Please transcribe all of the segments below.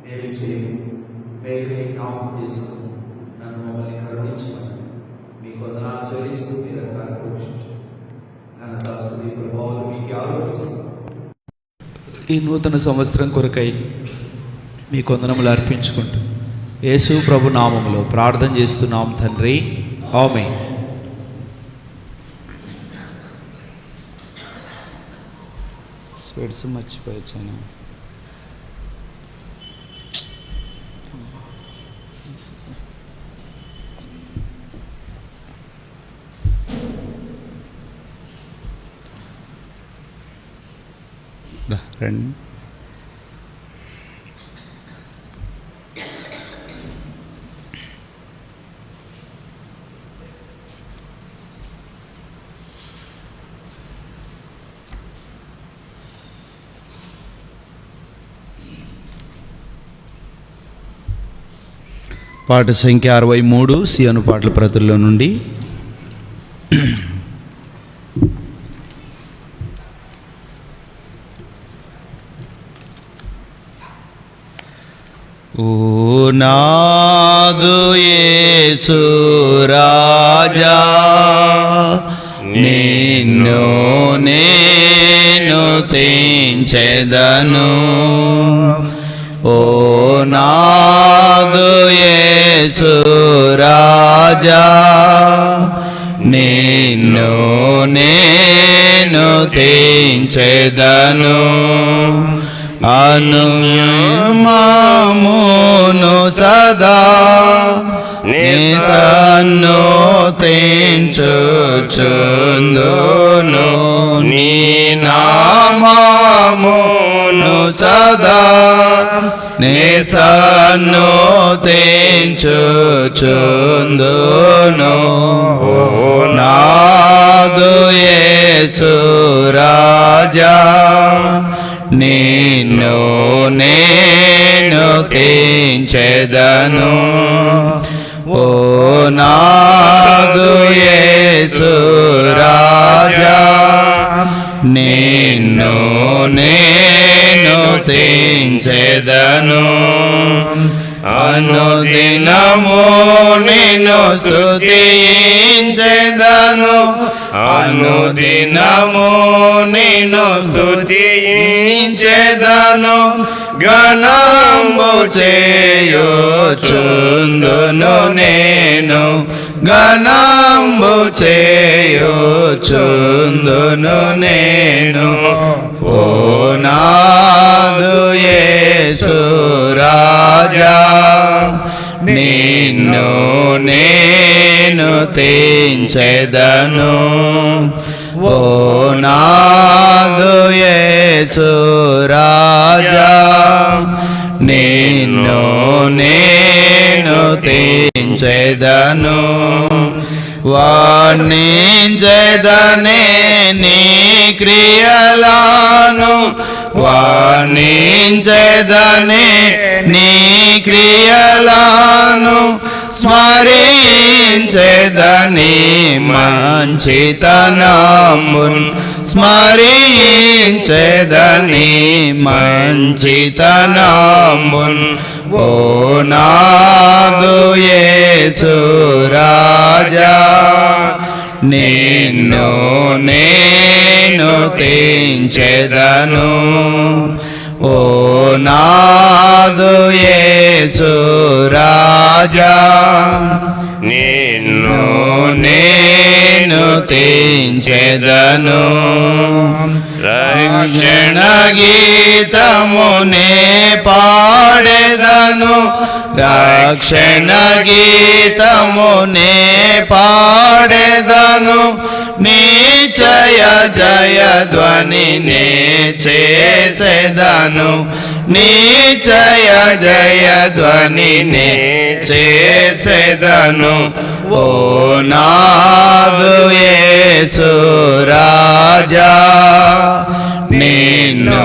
మేలు చేయు, మేలుని జ్ఞాపకం చేసుకుని నన్ను మమ్మల్ని కరుణించమని మీకు వందనాలు చెల్లిస్తూ మీ రకాలు పోషించు. ఘనత స్తుతి ప్రభావాలు మీకు ఆరోపిస్తున్నాను. ఈ నూతన సంవత్సరం కొరకై మీకు వందనములు అర్పించుకుంటూ యేసు ప్రభు నామములో ప్రార్థన చేస్తున్నాం తండ్రి, ఆమేన్. స్వెట్స్ మర్చిపోయచ్చాను. రండి. పాట సంఖ్య 63 సియోను పాటల ప్రతుల్లో నుండి. ఓ నాదు యేసు రాజా, నిన్ను నేను తెంచెదను. ఓ నాదు యేసు రాజా, నిన్ను నేను తెంచెదను. అనుమామును సదా నిసన్ను తెంచుచుందును. నీ నామమును సదా నిసన్ను తెంచుచుందును. ఓ నాదు యేసు రాజా, నిన్ను నేను తెంచెదను. ఓ నాదు యేసు రాజా, నిన్ను నేను తెంచెదను. అనుదినము నిన్ను స్తుతించెదను. అనుదినము నిన్ను స్తుతించెదను. ఘనంబు చేయుచుందును నేను. ఘనంబు చేయుచుందును నేను. ఓ నాదు యేసు రాజా, నిన్ను నేను తెంచెదను. ఓ నాదు యేసు రాజా, నిన్ను నేను తెంచెదను. వర్ణించెదనే నీ క్రియలను. వర్ణించెదనే నీ క్రియలను. స్మరించెదని మంచితనమున్. స్మరించెదని మంచితనమున్. ఓ నాదు యేసు రాజా, నిన్ను నేను తెంచెదను. ఓ నాదు యేసు రాజా, నిన్ను నేను తెంచెదను. రక్షణ గీతమునే పాడెదను. రక్షణ గీతమునే పాడెదను. నిశ్చయ జయ ధ్వనినే చేసెదను. నిశ్చయ జయ ధ్వనినే చేసెదను. ఓ నాదు యేసు రాజా, నిన్ను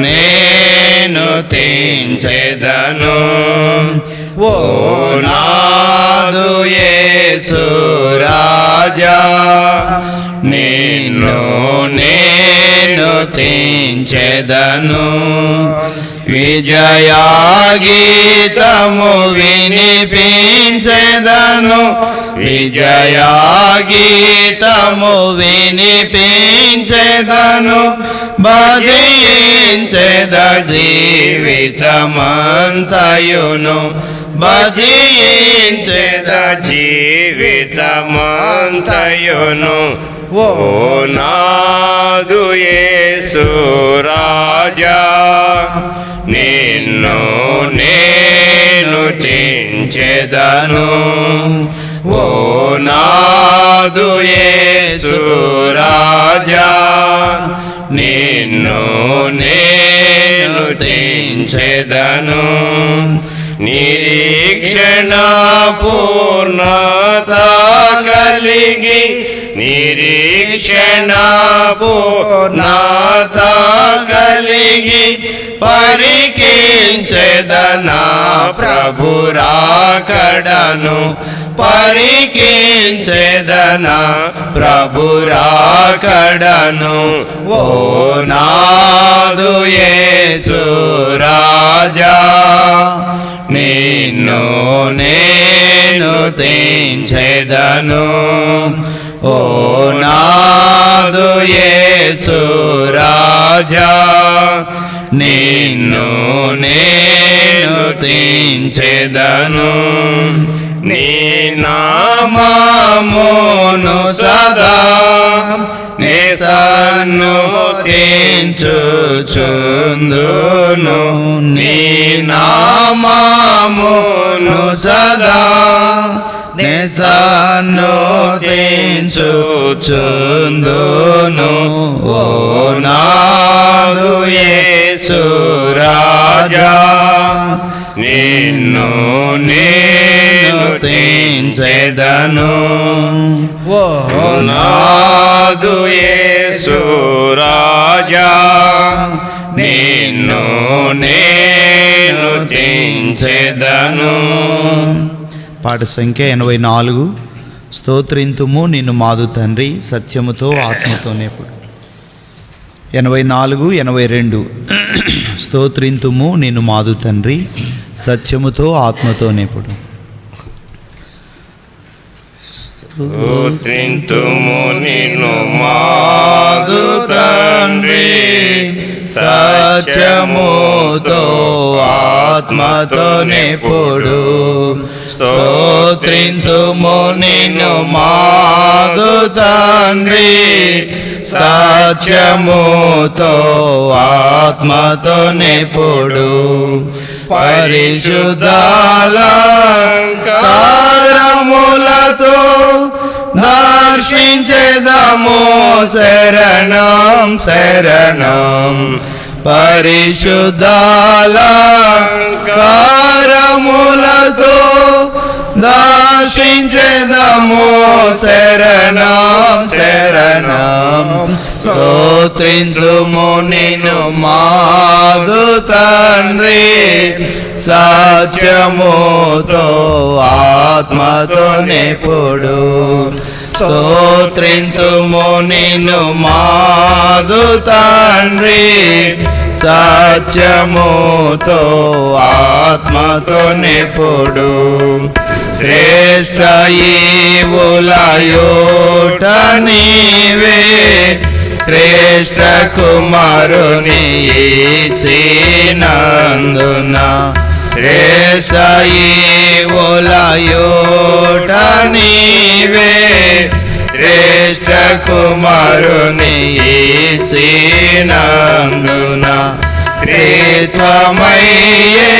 నేను తెంచెదను. ఓ నాదు యేసు రాజా, నిన్ను నేను తెంచెదను. విజయాగీతము వినిపించెదను, విజయాగీతము వినిపించెదను, భజించెద జీవితమంతయును, భజించెద జీవితమంతయును. ఓ నాదు యేసు రాజా, నిన్ను నేను చించెదను. ఓ నాదు యేసు రాజా, నిన్ను నేను చించెదను. నిరీక్షణ పూర్ణత కలిగి, నిరీక్షణ పూర్ణత కలిగి, పరికించెదనా ప్రభు రాకడను, పరికించెదనా ప్రభు రాకడను. ఓ నాదు యేసు రాజా, నిన్ను నేను చించెదను. ఓ నాదు యేసు రాజా, నిన్ను నేను చించెదను. నీ నామమును సదా నే సన్నుతించుచుందును, నీ నామమును సదా నే సన్నుతించుచుందును. ఓ నాదు యేసు రాజా, నిన్ను నేను చించెదను. ఓ నాదు యేసు రాజా, నిన్ను నేను చించెదను. పాట సంఖ్య 84. స్తోత్రింతుము నిన్ను మాదు తండ్రి, సత్యముతో ఆత్మతోనేప్పుడు. 84, 82. స్తోత్రింతుము నిన్ను మాదు తండ్రి, సత్యముతో ఆత్మతోనేప్పుడు. స్తోత్రింతుము నిన్ను మాదు తండ్రి, సత్యముతో ఆత్మతోనేప్పుడు. స్తోత్రింతుము నిన్ను మాదు తండ్రి, సత్యముతో ఆత్మతోనేప్పుడు. పరిశుద్ధాలంకారములతో దర్శించెదము శరణం శరణం. పరిశుద్ధాలంకారములతో దర్శించెదము శరణం శరణం. స్తోత్రింతుము నిన్ను మాదు తండ్రి, సత్యముతో ఆత్మతోనేప్పుడు. స్తోత్రింతుము నిన్ను మాదు తండ్రి, సత్యముతో ఆత్మతోనేప్పుడు. శ్రేష్ఠ ఈవులయోట నీవే, శ్రేష్ఠ కుమారుని ఇచ్చినందున. శ్రేష్ఠ ఈవులయోట నీవే, శ్రేష్ఠ కుమారుని ఇచ్చినందున. త్రిత్వమయ్యే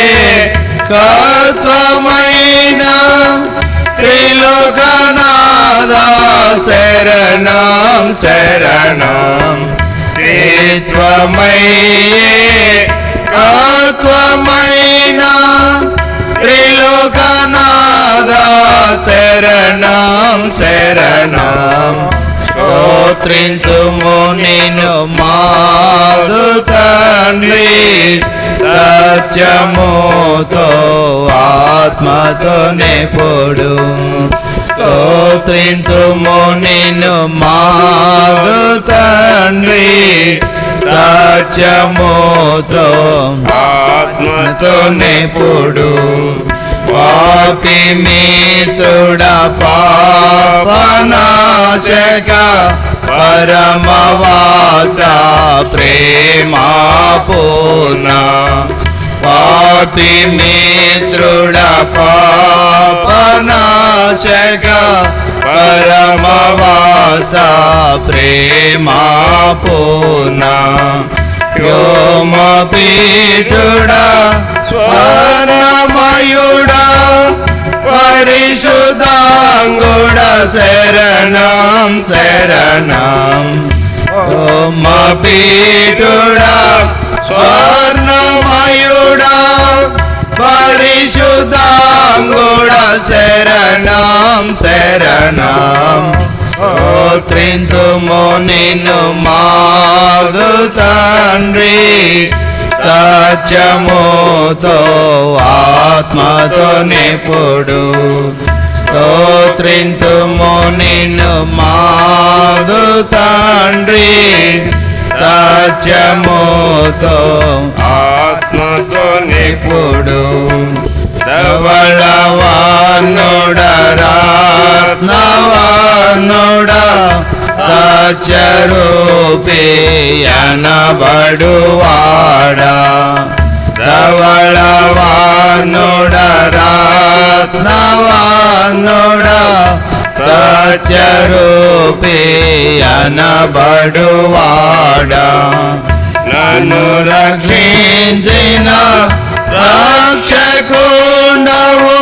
కత్వమైన త్రిలోకనాథ శరణం శరణం. త్రిత్వమయ్యే కత్వమైన త్రిలోకనాథ శరణం శరణం. స్తోత్రింతుము నిన్ను మాదు తండ్రి, సత్యముతో ఆత్మతోనేప్పుడు. స్తోత్రింతుము నిన్ను మాదు తండ్రి, సత్యముతో ఆత్మతో నెప్పుడు పాపి మిత్రుడ పాపనాశక పరమవాస ప్రేమా పూర్ణ పాపి మిత్రుడ పాపనాశక పరమవాస ప్రేమా పూర్ణ వ్యోమపీఠుడా స్వర్ణమయుడా పరిశుద్ధాంగుడా శరణం శరణం వ్యోమపీఠుడా స్వర్ణమయుడా పరిశుద్ధాంగుడా శరణం శరణం స్తోత్రింతుము నిన్ను మాదు తండ్రి సత్యముతో ఆత్మతో నెప్పుడు స్తోత్రింతుము నిన్ను మాదు తండ్రి సత్యముతో ఆత్మతో నెప్పుడు ధవళవానుడా రత్నవానుడా సత్యరూపీ అనబడువాడా ధవళవానుడా రత్నవానుడా సత్యరూపీ అనబడువాడా నన్ను రక్షించిన రక్షకుండవు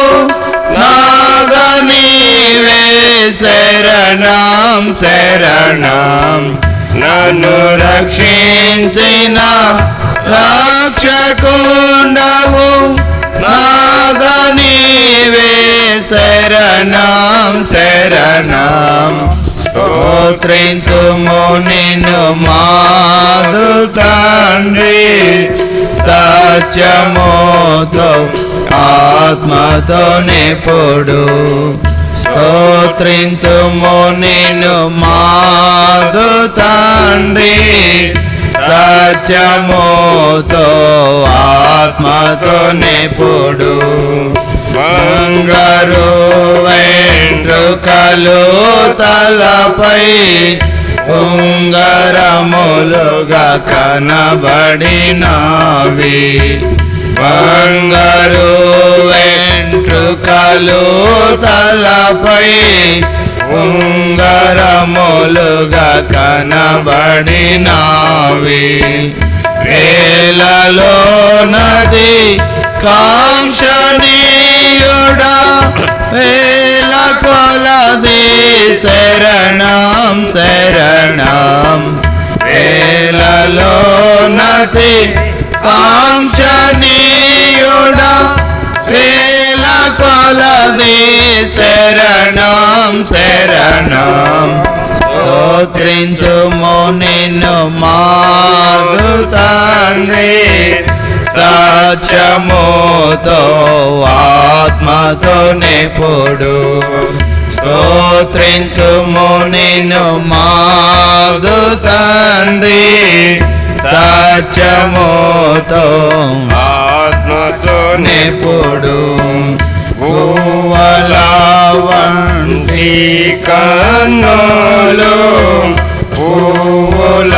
నాద నీవే శరణం శరణం నన్ను రక్షించిన రక్షకుండవు నాద నీవే శరణం శరణం స్తోత్రింతుము నిన్ను మాదు తండ్రి సత్యముతో ఆత్మతో నెప్పుడు స్తోత్రింతుము నిన్ను మాదు తండ్రి సత్యముతో ఆత్మతో నెప్పుడు బంగారు వెంట్రుకలు తలపై ఉంగరములుగా కనబడినవి బంగారు వెంట్రుకలు తలపై ఉంగరములుగా కనబడినవి వేలలో నది కాంక్షణీయుడా వేల కొలది శరణం శరణం వేలలో నది కాంక్షణీయుడా వేల కొలది శరణం శరణం స్తోత్రింతుము నిన్ను మాదు తండ్రి సత్యముతో ఆత్మతో నెప్పుడు స్తోత్రింతుము నిన్ను మాదు తండ్రి సత్యముతో ఆత్మతో నెప్పుడు భూవల వంటి కన్నులు పువ్వుల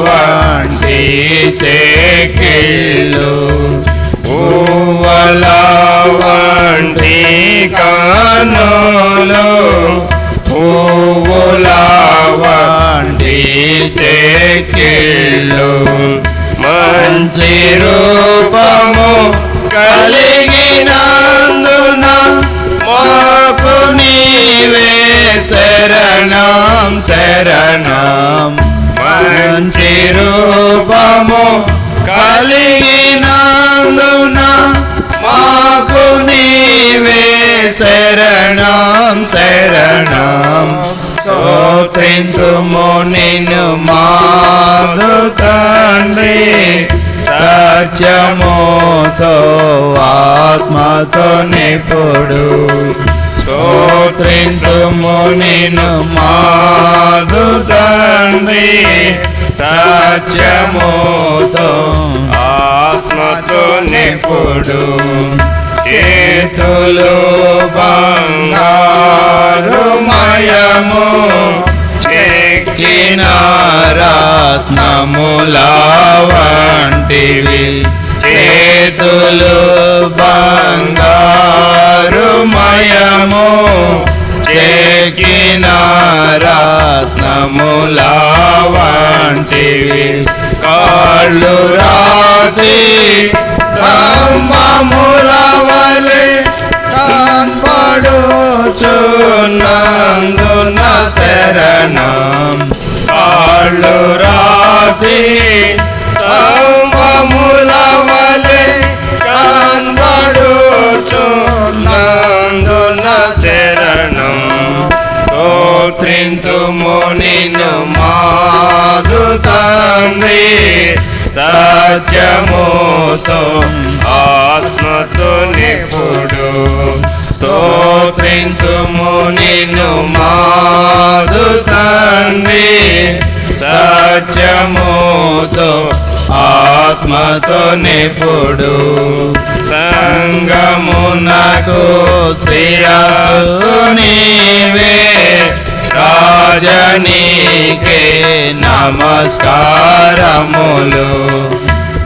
వంటి చెక్కిళ్ళు పువ్వుల వంటి కన్నులు పువ్వుల వంటి చెక్కిళ్ళు మంచి రూపము కలిగినందున మాకు నీవే శరణం శరణం మంచి రూపము కలిగినందున మాకు నీవే శరణం శరణం స్తోత్రింతుము నిన్ను మాదు తండ్రి సత్యముతో ఆత్మతో నెప్పుడు స్తోత్రింతుము నిన్ను మాదు తండ్రి సత్యముతో ఆత్మతో నిపుడు చేతులు బంగారుమయము చెక్కిన రత్నముల వంటివి చేతులు బంగారుమయము చెక్కిన రత్నముల వంటివి కాళ్ళు రాతి స్తంభముల వలె కనపడుచున్నందున శరణం కాళ్ళు రాతి స్తంభముల వలె కనపడుచున్నందున శరణం స్తోత్రింతుము నిన్ను మాదు తండ్రి సత్యముతో ఆత్మతో నిపుడు స్తోత్రింతుము నిన్ను మాదు తండ్రి సత్యముతో ఆత్మతో నిపుడు సంగమునకు శిరస్సు నీవే రాజనీకే నమస్కారములు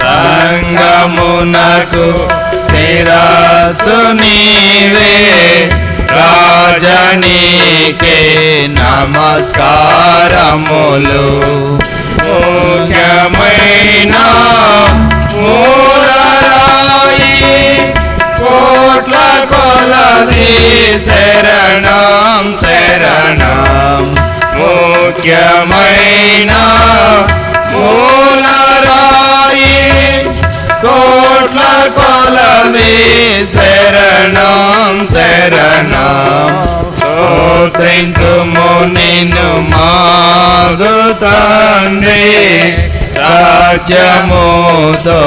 సంగమునకు శిరస్సు నీవే రాజనీకే నమస్కారములు ముఖ్యమైన మూలరాయి కోట్ల కొలది శరణం శరణం ముఖ్యమైన మూలరాయి కోట్ల కొలది శరణం శరణం స్తోత్రింతుము నిన్ను మాదు తండ్రి సత్యముతో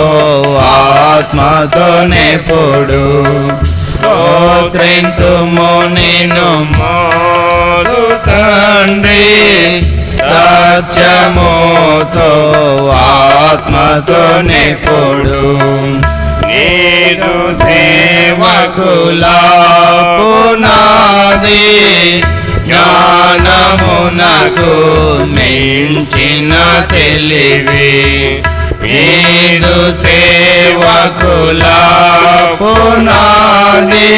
ఆత్మతో నిపుడు స్తోత్రింతుము నిన్ను మాదు తండ్రి సత్యముతో ఆత్మతో నిపుడు నీదు సేవకుల పునాది జ్ఞానమునకు మించిన తెలివి నీదు సేవకుల పునాది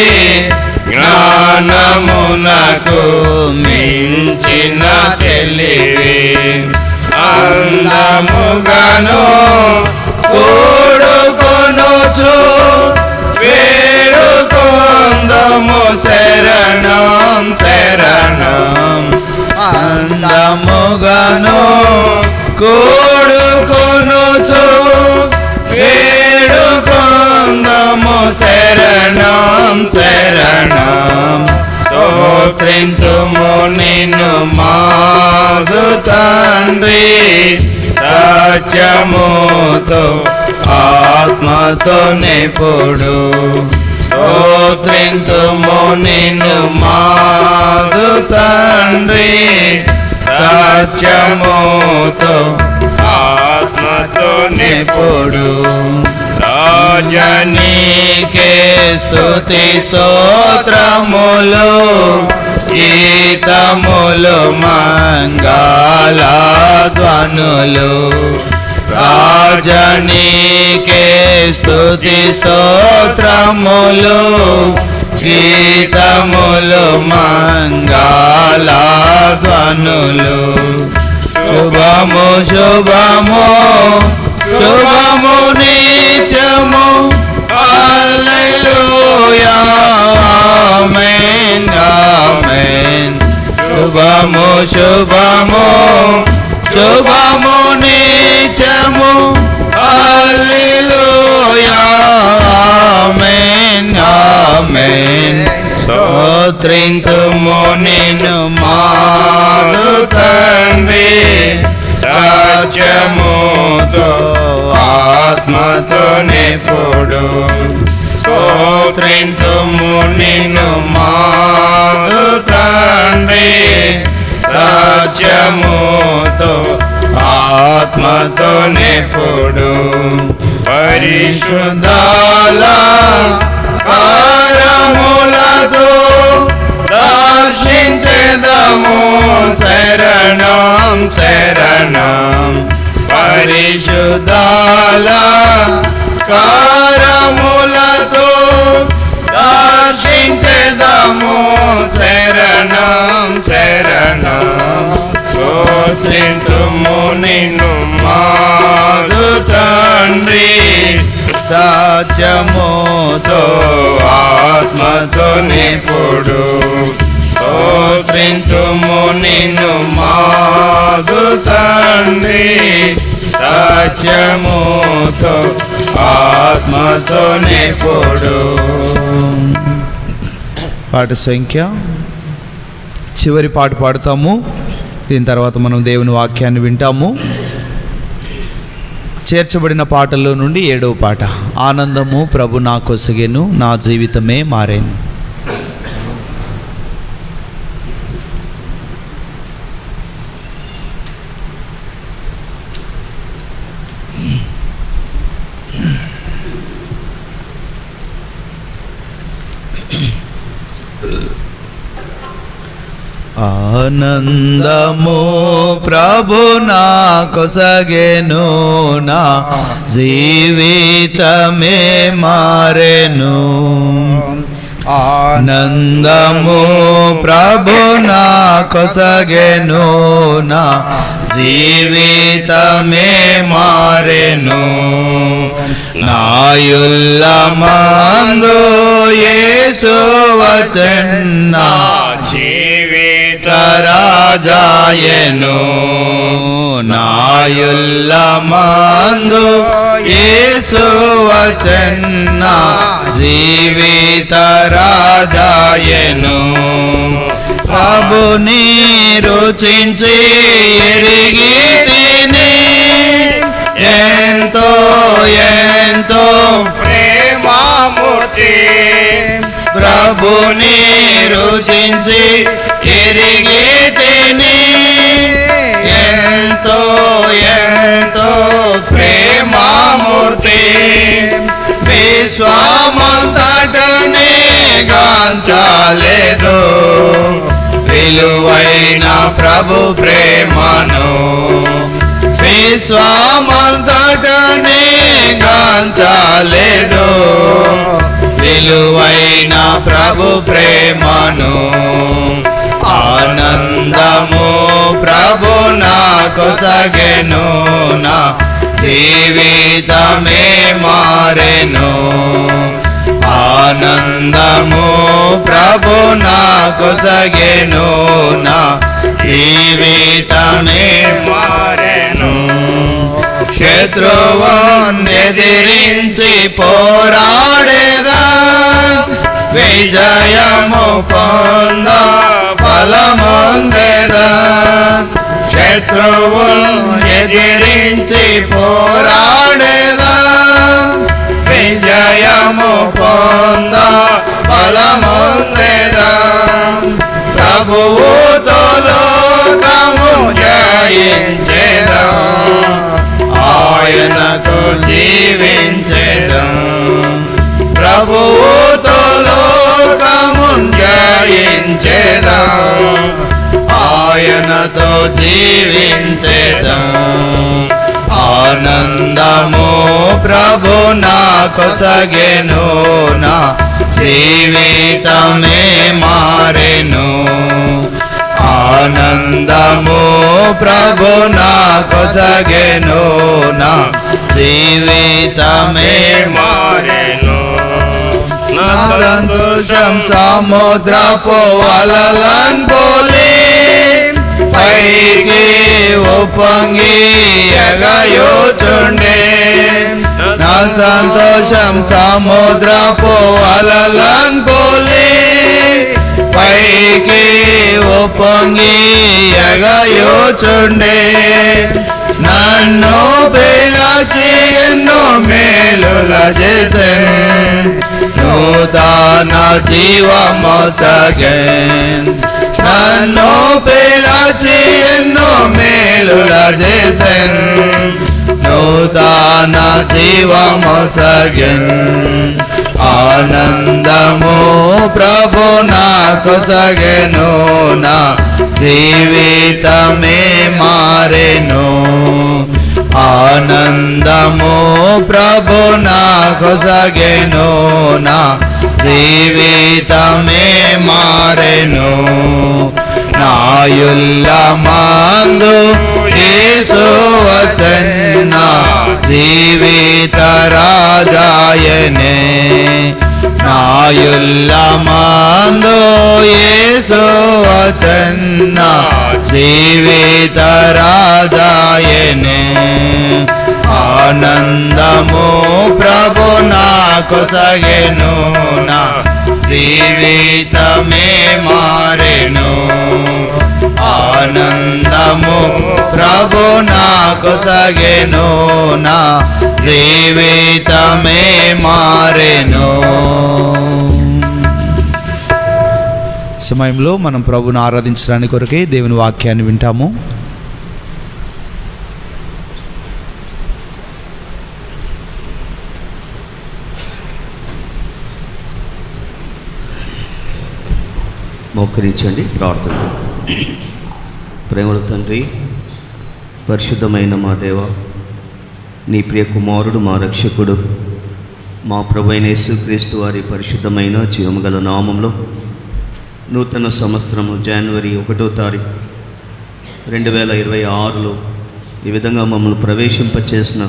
జ్ఞానమునకు మించిన తెలివి అందముగను కూడుకొనుచు వేడుకొందము శరణం శరణం అందముగను కూడుకొనుచు వేడుకొందము శరణం శరణం స్తోత్రింతుము నిన్ను మాదు తండ్రి సత్యముతో ఆత్మతో నిపుడు స్తోత్రింతుము నిన్ను మాదు తండ్రి సత్యముతో ఆత్మతో నిపుడు రాజనీకే స్తుతి స్తోత్రములు గీతములు మంగళ ధ్వనులు రాజనీకే స్తుతి స్తోత్రములు గీతములు మంగళ ధ్వనులు శుభము శుభము శుభము నిత్యము హల్లెలూయా ఆమేన్ ఆమేన్ శుభము శుభము శుభము నిత్యము హల్లెలూయా ఆమేన్ ఆమేన్ స్తోత్రింతుము నిన్ను మాదు తండ్రి సత్యముతో ఆత్మతో నిపుడు స్తోత్రింతుము నిన్ను మాదు తండ్రి సత్యముతో ఆత్మతో నెప్పుడు పరిశుద్ధాల కారములతో దర్శించెదము శరణం శరణం పరిశుద్ధాల కారములతో దర్శించెదము శరణం శరణం స్తోత్రింతుము నిన్ను మాదు తండ్రి సత్యముతో ఆత్మతో నిపుడు స్తోత్రింతుము నిన్ను మాదు తండ్రి సత్యముతో ఆత్మతో నిపుడు. పాట సంఖ్య చివరి పాట పాడుతాము. దీని తర్వాత మనం దేవుని వాక్యాన్ని వింటాము. చేర్చబడిన పాటల్లో నుండి 7వ పాట, ఆనందము ప్రభు నా కొసగెను, నా జీవితమే మారేను. ఆనందము ప్రభు నా కొసగెను, నా జీవితమే మారెను. ఆనందము ప్రభు నా కొసగెను, నా జీవితమే మారెను. నాయుల్లమందు యేసు వచ్చెన్న రాజాయను. నాయుల్లమందు యేసు వచ్చెన్న జీవిత రాజాయను. ప్రభుని రుచించి ఎరిగి తిని ఎంతో ఎంతో ప్రేమమూర్తి ప్రభుని రుచించి ఎరిగి తిని ఎంతో ఎంతో ప్రేమమూర్తి. విశ్వమంతటనే గాంచలేదు విలువైన ప్రభు ప్రేమను. విశ్వమంతటనే గాంచలేదు విలువైన ప్రభు ప్రేమను. ఆనందము ప్రభు నా కొసగెను, నా జీవితమే మారెను. ఆనందము ప్రభు నా కొసగెను, నా జీవితమే మారెను. శత్రువుని ఎదిరించి పోరాడేదా, విజయము పొంద ఫలమొందేదా. శత్రువుని ఎదిరించి పోరాడేదా, విజయము పొంద ఫలమొందేదా. ప్రభువుతో లోకము జయించేదా, ఆయనకు జీవించేదా. ప్రభువుతో లోకము జయించేదా, ఆయనతో జీవించేదా. ఆనందము ప్రభు నా కొసగెను, నా జీవితమే మారెను. ఆనందము ప్రభు నా కొసగెను, నా జీవితమే మారెను. నా సంతోషం సముద్రపు అలలను పోలి పైకి ఉప్పొంగి ఎగయుచుండే. నా సంతోషం సముద్రపు అలలను పోలి పైకి ఉప్పొంగి ఎగయుచుండే. నన్ను పిలిచి ఎన్నో మేలుల చేసెను, నూతన నా జీవమొసగెన్ నన్ను పిలచి ఎన్నో మేలుల చేసెన్ నూతన జీవమొసగెన్ ఆనందము ప్రభు నాకు సగెను నా జీవితమే మారెను ఆనందము ప్రభు నాకు సగెను నా జీవితమే మారెను నాయుల్లమందు యేసు వచన జీవిత రాజాయనే నాయుల్లమందు యేసు వచన జీవిత రాజాయనే ఆనందము ప్రభు నాకు సగెను నా జీవితమే మారెను ఆనందము ప్రభు నాకు సగెను నా జీవితమే మారెను. సమయంలో మనం ప్రభువును ఆరాధించడానికి కొరకే దేవుని వాక్యాన్ని వింటాము. మోకరించండి, ప్రార్థన. ప్రేమల తండ్రి, పరిశుద్ధమైన మా దేవ, నీ ప్రియ కుమారుడు మా రక్షకుడు మా ప్రభువైన యేసుక్రీస్తు వారి పరిశుద్ధమైన జీవముగల నామంలో నూతన సంవత్సరము జనవరి 1వ తారీఖు 2026లో ఈ విధంగా మమ్మల్ని ప్రవేశింపచేసిన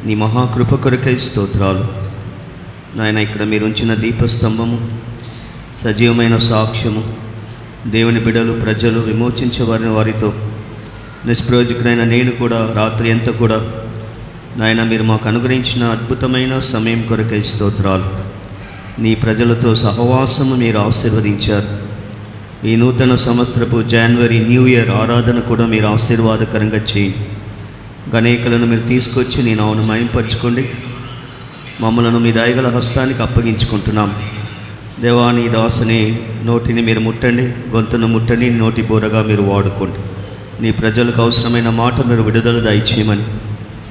నీ మహాకృప కొరకై స్తోత్రాలు నాయన. ఇక్కడ మీరు ఉంచిన దీపస్తంభము సజీవమైన సాక్ష్యము, దేవుని బిడ్డలు ప్రజలు విమోచించబడిన వారితో నిష్ప్రయోజకుడైన నేను కూడా రాత్రి అంతా కూడా నాయన మీరు మాకు అనుగ్రహించిన అద్భుతమైన సమయం కొరకై స్తోత్రాలు. నీ ప్రజలతో సహవాసము మీరు ఆశీర్వదించారు. ఈ నూతన సంవత్సరపు జనవరి న్యూ ఇయర్ ఆరాధన కూడా మీరు ఆశీర్వాదకరంగా చేయండి. గణేకలను మీరు తీసుకొచ్చి నీ నామమును మహింపరచుకోండి. మమ్మలను మీ దయగల హస్తానికి అప్పగించుకుంటున్నాం. దేవా, నీ దాసుని నోటిని మీరు ముట్టండి, గొంతును ముట్టండి, నోటి బోరగా మీరు వాడుకోండి. నీ ప్రజలకు అవసరమైన మాట మీరు విడుదల దయచేయమని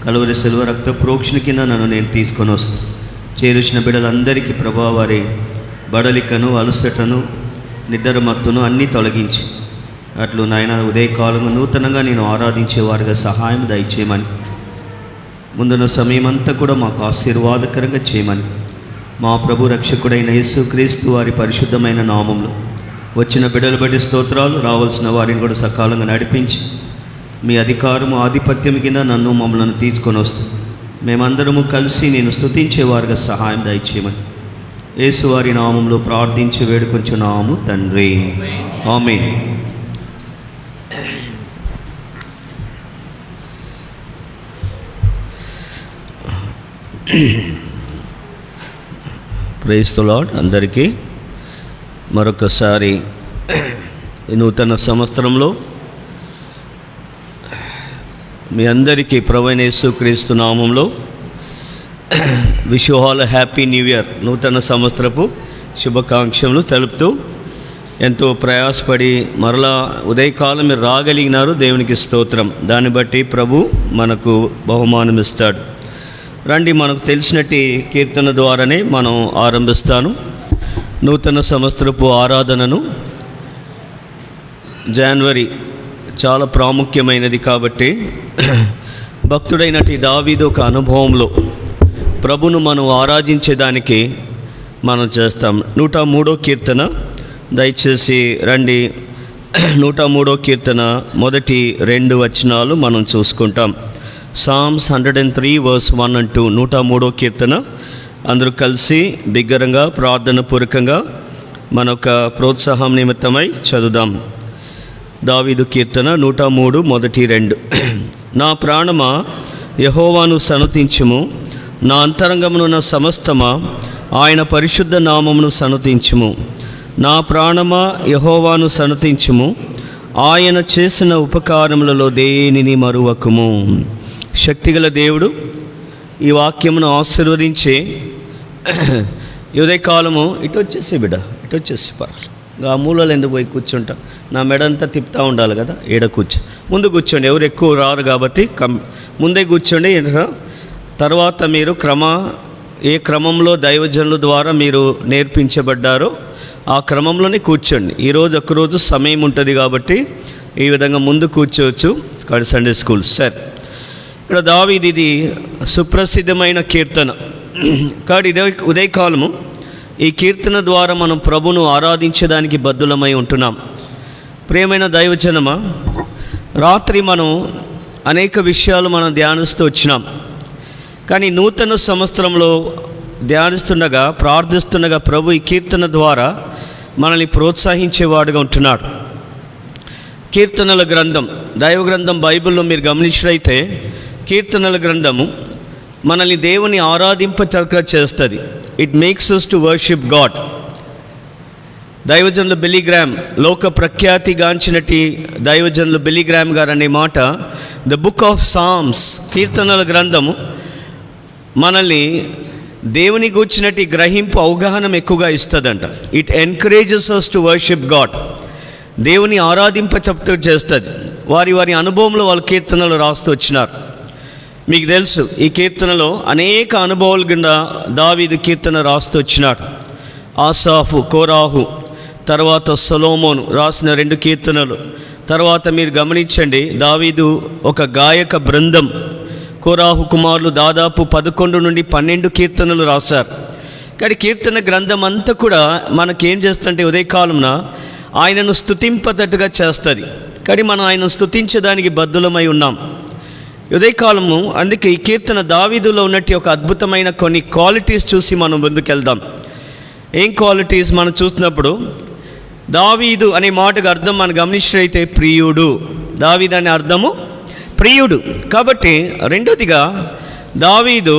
కలువరి సిల్వ రక్త ప్రోక్షణ కింద నన్ను నేను తీసుకొని వస్తాను. చేరుచిన బిడ్డలందరికీ ప్రభా వారి బడలికను, అలసటను, నిద్ర మత్తును అన్నీ తొలగించి అట్లు నాయన ఉదయకాలము నూతనంగా నేను ఆరాధించేవారుగా సహాయం దయచేయమని, ముందున్న సమయం అంతా కూడా మాకు ఆశీర్వాదకరంగా చేయమని మా ప్రభు రక్షకుడైన యేసుక్రీస్తు వారి పరిశుద్ధమైన నామంలో వచ్చిన బిడ్డలు బట్టి స్తోత్రాలు. రావాల్సిన వారిని కూడా సకాలంగా నడిపించి మీ అధికారము ఆధిపత్యం కింద నన్ను మమ్మల్ని తీసుకొని వస్తాం. మేమందరము కలిసి నేను స్తుతించేవారుగా సహాయం దయచేయమని యేసు వారి నామంలో ప్రార్థించి వేడుకొంచున్నాము తండ్రి, ఆమేన్. Praise the lord. అందరికీ మరొకసారి ఈ నూతన సంవత్సరంలో మీ అందరికీ ప్రభువైన యేసుక్రీస్తు నామంలో wish you all happy new year, నూతన సంవత్సరపు శుభాకాంక్షలు తెలుపుతూ ఎంతో ప్రయాసపడి మరలా ఉదయకాలం మీరు రాగలిగినారు. దేవునికి స్తోత్రం. దాన్ని బట్టి ప్రభు మనకు బహుమానం ఇస్తాడు. రండి, మనకు తెలిసినట్టు కీర్తన ద్వారానే మనం ఆరంభిస్తాను. నూతన సంవత్సరపు ఆరాధనను జనవరి చాలా ప్రాముఖ్యమైనది కాబట్టి భక్తుడైనటి దావీదు ఒక అనుభవంలో ప్రభును మనం ఆరాధించేదానికి మనం చేస్తాం. 103వ కీర్తన దయచేసి రండి. 103వ కీర్తన మొదటి 2 వచనాలు మనం చూసుకుంటాం. Psalms 103 verse 1 and 2. 103వ కీర్తన అందరూ కలిసి బిగ్గరంగా ప్రార్థన పూర్వకంగా మన యొక్క ప్రోత్సాహం నిమిత్తమై చదువుదాం. దావీదు కీర్తన 103 మొదటి 2. నా ప్రాణమా యెహోవాను సనుతించుము, నా అంతరంగమునున్న సమస్తమా ఆయన పరిశుద్ధ నామమును సనుతించుము. నా ప్రాణమా యెహోవాను సనుతించుము, ఆయన చేసిన ఉపకారములలో దేనిని మరువకుము. శక్తిగల దేవుడు ఈ వాక్యమును ఆశీర్వదించి ఈ ఉదయకాలము ఇటు వచ్చేసి బిడ్డ, ఇటు వచ్చేసి పర్వాలేదు. ఆ మూలలో ఎందుకు పోయి కూర్చుంటా, నా మెడంతా తిప్పుతూ ఉండాలి కదా. ఈడ ముందు కూర్చోండి, ఎవరు ఎక్కువ రారు కాబట్టి ముందే కూర్చోండి. తర్వాత మీరు ఏ క్రమంలో దైవజనుల ద్వారా మీరు నేర్పించబడ్డారో ఆ క్రమంలోనే కూర్చోండి. ఈరోజు ఒక్కరోజు సమయం ఉంటుంది కాబట్టి ఈ విధంగా ముందు కూర్చోవచ్చు. ఇక్కడ సండే స్కూల్ సార్, ఇక్కడ దావీదు ఇది సుప్రసిద్ధమైన కీర్తన కాబట్టి ఇదే ఉదయకాలము ఈ కీర్తన ద్వారా మనం ప్రభును ఆరాధించడానికి బద్ధులమై ఉంటున్నాం. ప్రియమైన దైవజనమా, రాత్రి మనం అనేక విషయాలు మనం ధ్యానిస్తూ వచ్చినాం. కానీ నూతన సంవత్సరంలో ధ్యానిస్తుండగా, ప్రార్థిస్తుండగా ప్రభు ఈ కీర్తన ద్వారా మనల్ని ప్రోత్సహించేవాడుగా ఉంటున్నాడు. కీర్తనల గ్రంథం, దైవ గ్రంథం బైబిల్లో మీరు గమనించినట్లయితే కీర్తనల గ్రంథము మనల్ని దేవుని ఆరాధింపచక్కగా చేస్తుంది. It makes us to worship God. దైవజనులు బిల్లీ గ్రామ్, లోక ప్రఖ్యాతిగాంచినటి దైవజనులు బిల్లీ గ్రామ్ గారు అనే మాట, ద బుక్ ఆఫ్ సామ్స్, కీర్తనల గ్రంథము మనల్ని దేవుని గూర్చినటి గ్రహింపు, అవగాహన ఎక్కువగా ఇస్తుందంట. It encourages us to worship God. దేవుని ఆరాధింప చెప్తూ చేస్తుంది. వారి అనుభవంలో వాళ్ళు కీర్తనలు రాస్తూ వచ్చినారు. మీకు తెలుసు, ఈ కీర్తనలో అనేక అనుభవాలు గుండా దావీదు కీర్తన రాస్తూ వచ్చినాడు. ఆసాఫు, కోరాహు, తర్వాత సొలొమోను రాసిన 2 కీర్తనలు. తర్వాత మీరు గమనించండి, దావీదు ఒక గాయక బృందం, కోరాహు కుమారులు దాదాపు 11 నుండి 12 కీర్తనలు రాశారు. కానీ కీర్తన గ్రంథం అంతా కూడా మనకేం చేస్తుంటే ఉదయకాలంన ఆయనను స్తుతింపదట్టుగా చేస్తుంది. కానీ మనం ఆయనను స్తుతించడానికి బద్ధులమై ఉన్నాం ఉదయకాలము. అందుకే ఈ కీర్తన దావీదులో ఉన్నట్టు ఒక అద్భుతమైన కొన్ని క్వాలిటీస్ చూసి మనం ముందుకెళ్దాం. ఏం క్వాలిటీస్ మనం చూసినప్పుడు, దావీదు అనే మాటకు అర్థం మనం గమనించినట్లయితే ప్రియుడు. దావీదు అనే అర్థము ప్రియుడు. కాబట్టి రెండోదిగా దావీదు,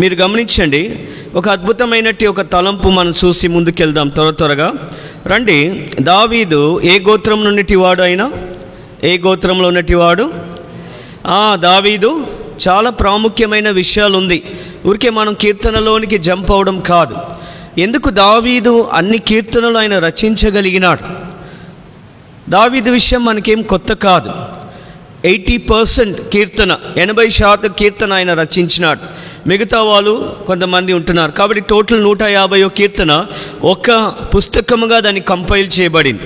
మీరు గమనించండి, ఒక అద్భుతమైనట్టు ఒక తలంపు మనం చూసి ముందుకెళ్దాం త్వరగా రండి. దావీదు ఏ గోత్రం నుండి వాడు? అయినా ఏ గోత్రంలో ఉన్నటివాడు? దావీదు చాలా ప్రాముఖ్యమైన విషయాలు ఉంది. ఊరికే మనం కీర్తనలోనికి జంప్ అవడం కాదు. ఎందుకు దావీదు అన్ని కీర్తనలు ఆయన రచించగలిగినాడు? దావీదు విషయం మనకేం కొత్త కాదు. 80% కీర్తన, 80% కీర్తన ఆయన రచించినాడు. మిగతా వాళ్ళు కొంతమంది ఉంటున్నారు. కాబట్టి టోటల్ 150 కీర్తన ఒక పుస్తకముగా దాన్ని కంపైల్ చేయబడింది.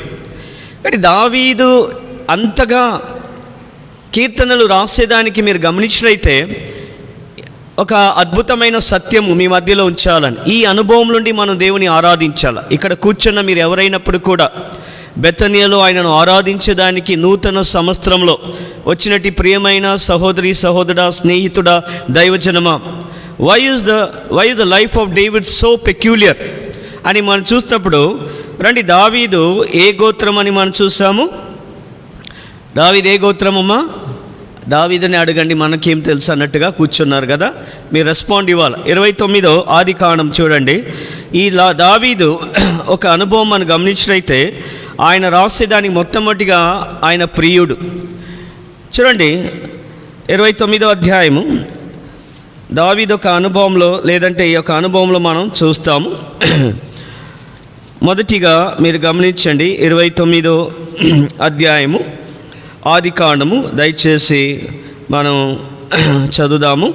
కాబట్టి దావీదు అంతగా కీర్తనలు రాసేదానికి మీరు గమనించినట్లయితే ఒక అద్భుతమైన సత్యము మీ మధ్యలో ఉంచాలని, ఈ అనుభవం నుండి మనం దేవుని ఆరాధించాలి. ఇక్కడ కూర్చున్న మీరు ఎవరైనప్పుడు కూడా బెతనియాలో ఆయనను ఆరాధించేదానికి నూతన సంవత్సరంలో వచ్చినట్టు ప్రియమైన సహోదరి, సహోదరుడా, స్నేహితుడా, దైవజనమా, why is the life of David so peculiar అని మనం చూసినప్పుడు రండి. దావీదు ఏ గోత్రం అని మనం చూసాము? దావీదు ఏ గోత్రమమ్మా? దావీదుని అడగండి, మనకేం తెలుసు అన్నట్టుగా కూర్చున్నారు కదా. మీరు రెస్పాండ్ ఇవ్వాలి. 29వ ఆదికాండం చూడండి. ఈ దావీదు ఒక అనుభవం మనం గమనించినట్లయితే ఆయన రాసేదానికి మొట్టమొదటిగా ఆయన ప్రియుడు. చూడండి 29వ అధ్యాయము, దావీదు ఒక అనుభవంలో, లేదంటే ఈ యొక్క అనుభవంలో మనం చూస్తాము. మొదటిగా మీరు గమనించండి 29వ అధ్యాయము ఆదికాండము, దయచేసి మనం చదువుదాము.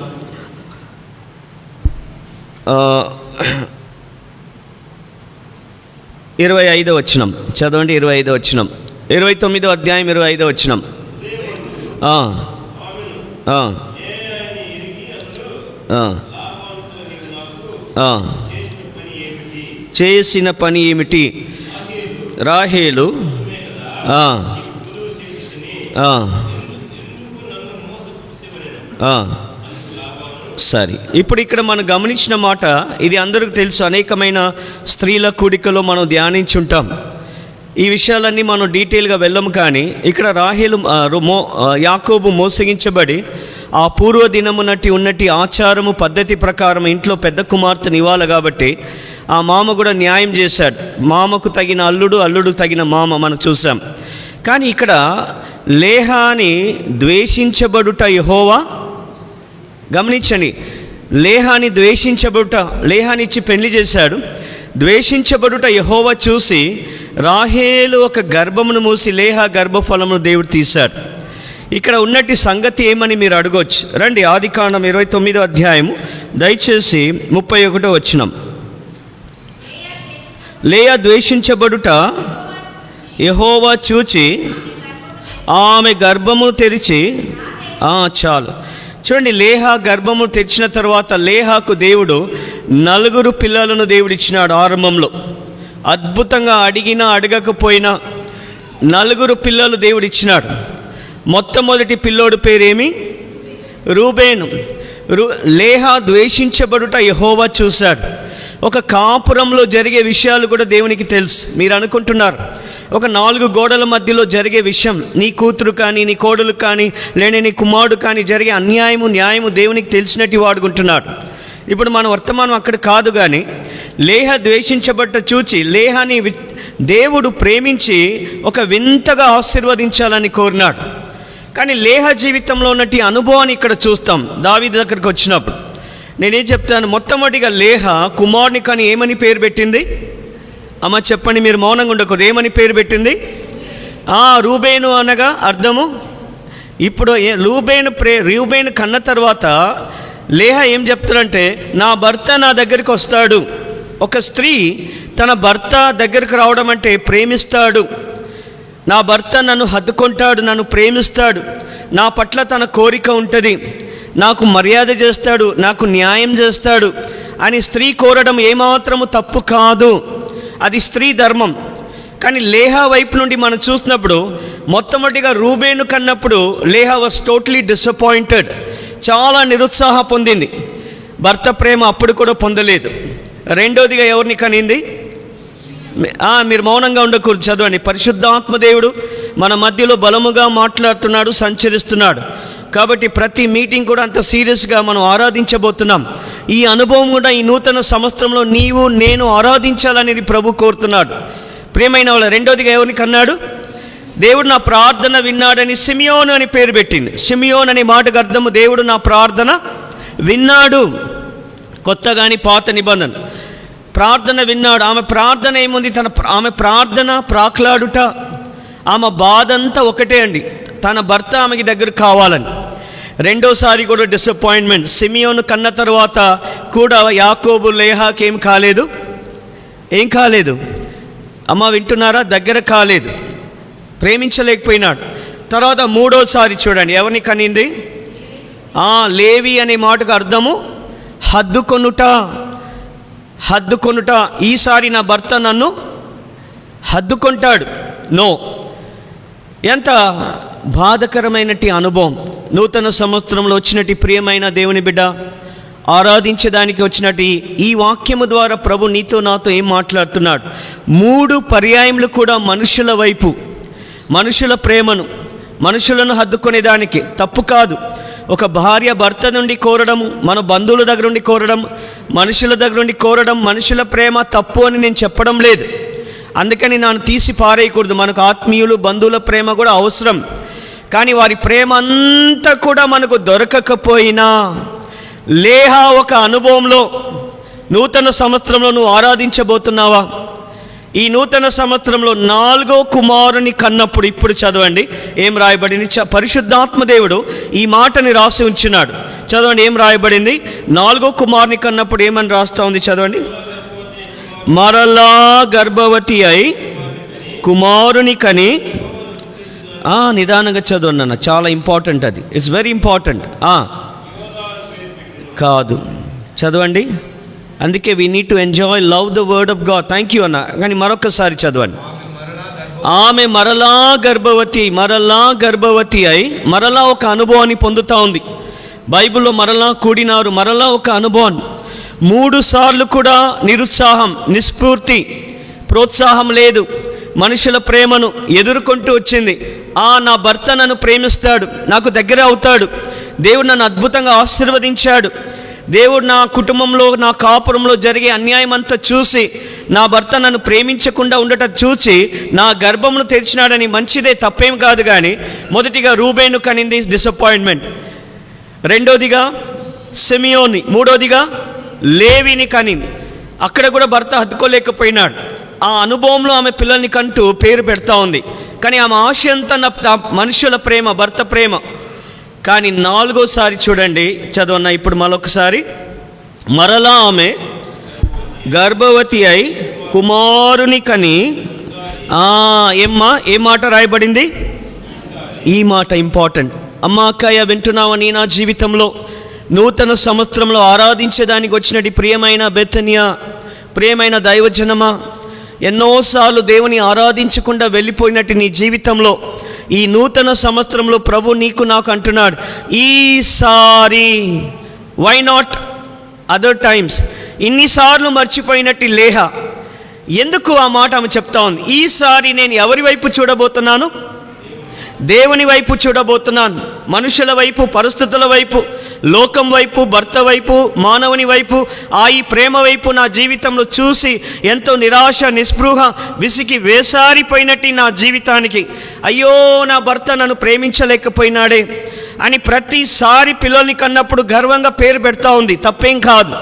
25వ వచనం చదవండి. 25వ వచనం, 29వ అధ్యాయం 25వ వచనం. చేసిన పని ఏమిటి? రాహేలు సరే. ఇప్పుడు ఇక్కడ మనం గమనించిన మాట, ఇది అందరికీ తెలుసు. అనేకమైన స్త్రీల కూడికలో మనం ధ్యానించుంటాం. ఈ విషయాలన్నీ మనం డీటెయిల్గా వెళ్ళము. కానీ ఇక్కడ రాహేలు, యాకోబు మోసగించబడి ఆ పూర్వ దినమునటి ఉన్నటి ఆచారము పద్ధతి ప్రకారం ఇంట్లో పెద్ద కుమార్తెను ఇవ్వాలి కాబట్టి ఆ మామ కూడా న్యాయం చేశాడు. మామకు తగిన అల్లుడు, అల్లుడు తగిన మామ మనం చూసాం. కానీ ఇక్కడ లేహాని ద్వేషించబడుట యెహోవా, గమనించండి, లేహాని లేహానిచ్చి పెళ్లి చేశాడు. ద్వేషించబడుట యెహోవా చూసి రాహేలు ఒక గర్భమును మూసి లేహా గర్భఫలమును దేవుడు తీశాడు. ఇక్కడ ఉన్నట్టి సంగతి ఏమని మీరు అడగొచ్చు. రండి, ఆదికాండం 29వ అధ్యాయము దయచేసి 31వ వచనం. లేయా ద్వేషించబడుట యెహోవా చూచి ఆమె గర్భము తెరిచి చాలు. చూడండి, లేహా గర్భము తెరిచిన తర్వాత లేహాకు దేవుడు 4 పిల్లలను దేవుడిచ్చినాడు. ఆరంభంలో అద్భుతంగా అడిగినా అడగకపోయినా 4 పిల్లలు దేవుడిచ్చినాడు. మొట్టమొదటి పిల్లోడు పేరేమి? రూబేను. లేహా ద్వేషించబడుట యెహోవా చూశాడు. ఒక కాపురంలో జరిగే విషయాలు కూడా దేవునికి తెలుసు. మీరు అనుకుంటున్నారు ఒక 4 గోడల మధ్యలో జరిగే విషయం, నీ కూతురు కానీ నీ కోడలు కానీ లేని నీ కుమారుడు కానీ జరిగే అన్యాయము న్యాయము దేవునికి తెలిసినట్టు వాడుకుంటున్నాడు. ఇప్పుడు మన వర్తమానం అక్కడ కాదు. కానీ లేహ ద్వేషించబట్ట చూచి లేహాని దేవుడు ప్రేమించి ఒక వింతగా ఆశీర్వదించాలని కోరినాడు. కానీ లేహ జీవితంలో ఉన్నటి అనుభవాన్ని ఇక్కడ చూస్తాం. దావీదు దగ్గరికి వచ్చినప్పుడు నేనేం చెప్తాను, మొట్టమొదటిగా లేహ కుమారుని కానీ ఏమని పేరు పెట్టింది? అమ్మ చెప్పండి, మీరు మౌనంగా ఉండకూడదు. ఏమని పేరు పెట్టింది? రూబేను అనగా అర్థము. ఇప్పుడు రూబేను కన్న తర్వాత లేహ ఏం చెప్తారంటే, నా భర్త నా దగ్గరికి వస్తాడు. ఒక స్త్రీ తన భర్త దగ్గరికి రావడం అంటే ప్రేమిస్తాడు. నా భర్త నన్ను హత్తుకుంటాడు, నన్ను ప్రేమిస్తాడు, నా పట్ల తన కోరిక ఉంటుంది, నాకు మర్యాద చేస్తాడు, నాకు న్యాయం చేస్తాడు అని స్త్రీ కోరడం ఏమాత్రము తప్పు కాదు. అది స్త్రీ ధర్మం. కానీ లేహా వైపు నుండి మనం చూసినప్పుడు మొట్టమొదటిగా రూబేను కన్నప్పుడు లేహా వాజ్ టోటలీ డిసప్పాయింటెడ్. చాలా నిరుత్సాహ పొందింది. భర్త ప్రేమ అప్పుడు కూడా పొందలేదు. రెండోదిగా ఎవరిని కనింది? మీరు మౌనంగా ఉండకూడదు, చదవండి. పరిశుద్ధాత్మ దేవుడు మన మధ్యలో బలముగా మాట్లాడుతున్నాడు, సంచరిస్తున్నాడు. కాబట్టి ప్రతి మీటింగ్ కూడా అంత సీరియస్గా మనం ఆరాధించబోతున్నాం. ఈ అనుభవం కూడా ఈ నూతన సంవత్సరంలో నీవు నేను ఆరాధించాలని ప్రభు కోరుతున్నాడు. ప్రియమైన వాళ్ళ, రెండోదిగా ఎవరిని కన్నాడు? దేవుడు నా ప్రార్థన విన్నాడని సిమియోను అని పేరు పెట్టింది. సిమియోన్ అనే మాటకు అర్థము దేవుడు నా ప్రార్థన విన్నాడు. కొత్త కానీ పాత నిబంధన ప్రార్థన విన్నాడు. ఆమె ప్రార్థన ఏముంది? ఆమె ప్రార్థన ప్రాక్లాడుట. ఆమె బాధ అంతా ఒకటే అండి, తన భర్త ఆమెకి దగ్గర కావాలని. రెండోసారి కూడా డిసప్పాయింట్మెంట్. సిమియోను కన్న తర్వాత కూడా యాకోబు లేహాకి ఏం కాలేదు. అమ్మ వింటున్నారా? దగ్గర కాలేదు, ప్రేమించలేకపోయినాడు. తర్వాత మూడోసారి చూడండి, ఎవరిని కనింది? లేవి అనే మాటకు అర్థము హద్దుకొనుట. ఈసారి నా భర్త నన్ను హద్దుకుంటాడు. నో, ఎంత బాధకరమైనటి అనుభవం. నూతన సంవత్సరంలో వచ్చినట్టు ప్రియమైన దేవుని బిడ్డ, ఆరాధించడానికి వచ్చినట్టు ఈ వాక్యము ద్వారా ప్రభు నీతో నాతో ఏం మాట్లాడుతున్నాడు? 3 పర్యాయములు కూడా మనుషుల వైపు, మనుషుల ప్రేమను, మనుషులను హద్దుకునేదానికి తప్పు కాదు. ఒక భార్య భర్త నుండి కోరడం, మన బంధువుల దగ్గర నుండి కోరడం, మనుషుల దగ్గర నుండి కోరడం, మనుషుల ప్రేమ తప్పు అని నేను చెప్పడం లేదు. అందుకని నన్ను తీసి పారేయకూడదు. మనకు ఆత్మీయులు బంధువుల ప్రేమ కూడా అవసరం. కానీ వారి ప్రేమ అంతా కూడా మనకు దొరకకపోయినా, లేహా ఒక అనుభవంలో నూతన సంవత్సరంలో నువ్వు ఆరాధించబోతున్నావా? ఈ నూతన సంవత్సరంలో 4వ కుమారుని కన్నప్పుడు, ఇప్పుడు చదవండి ఏం రాయబడింది. పరిశుద్ధాత్మ దేవుడు ఈ మాటని రాసి ఉంచున్నాడు. చదవండి ఏం రాయబడింది. 4వ కుమారుని కన్నప్పుడు ఏమని రాస్తా ఉంది? చదవండి. మరలా గర్భవతి అయి కుమారుని కని. నిదానంగా చదవండి అన్న, చాలా ఇంపార్టెంట్ అది. It's very important. కాదు, చదవండి. అందుకే we need to enjoy, love the word of God. Thank you అన్న. కానీ మరొకసారి చదవండి. ఆమె మరలా గర్భవతి అయి మరలా ఒక అనుభవాన్ని పొందుతూ ఉంది. బైబిల్లో మరలా కూడినారు, మరలా ఒక అనుభవాన్ని. 3 సార్లు కూడా నిరుత్సాహం, నిస్ఫూర్తి, ప్రోత్సాహం లేదు. మనుషుల ప్రేమను ఎదుర్కొంటూ వచ్చింది. నా భర్త నన్ను ప్రేమిస్తాడు, నాకు దగ్గర అవుతాడు, దేవుడు నన్ను అద్భుతంగా ఆశీర్వదించాడు, దేవుడు నా కుటుంబంలో, నా కాపురంలో జరిగే అన్యాయం అంతా చూసి, నా భర్త నన్ను ప్రేమించకుండా ఉండటం చూసి నా గర్భమును తెరిచినాడని, మంచిదే, తప్పేం కాదు. కానీ మొదటిగా రూబేను కనింది డిసప్పాయింట్మెంట్. రెండోదిగా సిమియోని, మూడోదిగా లేవిని కని. అక్కడ కూడా భర్త హత్తుకోలేకపోయినాడు. ఆ అనుభవంలో ఆమె పిల్లల్ని కంటూ పేరు పెడతా ఉంది. కానీ ఆమె ఆశ అంతా నా మనుషుల ప్రేమ, భర్త ప్రేమ. కానీ నాలుగోసారి చూడండి, చదవన్నా ఇప్పుడు మరొకసారి. మరలా ఆమె గర్భవతి అయి కుమారుని కని. ఏ మాట రాయబడింది? ఈ మాట ఇంపార్టెంట్. అమ్మ అక్కయ్య వింటున్నావా? నీ నా జీవితంలో నూతన సంవత్సరంలో ఆరాధించేదానికి వచ్చినట్టు ప్రియమైన బెతనియా, ప్రియమైన దైవజనమా, ఎన్నోసార్లు దేవుని ఆరాధించకుండా వెళ్ళిపోయినట్టు నీ జీవితంలో ఈ నూతన సంవత్సరంలో ప్రభు నీకు నాకు అంటున్నాడు, ఈసారి వై నాట్ అదర్ టైమ్స్. ఇన్నిసార్లు మర్చిపోయినట్టు లేహ ఎందుకు ఆ మాట ఆమె చెప్తా ఉంది? ఈసారి నేను ఎవరి వైపు చూడబోతున్నాను? దేవుని వైపు చూడబోతున్నాను. మనుషుల వైపు, పరిస్థితుల వైపు, లోకం వైపు, భర్త వైపు, మానవుని వైపు, ఈ ప్రేమ వైపు నా జీవితంలో చూసి ఎంతో నిరాశ, నిస్పృహ, విసికి వేసారిపోయినట్టు నా జీవితానికి, అయ్యో నా భర్త నన్ను ప్రేమించలేకపోయినాడే అని ప్రతిసారి పిల్లల్ని కన్నప్పుడు గర్వంగా పేరు పెడతా ఉంది. తప్పేం కాదు,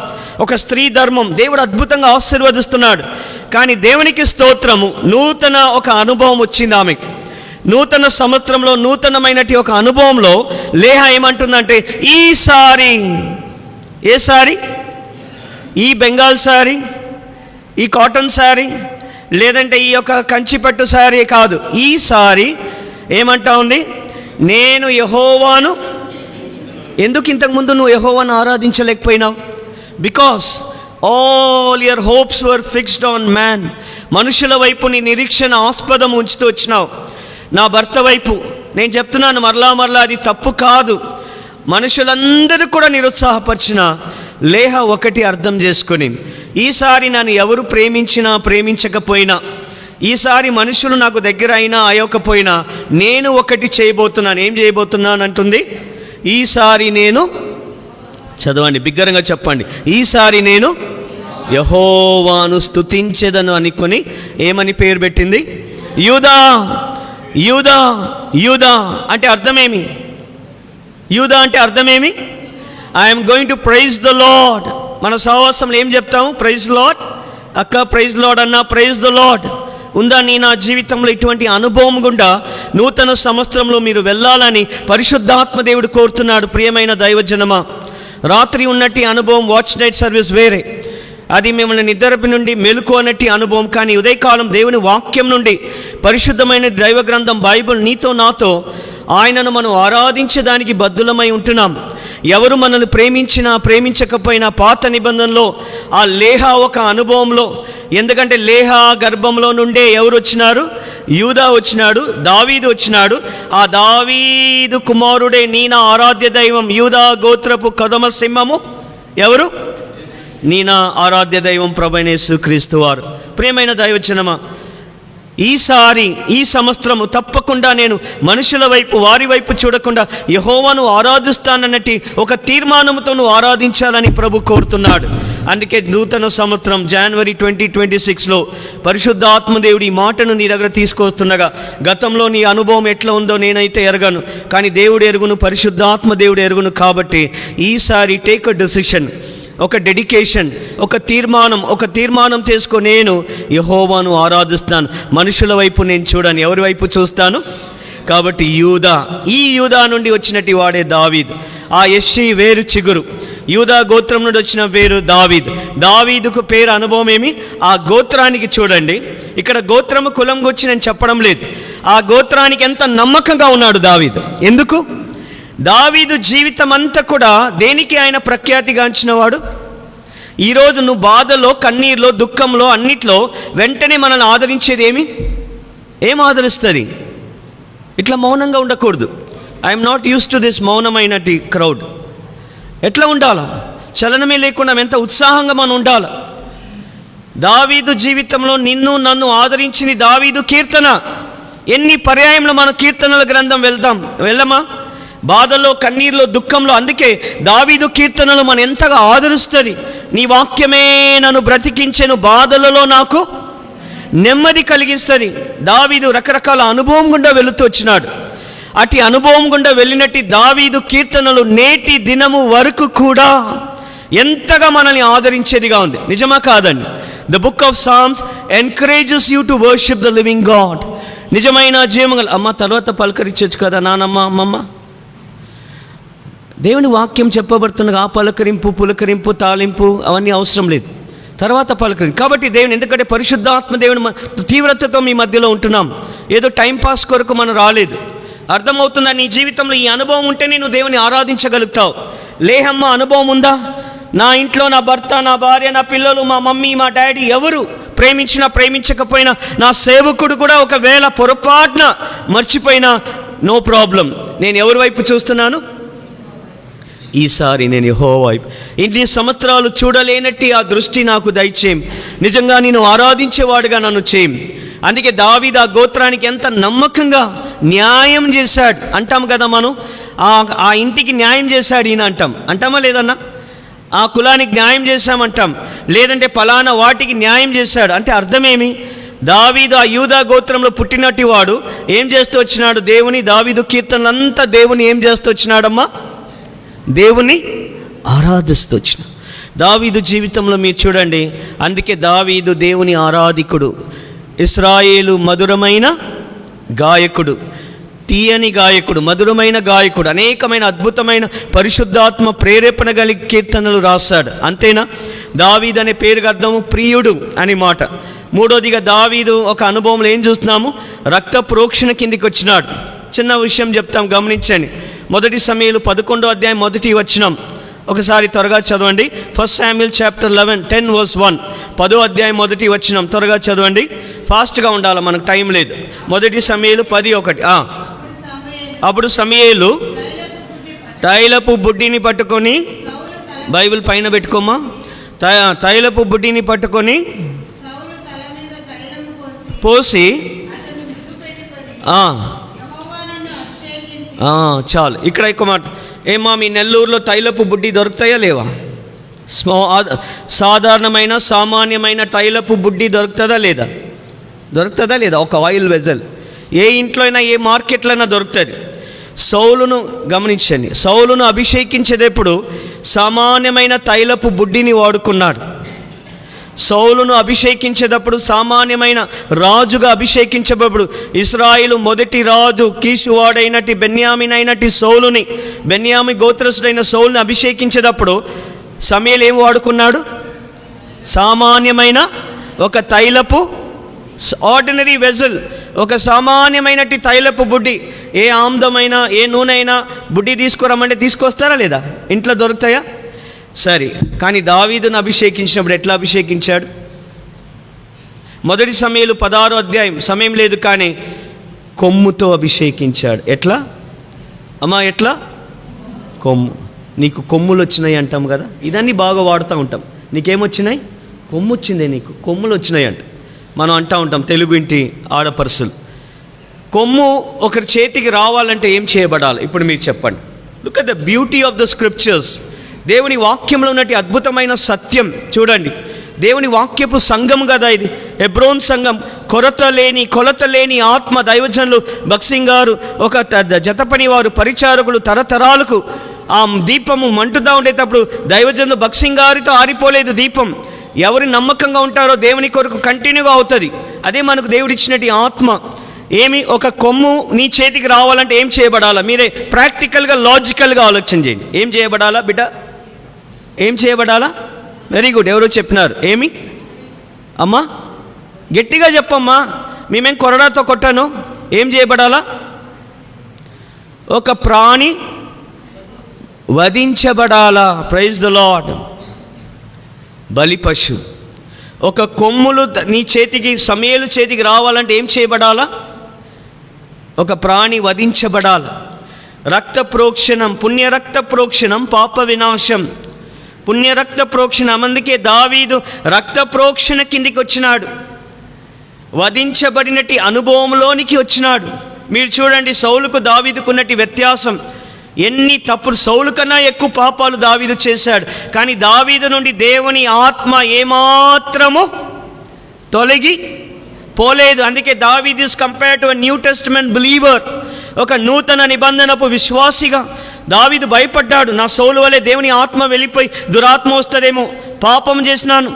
ఒక స్త్రీ ధర్మం. దేవుడు అద్భుతంగా ఆశీర్వదిస్తున్నాడు. కానీ దేవునికి స్తోత్రము, నూతన ఒక అనుభవం వచ్చింది ఆమెకి. నూతన సంవత్సరంలో నూతనమైనటి ఒక అనుభవంలో లేహ ఏమంటుందంటే, ఈసారి, ఏ సారీ? ఈ బెంగాల్ సారీ, ఈ కాటన్ సారీ, లేదంటే ఈ యొక్క కంచిపట్టు సారీ కాదు. ఈసారి ఏమంటా ఉంది? నేను యెహోవాను. ఎందుకు ఇంతకుముందు నువ్వు యెహోవాను ఆరాధించలేకపోయినావు? Because all your hopes were fixed on man. మనుషుల వైపు నీ నిరీక్షణ ఆస్పదం ఉంచుతూ వచ్చినావు. నా భర్త వైపు నేను చెప్తున్నాను మరలా అది తప్పు కాదు. మనుషులందరూ కూడా నిరుత్సాహపరిచిన లేహ ఒకటి అర్థం చేసుకొని, ఈసారి నన్ను ఎవరు ప్రేమించినా ప్రేమించకపోయినా, ఈసారి మనుషులు నాకు దగ్గర అయినా అయ్యకపోయినా, నేను ఒకటి చేయబోతున్నాను. ఏం చేయబోతున్నాను అంటుంది? ఈసారి నేను, చదవండి బిగ్గరగా చెప్పండి, ఈసారి నేను యెహోవాను స్తుతించెదను అనుకొని ఏమని పేరు పెట్టింది? యూదా. యూదా, యూదా అంటే అర్థమేమి? యూదా అంటే అర్థమేమి? I'm going to praise the Lord. మన సహవాసంలో ఏం చెప్తాము? Praise Lord. అక్క ప్రైజ్ లార్డ్ అన్న, ప్రైజ్ ద లార్డ్. ఉందా నీ నా జీవితంలో ఇటువంటి అనుభవం గుండా నూతన సంవత్సరంలో మీరు వెళ్ళాలని పరిశుద్ధాత్మ దేవుడు కోరుతున్నాడు. ప్రియమైన దైవజనమా, రాత్రి ఉన్నట్టి అనుభవం, వాచ్ నైట్ సర్వీస్ వేరే, అది మిమ్మల్ని నిద్రపి నుండి మెలుకు అన్నట్టి అనుభవం. కానీ ఉదయకాలం దేవుని వాక్యం నుండి, పరిశుద్ధమైన దైవ గ్రంథం బైబిల్ నీతో నాతో, ఆయనను మనం ఆరాధించడానికి బద్ధులమై ఉంటున్నాం. ఎవరు మనల్ని ప్రేమించినా ప్రేమించకపోయినా పాత నిబంధనలో ఆ లేహ ఒక అనుభవంలో, ఎందుకంటే లేహ గర్భంలో నుండే ఎవరు వచ్చినారు? యూదా వచ్చినాడు, దావీదు వచ్చినాడు. ఆ దావీదు కుమారుడే నీ నా ఆరాధ్య దైవం, యూదా గోత్రపు కదమ సింహము ఎవరు? నీ నా ఆరాధ్య దైవం ప్రభువైన యేసుక్రీస్తు వారు. ప్రియమైన దైవజనమా, ఈసారి ఈ సంవత్సరము తప్పకుండా నేను మనుషుల వైపు, వారి వైపు చూడకుండా యెహోవాను ఆరాధిస్తానన్నట్టు ఒక తీర్మానంతో నువ్వు ఆరాధించాలని ప్రభు కోరుతున్నాడు. అందుకే నూతన సంవత్సరం జనవరి 2026లో పరిశుద్ధాత్మదేవుడు ఈ మాటను నీ దగ్గర తీసుకొస్తుండగా, గతంలో నీ అనుభవం ఎట్లా ఉందో నేనైతే ఎరగను, కానీ దేవుడు ఎరుగును, పరిశుద్ధాత్మ దేవుడు ఎరుగును. కాబట్టి ఈసారి టేక్ అ డెసిషన్, ఒక డెడికేషన్, ఒక తీర్మానం చేసుకొని నేను యెహోవాను ఆరాధిస్తాను. మనుషుల వైపు నేను చూడను, ఎవరి వైపు చూస్తాను? కాబట్టి యూదా, ఈ యూదా నుండి వచ్చినట్టు వాడే దావీదు. ఆ యెష్షీ వేరు చిగురు, యూదా గోత్రం నుండి వచ్చిన వేరు దావీదు. దావీదుకు పేరు అనుభవం ఏమి? ఆ గోత్రానికి చూడండి, ఇక్కడ గోత్రము కులం గురించి నేను చెప్పడం లేదు, ఆ గోత్రానికి ఎంత నమ్మకంగా ఉన్నాడు దావీదు. ఎందుకు? దావీదు జీవితం అంతా కూడా దేనికి ఆయన ప్రఖ్యాతిగాంచినవాడు? ఈరోజు నువ్వు బాధలో, కన్నీరులో, దుఃఖంలో, అన్నిట్లో వెంటనే మనల్ని ఆదరించేది ఏం ఆదరిస్తుంది? ఇట్లా మౌనంగా ఉండకూడదు. I'm not used to this మౌనమైనటి క్రౌడ్. ఎట్లా ఉండాలా? చలనమే లేకుండా ఎంత ఉత్సాహంగా మనం ఉండాలి. దావీదు జీవితంలో నిన్ను నన్ను ఆదరించింది దావీదు కీర్తన. ఎన్ని పర్యాయంలో మన కీర్తనల గ్రంథం వెళ్ళమా? బాధలో, కన్నీరులో, దుఃఖంలో. అందుకే దావీదు కీర్తనలు మన ఎంతగా ఆదరిస్తుంది. నీ వాక్యమే నన్ను బ్రతికించెను, బాధలలో నాకు నెమ్మది కలిగిస్తుంది. దావీదు రకరకాల అనుభవం గుండా వెళుతూ వచ్చినాడు. అటు అనుభవం గుండా వెళ్ళినట్టు దావీదు కీర్తనలు నేటి దినము వరకు కూడా ఎంతగా మనల్ని ఆదరించేదిగా ఉంది. నిజమా కాదండి? The book of Psalms encourages you to worship the living God. నిజమైన జీవగల అమ్మ తర్వాత పలకరించచ్చు కదా నానమ్మ, అమ్మమ్మ. దేవుని వాక్యం చెప్పబడుతున్నగా ఆ పలకరింపు, పులకరింపు, తాలింపు అవన్నీ అవసరం లేదు, తర్వాత పలకరింపు. కాబట్టి దేవుని, ఎందుకంటే పరిశుద్ధాత్మ దేవుని తీవ్రతతో మీ మధ్యలో ఉంటున్నాం. ఏదో టైంపాస్ కొరకు మనం రాలేదు. అర్థమవుతుందా? నీ జీవితంలో ఈ అనుభవం ఉంటేనే నువ్వు దేవుని ఆరాధించగలుగుతావు. లేహమ్మ అనుభవం ఉందా? నా ఇంట్లో నా భర్త, నా భార్య, నా పిల్లలు, మా మమ్మీ, మా డాడీ ఎవరు ప్రేమించినా ప్రేమించకపోయినా, నా సేవకుడు కూడా ఒకవేళ పొరపాటున మర్చిపోయినా నో ప్రాబ్లం. నేను ఎవరి వైపు చూస్తున్నాను? ఈసారి నేను యెహోవా వైపు. ఇన్ని సంవత్సరాలు చూడలేనట్టి ఆ దృష్టి నాకు దయచేయం. నిజంగా నేను ఆరాధించేవాడుగా నన్ను చేయం. అందుకే దావీదు ఆ గోత్రానికి ఎంత నమ్మకంగా న్యాయం చేశాడు అంటాం కదా మనం. ఆ ఇంటికి న్యాయం చేశాడు ఈయన అంటామా లేదన్నా? ఆ కులానికి న్యాయం చేశామంటాం, లేదంటే ఫలానా వాటికి న్యాయం చేశాడు అంటే అర్థమేమి? దావీదు ఆ యూదా గోత్రంలో పుట్టినట్టు వాడు ఏం చేస్తూ వచ్చినాడు? దేవుని, దావీదు కీర్తనలంతా దేవుని ఏం చేస్తూ వచ్చినాడమ్మా? దేవుని ఆరాధిస్తూ వచ్చిన. దావీదు జీవితంలో మీరు చూడండి, అందుకే దావీదు దేవుని ఆరాధికుడు, ఇశ్రాయేలు మధురమైన గాయకుడు, తీయని గాయకుడు, మధురమైన గాయకుడు, అనేకమైన అద్భుతమైన పరిశుద్ధాత్మ ప్రేరేపణ కలిగి కీర్తనలు రాశాడు. అంతేనా? దావీదు అనే పేరుకి అర్థము ప్రియుడు అని మాట. మూడోదిగా దావీదు ఒక అనుభవంలో ఏం చూస్తున్నాము? రక్త ప్రోక్షణ కిందికి వచ్చినాడు. చిన్న విషయం చెప్తాం, గమనించండి. 1 సమూయేలు 11వ అధ్యాయం 1వ వచనం ఒకసారి త్వరగా చదవండి. 1 Samuel chapter 11 10 verse 1, 10వ అధ్యాయం 1వ వచనం త్వరగా చదవండి. ఫాస్ట్గా ఉండాలి, మనకు టైం లేదు. 1 సమూయేలు 10:1. అప్పుడు సమూయేలు తైలపు బుడ్డిని పట్టుకొని, బైబిల్ పైన పెట్టుకోమా, తైలపు బుడ్డిని పట్టుకొని పోసి చాలు. ఇక్కడ ఎక్కువ మాట ఏమా, మీ నెల్లూరులో తైలపు బుడ్డి దొరుకుతాయా లేవా? సాధారణమైన సామాన్యమైన తైలపు బుడ్డి దొరుకుతుందా లేదా? దొరుకుతుందా లేదా? ఒక ఆయిల్ వెజల్ ఏ ఇంట్లో అయినా, ఏ మార్కెట్లో అయినా దొరుకుతుంది. సౌలును గమనించండి, సౌలును అభిషేకించేటప్పుడు సామాన్యమైన తైలపు బుడ్డిని వాడుకున్నాడు. సౌలును అభిషేకించేటప్పుడు సామాన్యమైన రాజుగా అభిషేకించబడు ఇశ్రాయేలు మొదటి రాజు కీషువాడైనటి బెన్యామిన్ అయినటి సౌలుని, బెన్యామి గోత్రస్తుడైన సౌలుని అభిషేకించేటప్పుడు సమూయేలు ఏం వాడుకున్నాడు? సామాన్యమైన ఒక తైలపు ఆర్డినరీ వెజల్, ఒక సామాన్యమైనటి తైలపు బుడ్డి. ఏ ఆమ్దమైనా, ఏ నూనె అయినా బుడ్డి తీసుకురమ్మంటే తీసుకొస్తారా లేదా? ఇంట్లో దొరుకుతాయా? సరే, కానీ దావీదును అభిషేకించినప్పుడు ఎట్లా అభిషేకించాడు? 1 సమూయేలు 16వ అధ్యాయం, సమయం లేదు కానీ కొమ్ముతో అభిషేకించాడు. ఎట్లా అమ్మా? ఎట్లా? కొమ్ము. నీకు కొమ్ములు వచ్చినాయి అంటాం కదా, ఇదన్నీ బాగా వాడుతూ ఉంటాం. నీకేమొచ్చినాయి? కొమ్ము వచ్చిందే, నీకు కొమ్ములు వచ్చినాయి అంట మనం అంటూ ఉంటాం, తెలుగు ఇంటి ఆడపరుసలు. కొమ్ము ఒకరి చేతికి రావాలంటే ఏం చేయబడాలి? ఇప్పుడు మీరు చెప్పండి. Look at the beauty of the scriptures. దేవుని వాక్యంలో ఉన్నటి అద్భుతమైన సత్యం చూడండి. దేవుని వాక్యపు సంఘం కదా ఇది, హెబ్రోన్ సంఘం. కొలత లేని ఆత్మ దైవజనులు, భక్సింగ్ గారు, ఒక జతపని వారు, పరిచారకులు, తరతరాలకు ఆ దీపము మంటుతా ఉండేటప్పుడు దైవజనులు భక్సింగ్ గారితో ఆరిపోలేదు దీపం. ఎవరు నమ్మకంగా ఉంటారో దేవుని కొరకు కంటిన్యూగా అవుతుంది. అదే మనకు దేవుడిచ్చినట్టు ఆత్మ. ఏమి? ఒక కొమ్ము నీ చేతికి రావాలంటే ఏం చేయబడాలా? మీరే ప్రాక్టికల్గా, లాజికల్గా ఆలోచన చేయండి. ఏం చేయబడాలా బిడ్డ? ఏం చేయబడాలా? వెరీ గుడ్, ఎవరో చెప్పినారు. ఏమి అమ్మా? గట్టిగా చెప్పమ్మా. మేమేం కొరడాతో కొట్టాను. ఏం చేయబడాలా? ఒక ప్రాణి వధించబడాలా. Praise the lord. బలి పశు. ఒక కొమ్ములు నీ చేతికి, సమూయేలు చేతికి రావాలంటే ఏం చేయబడాలా? ఒక ప్రాణి వధించబడాలి. రక్త ప్రోక్షణం, పుణ్యరక్త ప్రోక్షణం, పాప వినాశం. పుణ్యరక్త ప్రోక్షణం. అందుకే దావీదు రక్త ప్రోక్షణ కిందికి వచ్చినాడు, వధించబడినటి అనుభవంలోనికి వచ్చినాడు. మీరు చూడండి, సౌలుకు దావీదుకున్నటి వ్యత్యాసం. ఎన్ని తప్పులు, సౌలు కన్నా ఎక్కువ పాపాలు దావీదు చేశాడు. కానీ దావీదు నుండి దేవుని ఆత్మ ఏమాత్రము తొలగి పోలేదు. అందుకే దావీదు is compared to a new testament believer. ఒక నూతన నిబంధనపు విశ్వాసిగా దావీదు భయపడ్డాడు. నా సౌలు వలె దేవుని ఆత్మ వెళ్ళిపోయి దురాత్మ వస్తుందేమో, పాపం చేసినాను.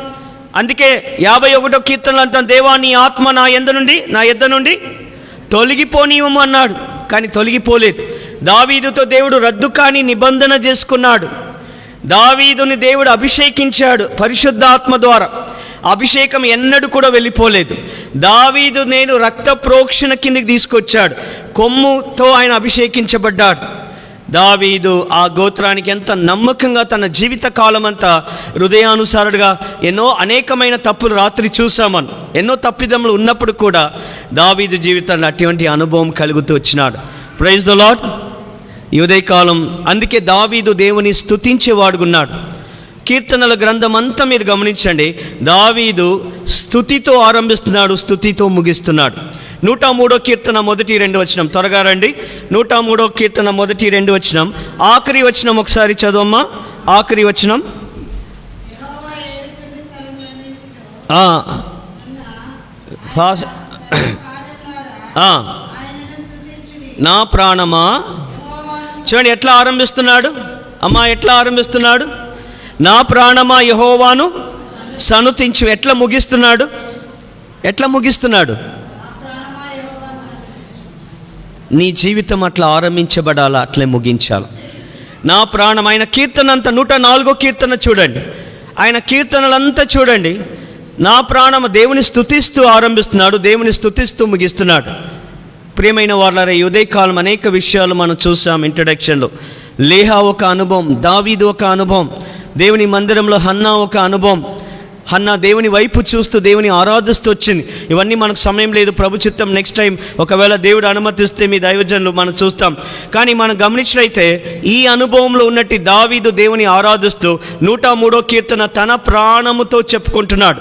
అందుకే 51వ కీర్తనలు అంటాను, దేవా నీ ఆత్మ నా యొద్ద నుండి తొలగిపోనివ్వము అన్నాడు. కానీ తొలగిపోలేదు. దావీదుతో దేవుడు రద్దు కాని నిబంధన చేసుకున్నాడు. దావీదుని దేవుడు అభిషేకించాడు పరిశుద్ధాత్మ ద్వారా. అభిషేకం ఎన్నడూ కూడా వెళ్ళిపోలేదు. దావీదు నేను రక్త ప్రోక్షణ కిందకి తీసుకొచ్చాడు. కొమ్ముతో ఆయన అభిషేకించబడ్డాడు. దావీదు ఆ గోత్రానికి ఎంత నమ్మకంగా తన జీవిత కాలం అంతా హృదయానుసారుడుగా అనేకమైన తప్పులు రాత్రి చూసామని, ఎన్నో తప్పిదములు ఉన్నప్పుడు కూడా దావీదు జీవితంలో అటువంటి అనుభవం కలుగుతూ వచ్చినాడు. Praise the Lord. ఈ ఉదయకాలం అందుకే దావీదు దేవుని స్తుతించేవాడుగున్నాడు. కీర్తనల గ్రంథం అంతా మీరు గమనించండి, దావీదు స్తుతితో ఆరంభిస్తున్నాడు, స్తుతితో ముగిస్తున్నాడు. 103వ కీర్తన 1-2 వచనం, త్వరగా రండి. 103వ కీర్తన 1-2 వచనం, ఆఖరి వచనం ఒకసారి చదవమ్మా. ఆఖరి వచనం, నా ప్రాణమా. చూడండి ఎట్లా ఆరంభిస్తున్నాడు అమ్మా, ఎట్లా ఆరంభిస్తున్నాడు? నా ప్రాణమా యెహోవాను సనుతించు. ఎట్లా ముగిస్తున్నాడు? నీ జీవితం అట్లా ఆరంభించబడాలా, అట్లే ముగించాలి. నా ప్రాణం. ఆయన కీర్తన అంతా 104వ కీర్తన చూడండి, ఆయన కీర్తనలంతా చూడండి. నా ప్రాణం దేవుని స్తుతిస్తూ ఆరంభిస్తున్నాడు, దేవుని స్తుతిస్తూ ముగిస్తున్నాడు. ప్రియమైన వాళ్ళారా, ఈ ఉదయకాలం అనేక విషయాలు మనం చూసాం ఇంట్రడక్షన్లో. లేహా ఒక అనుభవం, దావీదు ఒక అనుభవం, దేవుని మందిరంలో హన్నా ఒక అనుభవం. హన్నా దేవుని వైపు చూస్తూ దేవుని ఆరాధిస్తూ వచ్చింది. ఇవన్నీ మనకు సమయం లేదు, ప్రభు చిత్తం నెక్స్ట్ టైం ఒకవేళ దేవుడు అనుమతిస్తే మీ దైవజనులు మనం చూస్తాం. కానీ మనం గమనించినట్లయితే ఈ అనుభవంలో ఉన్నట్టు దావీదు దేవుని ఆరాధిస్తూ 103వ కీర్తన తన ప్రాణముతో చెప్పుకుంటున్నాడు,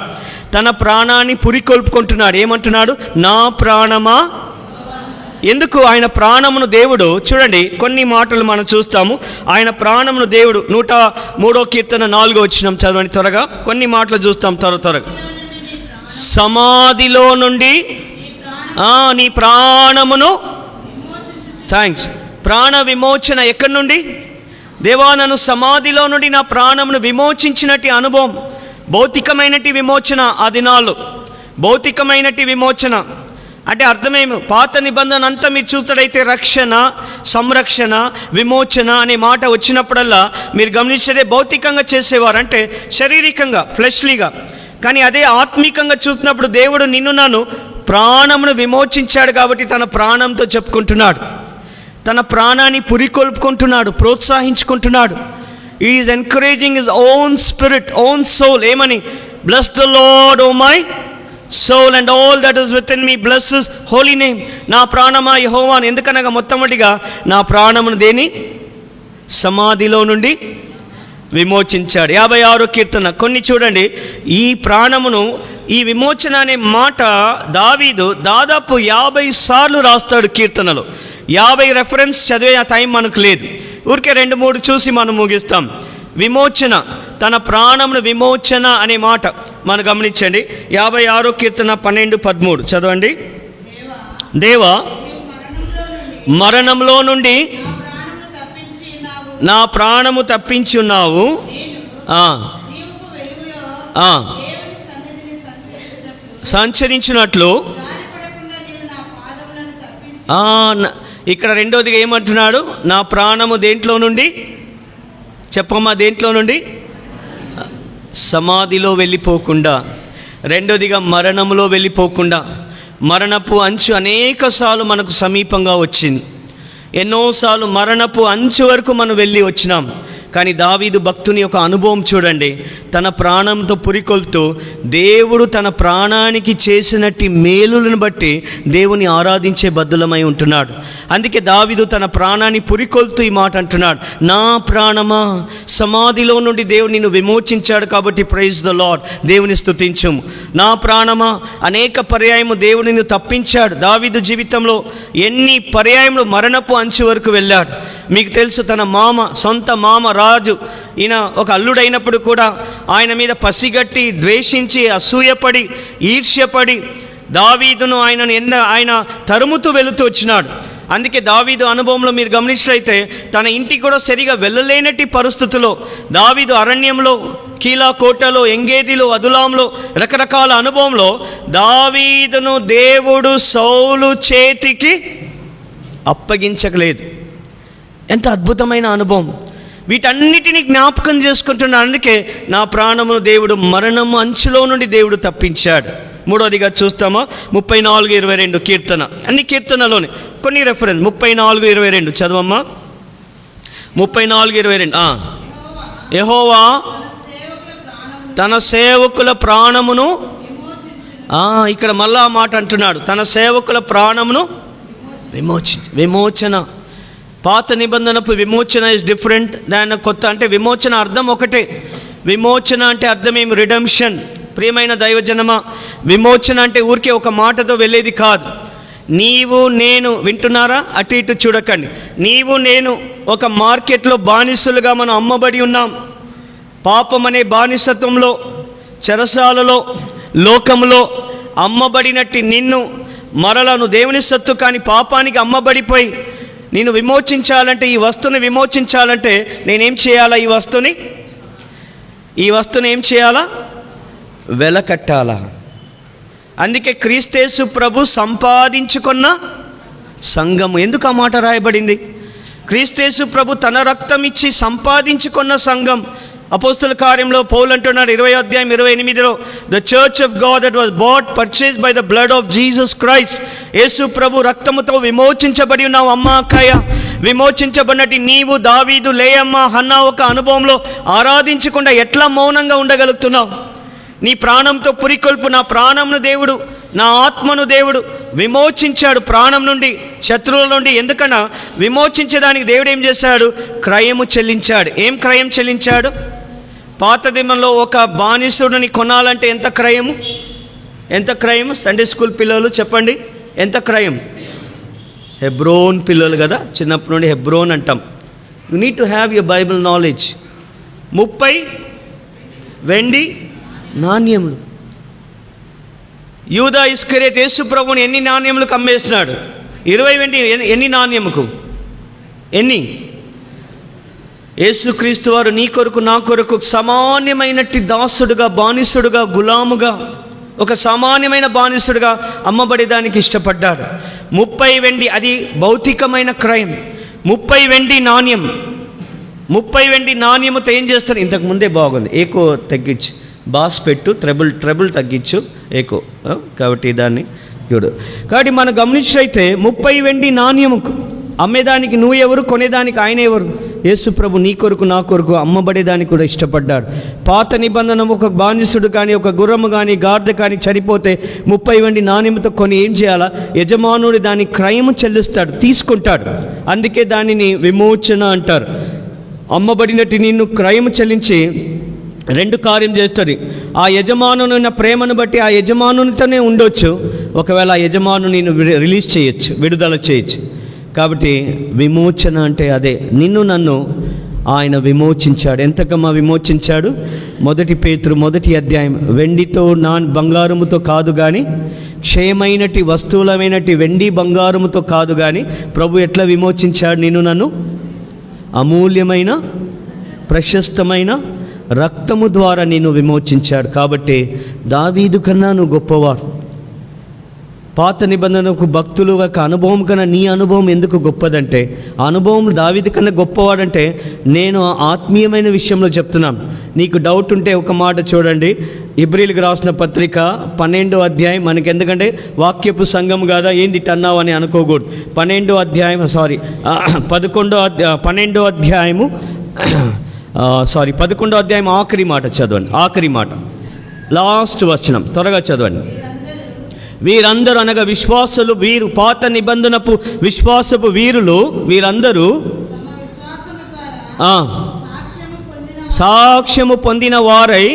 తన ప్రాణాన్ని పురికొల్పుకుంటున్నాడు. ఏమంటున్నాడు? నా ప్రాణమా. ఎందుకు ఆయన ప్రాణమును దేవుడు, చూడండి కొన్ని మాటలు మనం చూస్తాము. ఆయన ప్రాణమును దేవుడు 103వ కీర్తన 4వ వచనం చదవండి త్వరగా. కొన్ని మాటలు చూస్తాం త్వరగా. సమాధిలో నుండి నీ ప్రాణమును, థ్యాంక్స్, ప్రాణ విమోచన. ఎక్కడి నుండి? దేవా నన్ను సమాధిలో నుండి నా ప్రాణమును విమోచించినట్టు అనుభవం. భౌతికమైనటి విమోచన. ఆ దినాల్లో భౌతికమైనటి విమోచన అంటే అర్థమేమి? పాత నిబంధన అంతా మీరు చూస్తాడైతే రక్షణ, సంరక్షణ, విమోచన అనే మాట వచ్చినప్పుడల్లా మీరు గమనించేదే భౌతికంగా చేసేవారు, అంటే శారీరకంగా, ఫ్లెష్లీగా. కానీ అదే ఆత్మీకంగా చూసినప్పుడు దేవుడు నిన్ను నన్ను ప్రాణమును విమోచించాడు కాబట్టి తన ప్రాణంతో చెప్పుకుంటున్నాడు, తన ప్రాణాన్ని పురికొల్పుకుంటున్నాడు, ప్రోత్సహించుకుంటున్నాడు. He is encouraging his own spirit, own soul. ఏమని? Bless the Lord, O my soul, and all that is within me, bless his holy name. నా ప్రాణమా యెహోవాను. ఎందుకనగా మొట్టమొదటిగా నా ప్రాణమును దేని? సమాధిలో నుండి విమోచించాడు. 56వ కీర్తన కొన్ని చూడండి. ఈ ప్రాణమును, ఈ విమోచన అనే మాట దావీదు దాదాపు 50 సార్లు రాస్తాడు కీర్తనలో. 50 రెఫరెన్స్ చదివే ఆ టైం మనకు లేదు. ఊరికే 2-3 చూసి మనం ముగిస్తాం. విమోచన, తన ప్రాణమును విమోచన అనే మాట మనం గమనించండి. 56వ కీర్తన 12-13 చదవండి. దేవా మరణంలో నుండి నా ప్రాణము తప్పించి ఉన్నావు, సంచరించినట్లు. ఇక్కడ రెండోదిగా ఏమంటున్నాడు? నా ప్రాణము దేంట్లో నుండి చెప్పమ్మా? దేంట్లో నుండి? సమాధిలో వెళ్ళిపోకుండా. రెండోదిగా మరణంలో వెళ్ళిపోకుండా. మరణపు అంచు అనేకసార్లు మనకు సమీపంగా వచ్చింది. ఎన్నోసార్లు మరణపు అంచు వరకు మనం వెళ్ళి వచ్చినాం. కానీ దావీదు భక్తుని యొక్క అనుభవం చూడండి. తన ప్రాణంతో పురికొల్తూ దేవుడు తన ప్రాణానికి చేసినట్టి మేలులను బట్టి దేవుని ఆరాధించే బద్దులమై ఉంటున్నాడు. అందుకే దావీదు తన ప్రాణాన్ని పురికొల్తూ ఈ మాట అంటున్నాడు, నా ప్రాణమా. సమాధిలో నుండి దేవుడు నిన్ను విమోచించాడు కాబట్టి ప్రైజ్ ద లార్డ్, దేవుని స్తుతించుము. నా ప్రాణమా. అనేక పర్యాయము దేవుడు నిన్ను తప్పించాడు. దావీదు జీవితంలో ఎన్ని పర్యాయములు మరణపు అంచు వరకు వెళ్ళాడు. మీకు తెలుసు, తన మామ, సొంత మామ రాజు, ఈయన ఒక అల్లుడైనప్పుడు కూడా ఆయన మీద పసిగట్టి, ద్వేషించి, అసూయపడి, ఈర్ష్యపడి దావీదును ఆయన తరుముతూ వెళుతూ వచ్చినాడు. అందుకే దావీదు అనుభవంలో మీరు గమనించినట్లయితే తన ఇంటికి కూడా సరిగా వెళ్ళలేనట్టి పరిస్థితుల్లో దావీదు అరణ్యంలో, కీలా కోటలో, ఎంగేదిలో, అదులాంలో రకరకాల అనుభవంలో దావీదును దేవుడు సౌలు చేతికి అప్పగించకలేదు. ఎంత అద్భుతమైన అనుభవం! వీటన్నిటిని జ్ఞాపకం చేసుకుంటున్నాను. అందుకే నా ప్రాణమును దేవుడు మరణము అంచులో నుండి దేవుడు తప్పించాడు. మూడవదిగా చూస్తామా 34:22 కీర్తన. అన్ని కీర్తనలోనే కొన్ని రెఫరెన్స్. 34:22 చదవమ్మా. 34:22 యెహోవా తన సేవకుల ప్రాణమును, ఇక్కడ మళ్ళా మాట అంటున్నాడు, తన సేవకుల ప్రాణమును విమోచన. పాత నిబంధనపు విమోచన ఇస్ డిఫరెంట్ దాని కొత్త. అంటే విమోచన అర్థం ఒకటే. విమోచన అంటే అర్థం ఏమి? రిడెంప్షన్. ప్రియమైన దైవజనమా, విమోచన అంటే ఊరికే ఒక మాటతో వెళ్ళేది కాదు. నీవు నేను, వింటున్నారా? అటు ఇటు చూడకండి. నీవు నేను ఒక మార్కెట్లో బానిసలుగా మనం అమ్మబడి ఉన్నాం. పాపం అనే బానిసత్వంలో, చెరసాలలో, లోకంలో అమ్మబడినట్టు నిన్ను మరలను దేవుని సత్తు కాని పాపానికి అమ్మబడిపోయి నేను విమోచించాలంటే, ఈ వస్తువుని విమోచించాలంటే నేనేం చేయాలా? ఈ వస్తువుని ఏం చేయాలా? వెలకట్టాలా. అందుకే క్రీస్తేసు ప్రభు సంపాదించుకున్న సంఘము. ఎందుకు ఆ మాట రాయబడింది? క్రీస్తేసు ప్రభు తన రక్తం ఇచ్చి సంపాదించుకున్న సంఘం. అపోస్తల కార్యంలో పౌలు అంటున్నాడు 20:28 the church of God that was bought purchased by the blood of Jesus Christ. యేసు ప్రభు రక్తముతో విమోచించబడి ఉన్నావు అమ్మ, అక్కయ్య. విమోచించబడినట్టు నీవు, దావీదు, లేయమ్మ, హన్నా ఒక అనుభవంలో ఆరాధించకుండా ఎట్లా మౌనంగా ఉండగలుగుతున్నావు? నీ ప్రాణంతో పురికొల్పు. నా ప్రాణంను దేవుడు, నా ఆత్మను దేవుడు విమోచించాడు ప్రాణం నుండి, శత్రువుల నుండి. ఎందుకన్నా విమోచించడానికి దేవుడు ఏం చేశాడు? క్రయము చెల్లించాడు. ఏం క్రయం చెల్లించాడు? పాత దినంలో ఒక బానిసుడిని కొనాలంటే ఎంత క్రయము? ఎంత క్రయము? సండే స్కూల్ పిల్లలు చెప్పండి, ఎంత క్రయం? హెబ్రోన్ పిల్లలు కదా, చిన్నప్పటి నుండి హెబ్రోన్ అంటాం. You need to have your Bible knowledge. 30 వెండి నాణ్యములు. యూదా ఇస్కరియోతు యేసు ప్రభువుని ఎన్ని నాణ్యములకు అమ్మేసినాడు? 20 వెండి. ఎన్ని నాణ్యముకు? ఎన్ని? యేసుక్రీస్తు వారు నీ కొరకు, నా కొరకు సామాన్యమైనట్టి దాసుడుగా, బానిసుడుగా, గులాముగా, ఒక సామాన్యమైన బానిసుడుగా అమ్మబడేదానికి ఇష్టపడ్డాడు. 30 వెండి, అది భౌతికమైన క్రయం. 30 వెండి నాణ్యం. 30 వెండి నాణ్యముతో ఏం చేస్తారు? ఇంతకు ముందే బాగుంది, ఏకో తగ్గించి బాస్ పెట్టు, ట్రబుల్ తగ్గించు, ఏకో. కాబట్టి దాన్ని చూడు. కాబట్టి మనం గమనించైతే 30 వెండి నాణ్యముకు అమ్మేదానికి నువ్వు ఎవరు, కొనేదానికి ఆయన ఎవరు? యేసు ప్రభు నీ కొరకు, నా కొరకు అమ్మబడేదానికి కూడా ఇష్టపడ్డాడు. పాత నిబంధన ఒక బానిసుడు కానీ, ఒక గుర్రము కానీ, గాడిద కానీ చనిపోతే 30 వెండి నాణ్యముతో కొని ఏం చేయాలా? యజమానుడు దాని క్రయము చెల్లిస్తాడు, తీసుకుంటాడు. అందుకే దానిని విమోచన అంటారు. అమ్మబడినట్టు నిన్ను క్రయము చెల్లించి 2 కార్యం చేస్తుంది. ఆ యజమానుని ప్రేమను బట్టి ఆ యజమానునితోనే ఉండొచ్చు, ఒకవేళ ఆ యజమాను నిన్ను రిలీజ్ చేయొచ్చు, విడుదల చేయొచ్చు. కాబట్టి విమోచన అంటే అదే. నిన్ను నన్ను ఆయన విమోచించాడు. ఎంతకమ్మా విమోచించాడు? 1 పేతురు 1 అధ్యాయం. వెండితో బంగారముతో కాదు కానీ, క్షయమైనటి వస్తువులమైనటి వెండి బంగారముతో కాదు కానీ, ప్రభు ఎట్లా విమోచించాడు నిన్ను నన్ను? అమూల్యమైన ప్రశస్తమైన రక్తము ద్వారా నిన్ను విమోచించాడు. కాబట్టి దావీదు కన్నా నువ్వు గొప్పవారు. పాత నిబంధనకు భక్తులు యొక్క అనుభవం కన్నా నీ అనుభవం ఎందుకు గొప్పదంటే, ఆ అనుభవం దావీదు కన్నా గొప్పవాడంటే నేను ఆత్మీయమైన విషయంలో చెప్తున్నాను. నీకు డౌట్ ఉంటే ఒక మాట చూడండి, ఇబ్రీలకు రాసిన పత్రిక 12వ అధ్యాయం. మనకి ఎందుకంటే వాక్యపు సంఘం కదా, ఏంది అన్నావు అని అనుకోకూడదు. 12వ అధ్యాయం 12వ అధ్యాయము 11వ అధ్యాయం ఆఖరి మాట చదవండి. ఆఖరి మాట, లాస్ట్ వచనం త్వరగా చదవండి. వీరందరూ అనగా విశ్వాసులు, వీరు పాత నిబంధనపు విశ్వాసపు వీరులు, వీరందరూ సాక్ష్యము పొందిన వారై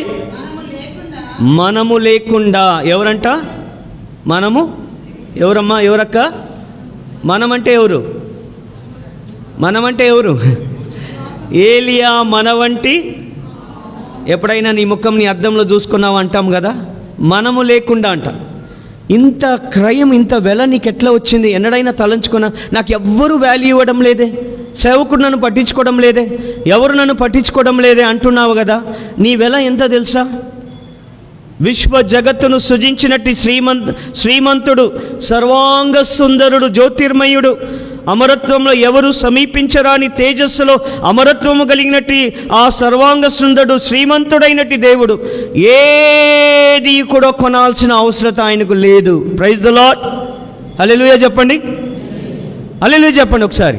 మనము లేకుండా. ఎవరంట? మనము ఎవరమ్మా? ఎవరక్క? మనమంటే ఎవరు? మనమంటే ఎవరు? ఏలియా మన వంటి. ఎప్పుడైనా నీ ముఖం నీ అద్దంలో చూసుకున్నావు అంటాం కదా, మనము లేకుండా అంట. ఇంత క్రయం, ఇంత వెల నీకు ఎట్లా వచ్చింది? ఎన్నడైనా తలంచుకున్నా? నాకు ఎవ్వరూ వాల్యూ ఇవ్వడం లేదే, సేవకుడు నన్ను పట్టించుకోవడం లేదే, ఎవరు నన్ను పట్టించుకోవడం లేదే అంటున్నావు కదా. నీ వెల ఎంత తెలుసా? విశ్వ జగత్తును సృజించినట్టు శ్రీమంతుడు, సర్వాంగ సుందరుడు, జ్యోతిర్మయుడు, అమరత్వంలో ఎవరు సమీపించరాని తేజస్సులో అమరత్వము కలిగినట్టు ఆ సర్వాంగ సుందరుడు, శ్రీమంతుడైనట్టు దేవుడు ఏది కూడా కొనాల్సిన అవసరం ఆయనకు లేదు. Praise the lord. హల్లెలూయా చెప్పండి, హల్లెలూయా చెప్పండి ఒకసారి.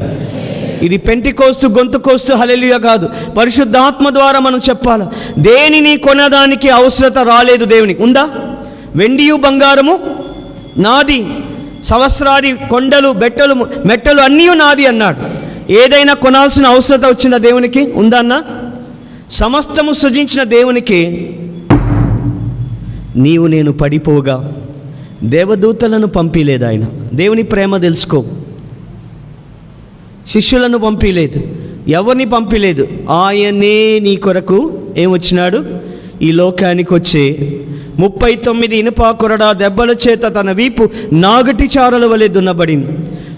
ఇది పెంటెకోస్తు గొంతు కోస్తు హల్లెలూయా కాదు, పరిశుద్ధాత్మ ద్వారా మనం చెప్పాలి. దేనిని కొనడానికి అవసరత రాలేదు దేవునికి. ఉందా? వెండియు బంగారము నాది, సంవత్సరాది కొండలు బెట్టలు మెట్టలు అన్నీ నాది అన్నాడు. ఏదైనా కొనాల్సిన అవసరత వచ్చిందా దేవునికి? ఉందా అన్న? సమస్తము సృజించిన దేవునికి నీవు నేను పడిపోగా దేవదూతలను పంపిలేదు ఆయన. దేవుని ప్రేమ తెలుసుకో. శిష్యులను పంపిలేదు, ఎవరిని పంపిలేదు. ఆయనే నీ కొరకు ఏమొచ్చినాడు? ఈ లోకానికి వచ్చి 39 ఇనుప కొరడా దెబ్బల చేత తన వీపు నాగటి చారల వలె దున్నబడింది.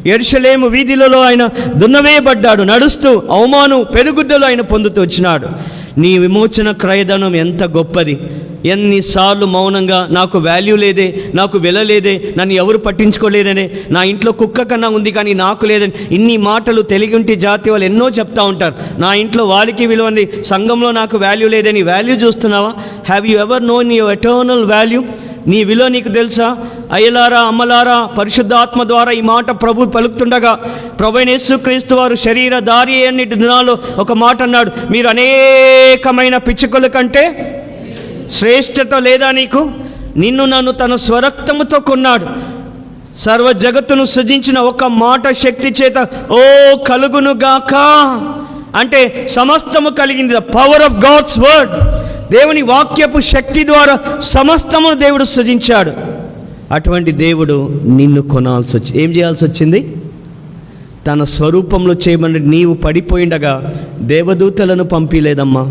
యెరూషలేము వీధులలో ఆయన దున్నవేయబడ్డాడు. నడుస్తూ అవమానం పెరుగుడ్డలు ఆయన పొందుతూ వచ్చినాడు. నీ విమోచన క్రయధనం ఎంత గొప్పది! ఎన్నిసార్లు మౌనంగా నాకు వాల్యూ లేదే, నాకు వెల లేదే, నన్ను ఎవరు పట్టించుకోలేదనే, నా ఇంట్లో కుక్క కన్నా ఉంది కానీ నాకు లేదని, ఇన్ని మాటలు తెలుగుంటి జాతి వాళ్ళు ఎన్నో చెప్తా ఉంటారు. నా ఇంట్లో వాళ్ళకి విలువ ఉంది, సంఘంలో నాకు వాల్యూ లేదని. వాల్యూ చూస్తున్నావా? Have you ever known your eternal value? నీ విలువ నీకు తెలుసా? అయ్యలారా, అమ్మలారా, పరిశుద్ధాత్మ ద్వారా ఈ మాట ప్రభు పలుకుతుండగా, ప్రభువైన యేసుక్రీస్తు వారు శరీరధారి అన్నిటి దినాల్లో ఒక మాట అన్నాడు, మీరు అనేకమైన పిచ్చుకల కంటే శ్రేష్టత లేదా నీకు? నిన్ను నన్ను తన స్వరక్తముతో కొన్నాడు. సర్వ జగత్తును సృజించిన ఒక మాట శక్తి చేత ఓ కలుగునుగాక అంటే సమస్తము కలిగింది. The power of God's word, దేవుని వాక్యపు శక్తి ద్వారా సమస్తమును దేవుడు సృజించాడు. అటువంటి దేవుడు నిన్ను కొనాల్సి వచ్చి ఏం చేయాల్సి వచ్చింది? తన స్వరూపంలో చేయమని. నీవు పడిపోయిండగా దేవదూతలను పంపిలేదమ్మా,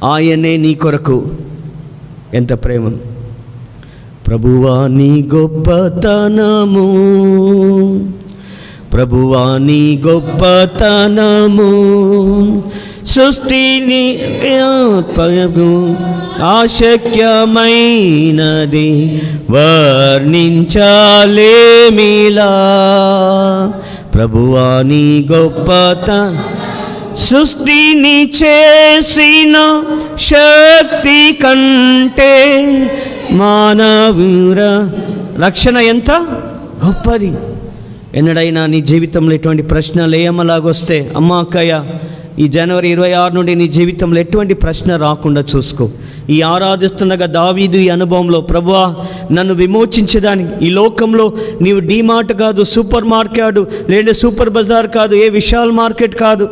ఆయనే నీ కొరకు. ఎంత ప్రేమ! ప్రభువా నీ గొప్పతనము, ప్రభువా నీ గొప్పతనము, సృష్టిని ఆశక్యమైనది వర్ణించాలేమిలా. ప్రభువా నీ గొప్పతనం, సృష్టిని చేసిన శక్తి కంటే మానవుర రక్షణ ఎంత గొప్పది. ఎన్నడైనా నీ జీవితంలో ఎటువంటి ప్రశ్నలు ఏమలాగొస్తే, అమ్మ అక్కయ్య, ఈ జనవరి 26 నుండి నీ జీవితంలో ఎటువంటి ప్రశ్న రాకుండా చూసుకో. ఈ ఆరాధిస్తుండగా దావీదు ఈ అనుభవంలో, ప్రభువా నన్ను విమోచించేదాని, ఈ లోకంలో నీవు డీమార్ట్ కాదు, సూపర్ మార్కెట్ లేదా సూపర్ బజార్ కాదు, ఏ విశాల్ మార్కెట్ కాదు,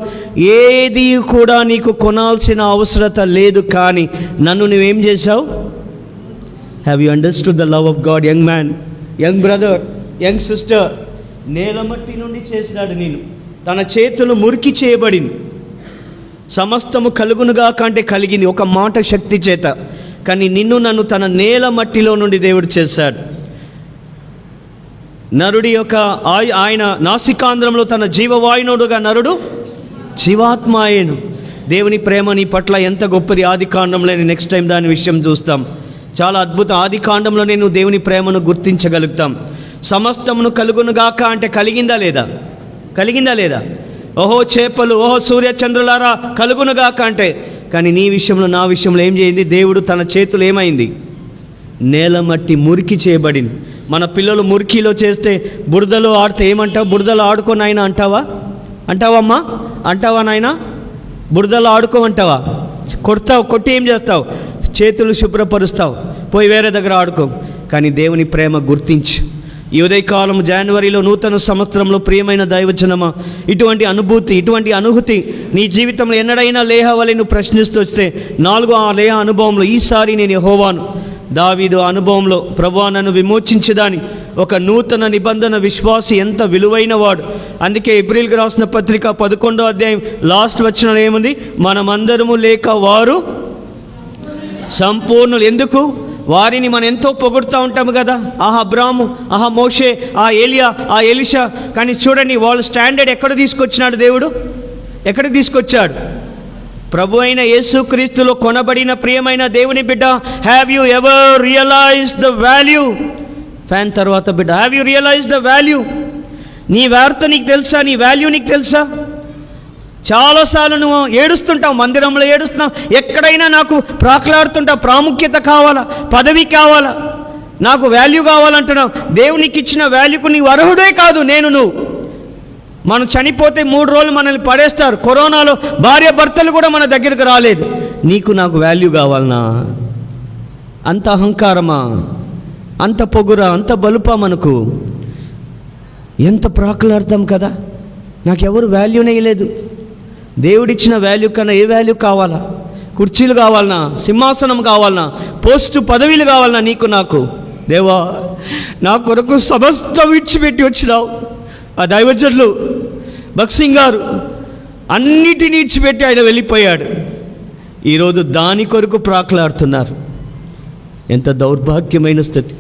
ఏది కూడా నీకు కొనాల్సిన అవసరత లేదు. కానీ నన్ను నువ్వేం చేశావు? Have you understood the love of God? Young man, young brother, young sister, నేలమట్టి నుండి చేసినాడు నేను, తన చేతులు మురికి చేయబడింది. సమస్తము కలుగునుగా కంటే కలిగింది ఒక మాట శక్తి చేత. కానీ నిన్ను నన్ను తన నేల మట్టిలో నుండి దేవుడు చేశాడు. నరుడి యొక్క ఆయన నాసికాంధ్రంలో తన జీవవాయునుడుగా నరుడు జీవాత్మ అయ్యను. దేవుని ప్రేమ నీ పట్ల ఎంత గొప్పది! ఆది కాండంలో, నెక్స్ట్ టైం దాని విషయం చూస్తాం. చాలా అద్భుతం. ఆది కాండంలో నేను దేవుని ప్రేమను గుర్తించగలుగుతాం. సమస్తమును కలుగునుగాక అంటే కలిగిందా లేదా? కలిగిందా లేదా? ఓహో చేపలు, ఓహో సూర్యచంద్రులారా కలుగునుగాక అంటే. కానీ నీ విషయంలో, నా విషయంలో ఏం చేయింది? దేవుడు తన చేతులు ఏమైంది? నేల మట్టి మురికి చేయబడింది. మన పిల్లలు మురికిలో చేస్తే, బురదలో ఆడితే ఏమంటావు? బురదలో ఆడుకో నాయన అంటావా? అంటావమ్మా? అంటావా నాయన? బురదలో ఆడుకోమంటావా? కొడతావు, కొట్టి ఏం చేస్తావు? చేతులు శుభ్రపరుస్తావు, పోయి వేరే దగ్గర ఆడుకో. కానీ దేవుని ప్రేమ గుర్తించు. ఈ ఉదయకాలం జనవరిలో నూతన సంవత్సరంలో ప్రియమైన దైవజనమా, ఇటువంటి అనుభూతి, ఇటువంటి అనుభూతి నీ జీవితంలో ఎన్నడైనా లేహ వలె నువ్వు ప్రశ్నిస్తూ వస్తే, 4వ ఆ లేహ అనుభవంలో ఈసారి నేను యెహోవాను. దావీదు అనుభవంలో, ప్రభువా నన్ను విమోచించేదాని ఒక నూతన నిబంధన విశ్వాసి ఎంత విలువైన వాడు. అందుకే ఎబ్రిల్కి రాసిన పత్రిక 11వ అధ్యాయం లాస్ట్ వచనం ఏముంది? మనమందరము లేక వారు సంపూర్ణులు. ఎందుకు? వారిని మనం ఎంతో పొగుడుతూ ఉంటాము కదా, ఆహా అబ్రాము, ఆహా మోషే, ఆ ఏలియా, ఆ ఎలీషా. కానీ చూడండి వాళ్ళ స్టాండర్డ్ ఎక్కడ తీసుకొచ్చినాడు దేవుడు? ఎక్కడికి తీసుకొచ్చాడు? ప్రభు అయిన యేసుక్రీస్తులో కొనబడిన ప్రియమైన దేవుని బిడ్డ, have you ever realised the value? ఫ్యాన్ తర్వాత బిడ్డ, have you realised the value? నీ వార్త నీకు తెలుసా? నీ వాల్యూ నీకు తెలుసా? చాలాసార్లు నువ్వు ఏడుస్తుంటావు, మందిరంలో ఏడుస్తున్నావు, ఎక్కడైనా నాకు ప్రాకులాడుతుంటావు, ప్రాముఖ్యత కావాలా, పదవి కావాలా, నాకు వాల్యూ కావాలంటున్నావు. దేవునికి ఇచ్చిన వాల్యూకు నీవు అర్హుడే కాదు, నువ్వు. మనం చనిపోతే 3 రోజులు మనల్ని పడేస్తారు. కరోనాలో భార్య భర్తలు కూడా మన దగ్గరకు రాలేదు. నీకు నాకు వాల్యూ కావాలనా? అంత అహంకారమా, అంత పొగురా, అంత బలుపా మనకు? ఎంత ప్రాకులాడతాం కదా, నాకెవరు వాల్యూనే లేదు. దేవుడిచ్చిన వాల్యూ కన్నా ఏ వాల్యూ కావాలా? కుర్చీలు కావాలనా, సింహాసనం కావాలనా, పోస్టు పదవీలు కావాలనా నీకు నాకు? దేవా, నా కొరకు సమస్తం విడిచిపెట్టి వచ్చినావు. ఆ దైవజనులు భగత్ సింగ్ గారు అన్నిటిని ఇచ్చిపెట్టి ఆయన వెళ్ళిపోయాడు. ఈరోజు దాని కొరకు ప్రాకులాడుతున్నారు. ఎంత దౌర్భాగ్యమైన స్థితి.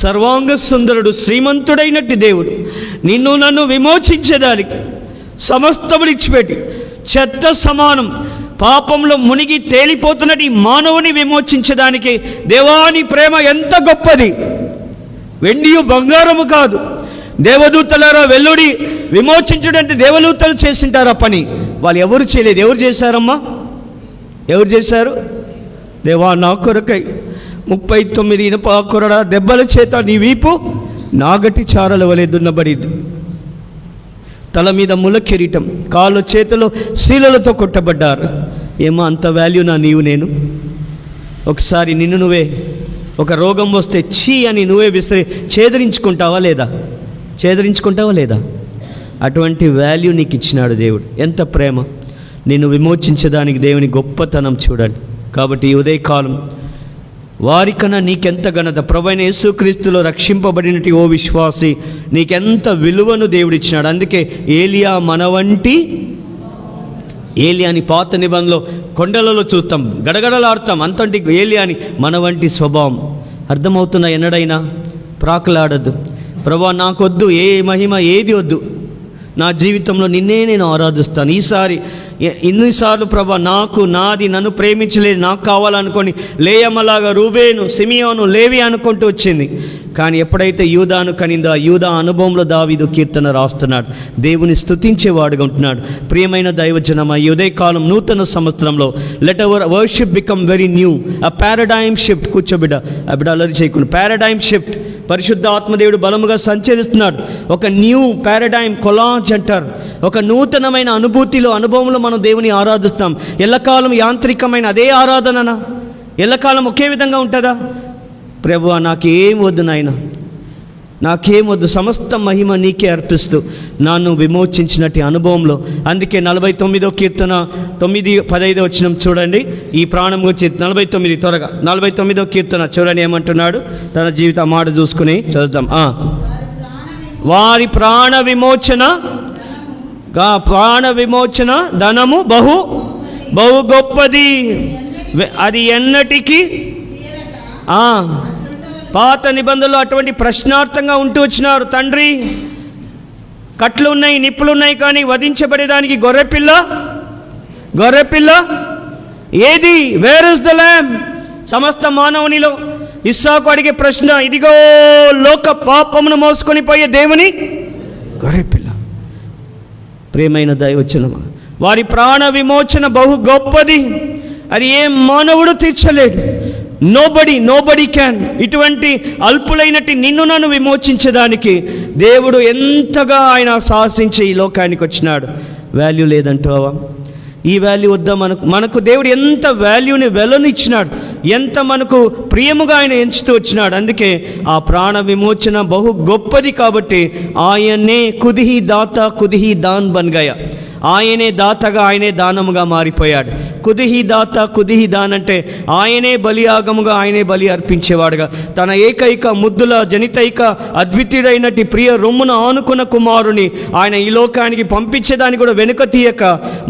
సర్వాంగ సుందరుడు, శ్రీమంతుడైనట్టు దేవుడు నిన్ను నన్ను విమోచించేదానికి సమస్తములు ఇచ్చిపెట్టి, చెత్త సమానం పాపంలో మునిగి తేలిపోతున్నట్టు ఈ మానవుని విమోచించడానికి దేవాని ప్రేమ ఎంత గొప్పది! వెండియు బంగారము కాదు. దేవదూతలారా వెల్లుడి విమోచించడంటే దేవదూతలు చేసింటారా పని? వాళ్ళు ఎవరు చేయలేదు. ఎవరు చేశారమ్మా? ఎవరు చేశారు? దేవా, నా కొరకై 39 ఇనుప కొరడా దెబ్బల చేత నీ వీపు నాగటి చారల వలె దున్నబడింది. తల మీద ముల కిరీటం, కాళ్ళు చేతులు శీలలతో కొట్టబడ్డారు. ఏమో అంత వాల్యూనా నీవు నేను? ఒకసారి నిన్ను నువ్వే, ఒక రోగం వస్తే చీ అని నువ్వే ఛేదరించుకుంటావా లేదా? ఛేదరించుకుంటావా లేదా? అటువంటి వాల్యూ నీకు ఇచ్చినాడు దేవుడు. ఎంత ప్రేమ! నిన్ను విమోచించడానికి దేవుని గొప్పతనం చూడండి. కాబట్టి ఈ ఉదయకాలం వారికన్నా నీకెంత ఘనత! ప్రభువైన యేసుక్రీస్తులో రక్షింపబడినట్టు ఓ విశ్వాసి, నీకెంత విలువను దేవుడిచ్చినాడు. అందుకే ఏలియా మన వంటి, ఏలియాని పాత నిబంధనలో కొండలలో చూస్తాం, గడగడలాడుతాం. అంతంటి ఏలియాని మన వంటి స్వభావం. అర్థమవుతున్నా? ఎన్నడైనా ప్రాకులాడద్దు. ప్రభువా, నాకొద్దు ఏ మహిమ, ఏది వద్దు, నా జీవితంలో నిన్నే నేను ఆరాధిస్తాను. ఈసారి ఇన్నిసార్లు ప్రభా నాకు, నాది, నన్ను ప్రేమించలేదు, నాకు కావాలనుకొని లేయమ్మలాగా రూబేను, సిమియోను, లేవి అనుకుంటూ వచ్చింది. కానీ ఎప్పుడైతే యూదాను కనిందో, ఆ యూదా అనుభవంలో దావీదు కీర్తన రాస్తున్నాడు, దేవుని స్తుతించేవాడుగా ఉంటున్నాడు. ప్రియమైన దైవజనమా, ఈ ఉదయకాలం నూతన సంవత్సరంలో let our worship become very new, a paradigm shift. కూర్చోబిడ్డ, ఆ బిడ్డ అలరి చేయకుండా. పారాడైమ్ షిఫ్ట్, పరిశుద్ధ ఆత్మదేవుడు బలముగా సంచరిస్తున్నాడు. ఒక న్యూ పారాడైమ్, కొలాజ్ అంటారు. ఒక నూతనమైన అనుభూతిలో, అనుభవంలో మనం దేవుని ఆరాధిస్తాం. ఎల్లకాలం యాంత్రికమైన అదే ఆరాధననా? ఎల్లకాలం ఒకే విధంగా ఉంటుందా? ప్రభువా, నాకేం వద్దు నాయన, నాకేం వద్దు, సమస్త మహిమ నీకే అర్పిస్తూ నన్ను విమోచించినట్టు అనుభవంలో. అందుకే 49వ కీర్తన 9-15 వచనం చూడండి. ఈ ప్రాణం గురించి 49, త్వరగా 49వ కీర్తన చూడండి ఏమంటున్నాడు. తన జీవిత మాట చూసుకుని చదువుతాం. వారి ప్రాణ విమోచన ధనము బహు గొప్పది, అది ఎన్నటికీ. పాత నిబంధనలు అటువంటి ప్రశ్నార్థంగా ఉంటూ వచ్చినారు. తండ్రి, కట్లు ఉన్నాయి, నిప్పులు ఉన్నాయి, కానీ వధించబడేదానికి గొర్రెపిల్ల ఏది? Where is the lamb? సమస్త మానవునిలో ఇస్సాకు అడిగే ప్రశ్న, ఇదిగో లోక పాపమును మోసుకొని పోయే దేవుని గొర్రెపిల్ల. ప్రియమైన దైవజనమా, వారి ప్రాణ విమోచన బహు గొప్పది, అది ఏ మానవుడు తీర్చలేడు. Nobody can. ఇటువంటి అల్పులైనట్టు నిన్ను నన్ను విమోచించడానికి దేవుడు ఎంతగా ఆయన సాహసించి ఈ లోకానికి వచ్చినాడు. వాల్యూ లేదంటావా? ఈ వాల్యూ వద్దా మనకు దేవుడు ఎంత వాల్యూని వెలనిచ్చినాడు, ఎంత మనకు ప్రియముగా ఆయన ఎంచుతూ వచ్చినాడు. అందుకే ఆ ప్రాణ విమోచన బహు గొప్పది. కాబట్టి ఆయనే కుదిహి దాత, కుదిహి దాన్ బన్ గయా. ఆయనే దాతగా, ఆయనే దానముగా మారిపోయాడు. కుదిహి దాత, కుదిహి దాన్ అంటే ఆయనే బలియాగముగా, ఆయనే బలి అర్పించేవాడుగా, తన ఏకైక ముద్దుల జనితైక అద్వితీయుడైనటి ప్రియ రొమ్మున ఆనుకున్న కుమారుని ఆయన ఈ లోకానికి పంపించేదాన్ని కూడా వెనుక తీయక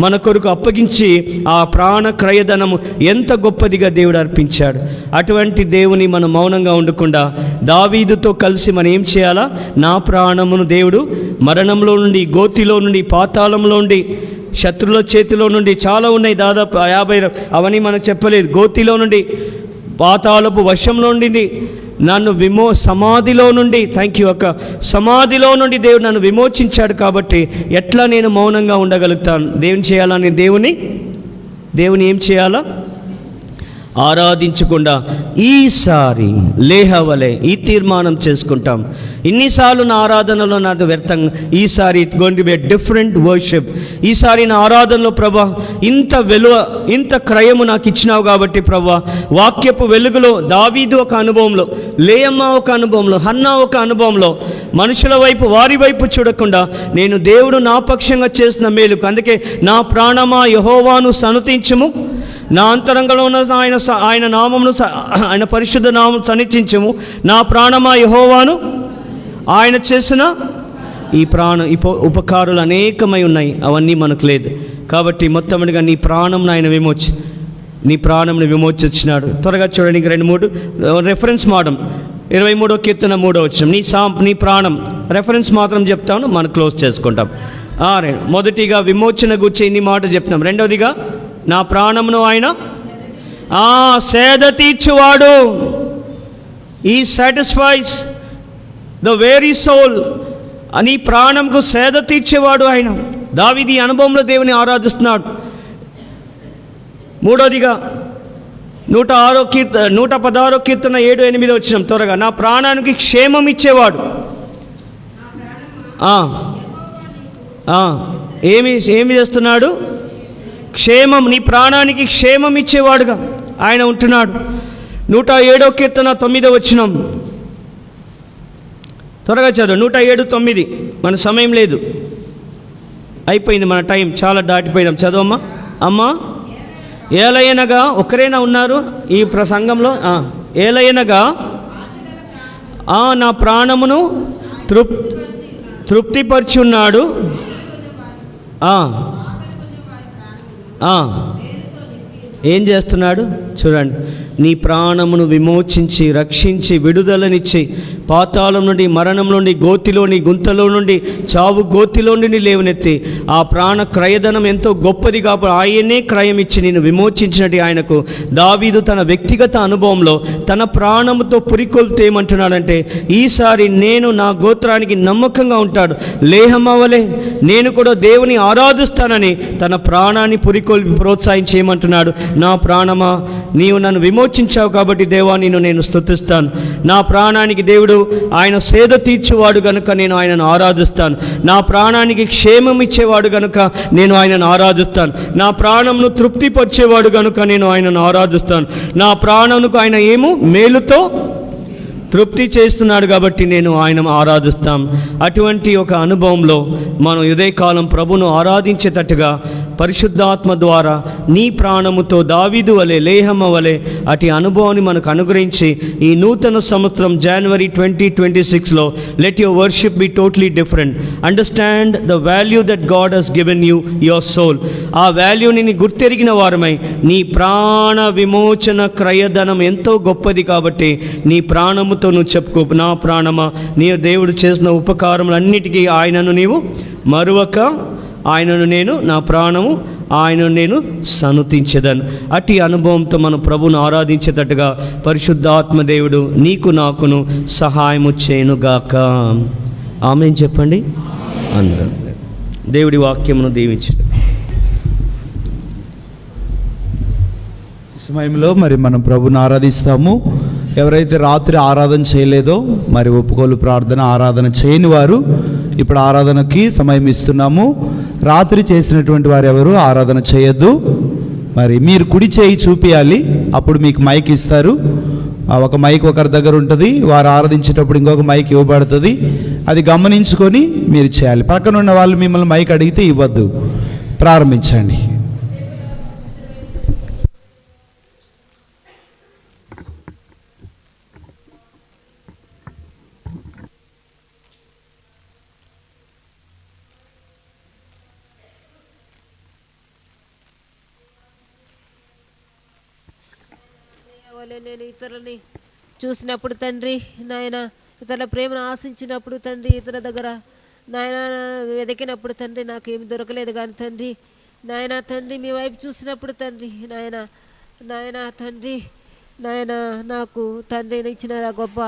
మన కొరకు అప్పగించి ఆ ప్రాణ క్రయధనము ఎంత గొప్పదిగా దేవుడు అర్పించాడు. అటువంటి దేవుని మనం మౌనంగా ఉండకుండా దావీదుతో కలిసి మనం ఏం చేయాలా? నా ప్రాణమును దేవుడు మరణంలో నుండి, గోతిలో నుండి, పాతాళంలో నుండి, శత్రుల చేతిలో నుండి, చాలా ఉన్నాయి, దాదాపు 50, అవన్నీ మనకు చెప్పలేదు. గోతిలో నుండి, పాతాళపు వశంలో నుండి నన్ను సమాధిలో నుండి, థ్యాంక్ యూ అక్క, సమాధిలో నుండి దేవుడు నన్ను విమోచించాడు. కాబట్టి ఎట్లా నేను మౌనంగా ఉండగలుగుతాను? దేవుని చేయాలని, దేవుని ఏం చేయాలా? ఆరాధించకుండా ఈసారి లేహవలే ఈ తీర్మానం చేసుకుంటాం. ఇన్నిసార్లు నా ఆరాధనలో నాకు వ్యర్థంగా, ఈసారి it going to be a different worship. ఈసారి నా ఆరాధనలో ప్రభా ఇంత వెలువ, ఇంత క్రయము నాకు ఇచ్చినావు కాబట్టి ప్రభా, వాక్యపు వెలుగులో దావీదు ఒక అనుభవంలో, లేయమ్మ ఒక అనుభవంలో, హన్నా ఒక అనుభవంలో, మనుషుల వైపు, వారి వైపు చూడకుండా నేను దేవుడు నా పక్షంగా చేసిన మేలుకు, అందుకే నా ప్రాణమా యెహోవాను సనుతించుము, నా అంతరంగంలో ఉన్న ఆయన నామమును, ఆయన పరిశుద్ధ నామం సన్నిధించము, నా ప్రాణమా యెహోవాను, ఆయన చేసిన ఈ ఉపకారాలు అనేకమై ఉన్నాయి, అవన్నీ మనకు లేదు. కాబట్టి మొట్టమొదటిగా నీ ప్రాణం ఆయన నీ ప్రాణంని విమోచించినాడు. త్వరగా చూడండి, 2-3 రెఫరెన్స్ మాడం 23వ కీర్తన 3వ వచనం. నీ ప్రాణం రెఫరెన్స్ మాత్రం చెప్తాను, మనం క్లోజ్ చేసుకుంటాం. మొదటిగా విమోచన గురించి ఇన్ని మాట చెప్తాం. రెండవదిగా నా ప్రాణమును ఆయన సేద తీర్చువాడు. ఈ సాటిస్ఫైస్ ద వెరీ సోల్. అని ప్రాణంకు సేద తీర్చేవాడు ఆయన. దావీదు అనుభవంలో దేవుని ఆరాధిస్తున్నాడు. మూడోదిగా 116వ కీర్తన 7-8 వచ్చినాం. త్వరగా, నా ప్రాణానికి క్షేమం ఇచ్చేవాడు. ఏమి చేస్తున్నాడు? క్షేమం, నీ ప్రాణానికి క్షేమం ఇచ్చేవాడుగా ఆయన ఉంటున్నాడు. 107వ కీర్తన 9వ వచనం. త్వరగా చదువు. 107:9. మన సమయం లేదు, అయిపోయింది మన టైం, చాలా దాటిపోయినాం. చదవమ్మా. అమ్మా, ఏలయనగా ఒకరేనా ఉన్నారు ఈ ప్రసంగంలో? ఏలయనగా నా ప్రాణమును తృప్తిపరిచి ఉన్నాడు. ఏం చేస్తున్నాడు చూడండి. నీ ప్రాణమును విమోచించి, రక్షించి, విడుదలనిచ్చి, పాతాళం నుండి, మరణం నుండి, గోతిలోని, గుంతలో నుండి, చావు గోతిలో నుండి లేవనెత్తి ఆ ప్రాణ క్రయధనం ఎంతో గొప్పది కాబట్టి ఆయనే క్రయం ఇచ్చి నేను విమోచించినట్టు ఆయనకు దావీదు తన వ్యక్తిగత అనుభవంలో తన ప్రాణముతో పురికొల్తే ఏమంటున్నాడంటే, ఈసారి నేను నా గోత్రానికి నమ్మకంగా ఉంటాడు, లేహమవలే నేను కూడా దేవుని ఆరాధిస్తానని తన ప్రాణాన్ని పురికొల్పి ప్రోత్సహించి ఏమంటున్నాడు, నా ప్రాణమా నీవు నన్ను విమోచించావు కాబట్టి దేవా నేను స్తుతిస్తాను. నా ప్రాణానికి దేవుడు ఆయన సేద తీర్చేవాడు గనుక నేను ఆయనను ఆరాధిస్తాను. నా ప్రాణానికి క్షేమం ఇచ్చేవాడు గనుక నేను ఆయనను ఆరాధిస్తాను. నా ప్రాణంను తృప్తిపరిచేవాడు గనుక నేను ఆయనను ఆరాధిస్తాను. నా ప్రాణమునకు ఆయన మేలుతో తృప్తి చేస్తున్నాడు కాబట్టి నేను ఆయన ఆరాధిస్తాం. అటువంటి ఒక అనుభవంలో మనం ఉదయకాలం ప్రభును ఆరాధించేటట్టుగా పరిశుద్ధాత్మ ద్వారా నీ ప్రాణముతో దావీదు వలె, లేహమ్మ వలె అటు అనుభవాన్ని మనకు అనుగ్రహించి ఈ నూతన సంవత్సరం January 2026లో let your worship be totally different. Understand the value that God has given you, your soul. ఆ వాల్యూని గుర్తెరిగిన వారమై నీ ప్రాణ విమోచన క్రయధనం ఎంతో గొప్పది కాబట్టి నీ ప్రాణముతో నువ్వు చెప్పుకో, నా ప్రాణమా నీ దేవుడు చేసిన ఉపకారములన్నిటికీ ఆయనను నీవు మరువక, ఆయనను నేను, నా ప్రాణము ఆయనను నేను సనుతించేదను. అట్టి అనుభవంతో మనం ప్రభును ఆరాధించేటట్టుగా పరిశుద్ధాత్మ దేవుడు నీకు నాకును సహాయము చేయనుగాక. ఆమేన్ చెప్పండి అందరూ. దేవుడి వాక్యమును దీవించండి. సమయంలో మరి మనం ప్రభుని ఆరాధిస్తాము. ఎవరైతే రాత్రి ఆరాధన చేయలేదో, మరి ఒప్పుకోలు ప్రార్థన ఆరాధన చేయని వారు ఇప్పుడు ఆరాధనకి సమయం ఇస్తున్నాము. రాత్రి చేసినటువంటి వారు ఎవరు ఆరాధన చేయొద్దు. మరి మీరు కుడి చేయి చూపించాలి, అప్పుడు మీకు మైక్ ఇస్తారు. ఒక మైక్ ఒకరి దగ్గర ఉంటుంది, వారు ఆరాధించేటప్పుడు ఇంకొక మైక్ ఇవ్వబడుతుంది. అది గమనించుకొని మీరు చేయాలి. పక్కన ఉన్న వాళ్ళు మిమ్మల్ని మైక్ అడిగితే ఇవ్వద్దు. ప్రారంభించండి. వలె నేను ఇతరులని చూసినప్పుడు తండ్రి నాయన, ఇతరుల ప్రేమను ఆశించినప్పుడు తండ్రి, ఇతరుల దగ్గర నాయన వెతికినప్పుడు తండ్రి నాకేమి దొరకలేదు కానీ తండ్రి నాయన తండ్రి మీ వైపు చూసినప్పుడు తండ్రి నాయన తండ్రి నాయన నాకు తండ్రి ఇచ్చిన ఆ గొప్ప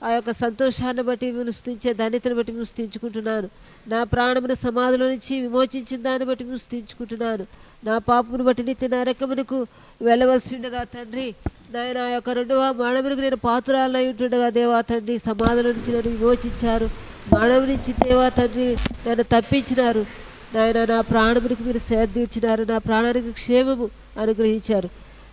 ఆ యొక్క సంతోషాన్ని బట్టి మేము స్తుతించే ధన్యతను బట్టి మేము స్తుతించుకుంటున్నాను. నా ప్రాణమును సమాధిలో నుంచి విమోచించిన దాన్ని బట్టి మేము స్తుతించుకుంటున్నాను. నా పాపమును బట్టి నిత్య నరకమునకు వెళ్ళవలసి ఉండగా తండ్రి నాయన ఆ యొక్క రెండవ మరణమునకు నేను పాత్రలో ఉంటుండగా దేవా తండ్రి సమాధిలో నుంచి నన్ను విమోచించారు. మరణం నుంచి దేవా తండ్రి నన్ను తప్పించినారు. నాయన నా ప్రాణమునికి మీరు సేద తీర్చినారు. నా ప్రాణానికి క్షేమము అనుగ్రహించారు.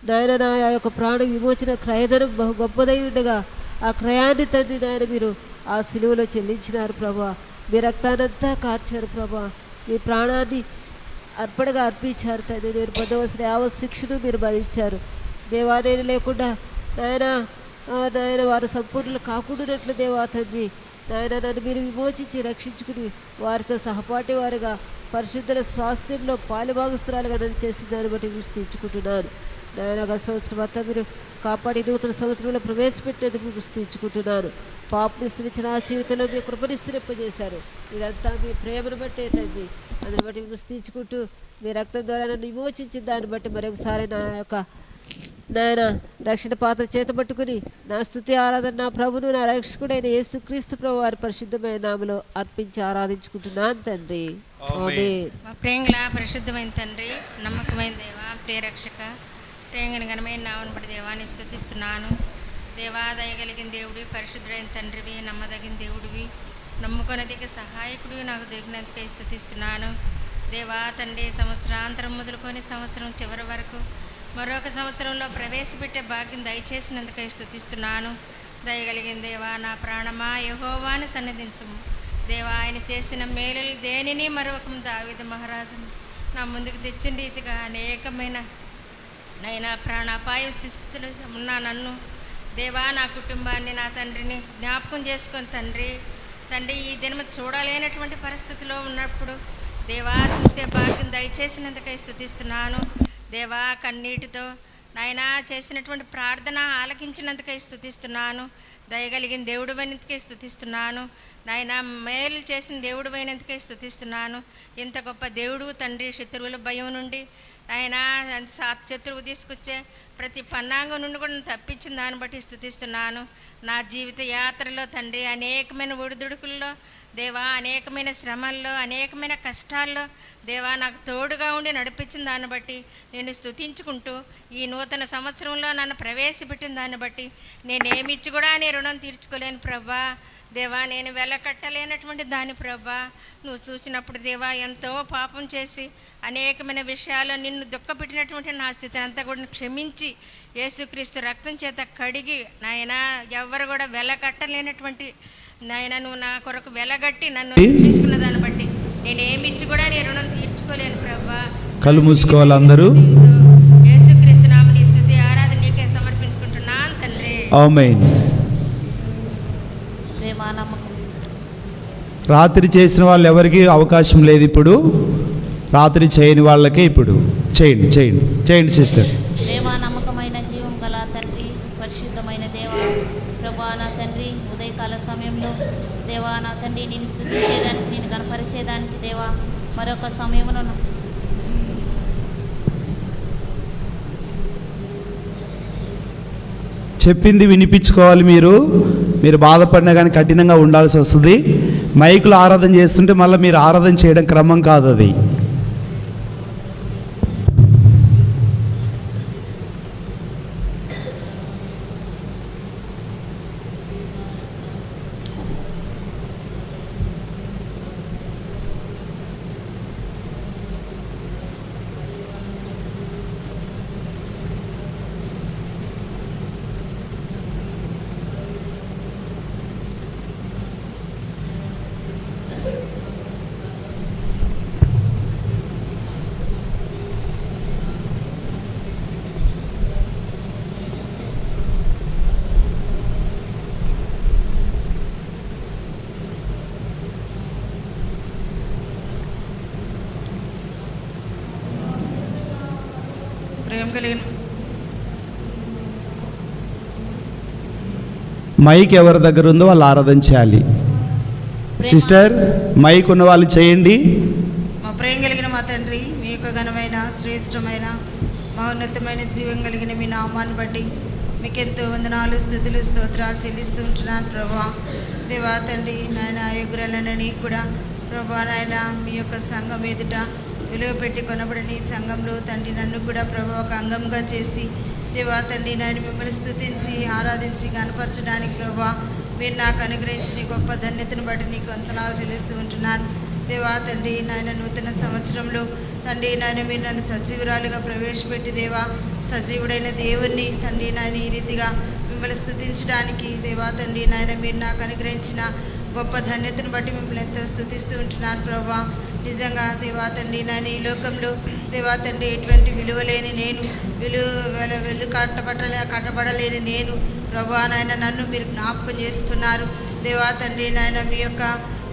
నాయన నా యొక్క ప్రాణ విమోచన క్రయధనం బహు గొప్పదై ఉండగా ఆ క్రయాన్ని తండ్రి నాయన మీరు ఆ సిలువలో చెల్లించినారు ప్రభా. మీ రక్తానంతా కార్చారు ప్రభా. మీ ప్రాణాన్ని అర్పణగా అర్పించారు తండ్రి. నేను పొందవలసిన యావత్ శిక్షను మీరు భరించారు దేవా. నేను లేకుండా నాయన వారు సంపూర్ణలు కాకుండానట్లు దేవా తండ్రి నాయన నన్ను మీరు విమోచించి రక్షించుకుని వారితో సహపాటి వారిగా పరిశుద్ధుల స్వాస్థ్యంలో పాలుభాగస్తురాలుగా నన్ను చేసిన దాన్ని బట్టి విస్తరించుకుంటున్నాను. నాయన గత సంవత్సరం అంతా మీరు కాపాడి నూతన సంవత్సరంలో ప్రవేశపెట్టేందుకు విస్తరించుకుంటున్నాను. పాపం విస్తరించిన ఆ జీవితంలో మీ కృపని స్థిరింపజేశారు. ఇదంతా మీ ప్రేమను బట్టే తండ్రి. అందుని బట్టి విస్తరించుకుంటూ మీ రక్తం ద్వారా నన్ను విమోచించిన దాన్ని బట్టి మరొకసారి నాయన రక్షణ పాత్ర చేత పట్టుకుని నా స్తుతి ఆరాధన నా ప్రభును నా రక్షకుడైన యేసుక్రీస్తు ప్రభు వారి పరిశుద్ధమైన నామలో అర్పించి ఆరాధించుకుంటున్నాను తండ్రి. ఆమేన్. మా ప్రేంగల పరిశుద్ధమైన తండ్రి, నమ్మకమైన దేవా, ప్రియరక్షక, ప్రేంగన ఘనమైన నామను బట్టి దేవాన్ని స్తుతిస్తున్నాను. దేవా దయగలిగిన దేవుడి, పరిశుద్ధుడైన తండ్రివి, నమ్మదగిన దేవుడివి, నమ్ముకొనదికి సహాయకుడివి, నాకు దొరికినందుకై స్తుతిస్తున్నాను. దేవా తండ్రి సంవత్సరాంతరం మొదలుకొని సంవత్సరం చివరి వరకు మరొక సంవత్సరంలో ప్రవేశపెట్టే భాగ్యం దయచేసినందుకై స్తుతిస్తున్నాను. దయగలిగిన దేవా నా ప్రాణమా యెహోవాను సన్నిధించము. దేవా ఆయన చేసిన మేలులు దేనిని మరొక దావీదు మహారాజు నా ముందుకు తెచ్చిన రీతిగా అనేకమైన నైనా ప్రాణాపాయ స్థితిలో ఉన్న నన్ను దేవా నా కుటుంబాన్ని నా తండ్రిని జ్ఞాపకం చేసుకొని తండ్రి ఈ దినము చూడలేనటువంటి పరిస్థితిలో ఉన్నప్పుడు దేవా చూసే భాగ్యం దయచేసినందుకై స్తుతిస్తున్నాను. దేవా కన్నీటితో నాయన చేసినటువంటి ప్రార్థన ఆలకించినందుకై స్తుతిస్తున్నాను. దయగలిగిన దేవుడు అయినందుకే స్తుతిస్తున్నాను. నాయన మేలు చేసిన దేవుడు అయినందుకే స్తుతిస్తున్నాను. ఇంత గొప్ప దేవుడు తండ్రి, శత్రువుల భయం నుండి ఆయన శత్రువు తీసుకొచ్చే ప్రతి పన్నాంగం నుండి కూడా తప్పించిన దాన్ని బట్టి స్తుతిస్తున్నాను. నా జీవిత యాత్రలో తండ్రి అనేకమైన ఒడిదుడుకుల్లో దేవా, అనేకమైన శ్రమల్లో, అనేకమైన కష్టాల్లో దేవా నాకు తోడుగా ఉండి నడిపించిన దాన్ని బట్టి నేను స్తుతించుకుంటూ ఈ నూతన సంవత్సరంలో నన్ను ప్రవేశపెట్టిన దాన్ని బట్టి నేనేమిచ్చి కూడా నీ రుణం తీర్చుకోలేను ప్రభా. దేవా నేను వెలకట్టలేనటువంటి దాని ప్రభా. నువ్వు చూసినప్పుడు దేవా ఎంతో పాపం చేసి అనేకమైన విషయాల్లో నిన్ను దుఃఖపెట్టినటువంటి నా స్థితిని అంతా కూడా క్షమించి యేసుక్రీస్తు రక్తం చేత కడిగి నాయన ఎవరు కూడా వెలకట్టలేనటువంటి నాయన నువ్వు నా కొరకు వెలగట్టి నన్ను రక్షించుకున్న దాన్ని బట్టి నేనేమిచ్చి కూడా నీ రుణం తీర్చుకోలేను ప్రభా. కళ్ళు మూసుకోవాలి అందరూ. యేసుక్రీస్తు నామమున స్తుతి ఆరాధన నీకే సమర్పించుకుంటున్నాను తండ్రి. ఆమేన్. ప్రేమ నమ్మకం. రాత్రి చేసిన వాళ్ళు ఎవరికి అవకాశం లేదు. ఇప్పుడు రాత్రి చేయని వాళ్ళకే ఇప్పుడు చేయండి సిస్టర్. ప్రేమ నమ్మకమైన జీవం గల తండ్రి, పరిశుద్ధమైన దేవా, ప్రభా నా తండ్రి, ఉదయకాల సమయంలో దేవా నా తండ్రి నేను స్తుతించేదానికి, నేను కనపరిచేదానికి దేవా మరొక సమయమును చెప్పింది వినిపించుకోవాలి. మీరు బాధపడినా కానీ కఠినంగా ఉండాల్సి వస్తుంది. మైకులు ఆరాధన చేస్తుంటే మళ్ళీ మీరు ఆరాధన చేయడం క్రమం కాదు అది. ప్రేమ కలిగిన మైక్ ఎవరి దగ్గర ఉందో వాళ్ళు ఆరాధన చేయాలి. సిస్టర్, మైక్ ఉన్న వాళ్ళు చేయండి. మా ప్రేమ కలిగిన మా తండ్రి, మీ యొక్క ఘనమైన శ్రేష్టమైన మహోన్నతమైన జీవం కలిగిన మీ నామాన్ని బట్టి మీకెంతో వందనాలు, స్తుతులు, స్తోత్రాలు చెల్లిస్తూ ఉంటున్నాను ప్రభా. దేవా తండ్రి నాయన యోగురాలైన నీకు కూడా ప్రభా నాయన మీ యొక్క సంఘం ఎదుట విలువ పెట్టి కొనబడిన ఈ సంఘంలో తండ్రి నన్ను కూడా ప్రభా ఒక అంగంగా చేసి దేవా తండ్రి నాయన మిమ్మల్ని స్తుతించి ఆరాధించి కనపరచడానికి ప్రభా మీరు నాకు అనుగ్రహించిన ఈ గొప్ప ధన్యతను బట్టి నీకు వందనాలు చెల్లిస్తూ ఉంటున్నాను. దేవా తండ్రి నాయన నూతన సంవత్సరంలో తండ్రి నాయన మీరు నన్ను సజీవురాలుగా ప్రవేశపెట్టి దేవా సజీవుడైన దేవుణ్ణి తండ్రి నాయన ఈ రీతిగా మిమ్మల్ని స్తుతించడానికి దేవా తండ్రి నాయన మీరు నాకు అనుగ్రహించిన గొప్ప ధన్యతను బట్టి మిమ్మల్ని ఎంతో స్తుతిస్తూ ఉంటున్నాను ప్రభా. నిజంగా దేవా తండ్రి నాయన ఈ లోకంలో దేవా తండ్రి ఎటువంటి విలువ లేని నేను వెలు కట్టబడలేని నేను ప్రభా నాయన నన్ను మీరు జ్ఞాపకం చేసుకున్నారు. దేవా తండ్రి నాయన మీ యొక్క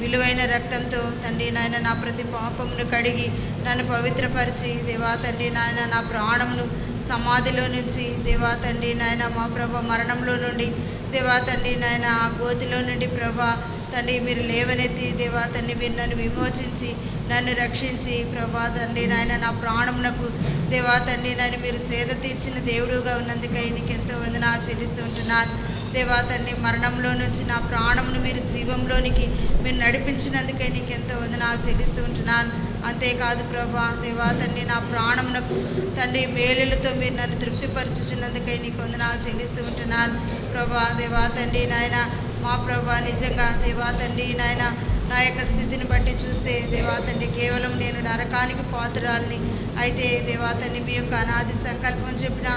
విలువైన రక్తంతో తండ్రి నాయన నా ప్రతి పాపమును కడిగి నన్ను పవిత్రపరిచి దేవా తండ్రి నాయన నా ప్రాణమును సమాధిలో నుంచి దేవా తండ్రి నాయన మా ప్రభ మరణంలో నుండి దేవా తండ్రి నాయన ఆ గోతిలో నుండి ప్రభా తండ్రి మీరు లేవనెత్తి దేవా తండ్రి మీరు నన్ను విమోచించి నన్ను రక్షించి ప్రభా తండ్రి నాయన నా ప్రాణమునకు దేవా తండ్రి నాయన మీరు సేద తీర్చిన దేవుడుగా ఉన్నందుకై నీకు ఎంతో వందనాలు చెల్లిస్తూ ఉంటున్నాను. దేవా తండ్రి మరణంలో నుంచి నా ప్రాణమును మీరు జీవంలోనికి మీరు నడిపించినందుకై నీకు ఎంతో వందనాలు చెల్లిస్తూ ఉంటున్నాను. అంతేకాదు ప్రభా దేవా తండ్రి నా ప్రాణమునకు తండ్రి మేలులతో మీరు నన్ను తృప్తిపరచుచున్నందుకై నీకు వందనాలు చెల్లిస్తూ ఉంటున్నాను ప్రభా. దేవా తండ్రి నాయన మా ప్రభా నిజంగా దేవా తండ్రి నాయన నా యొక్క స్థితిని బట్టి చూస్తే దేవా తండ్రి కేవలం నేను నరకానికి పాత్రురాలిని. అయితే దేవా తండ్రి మీ యొక్క అనాది సంకల్పం చెప్పిన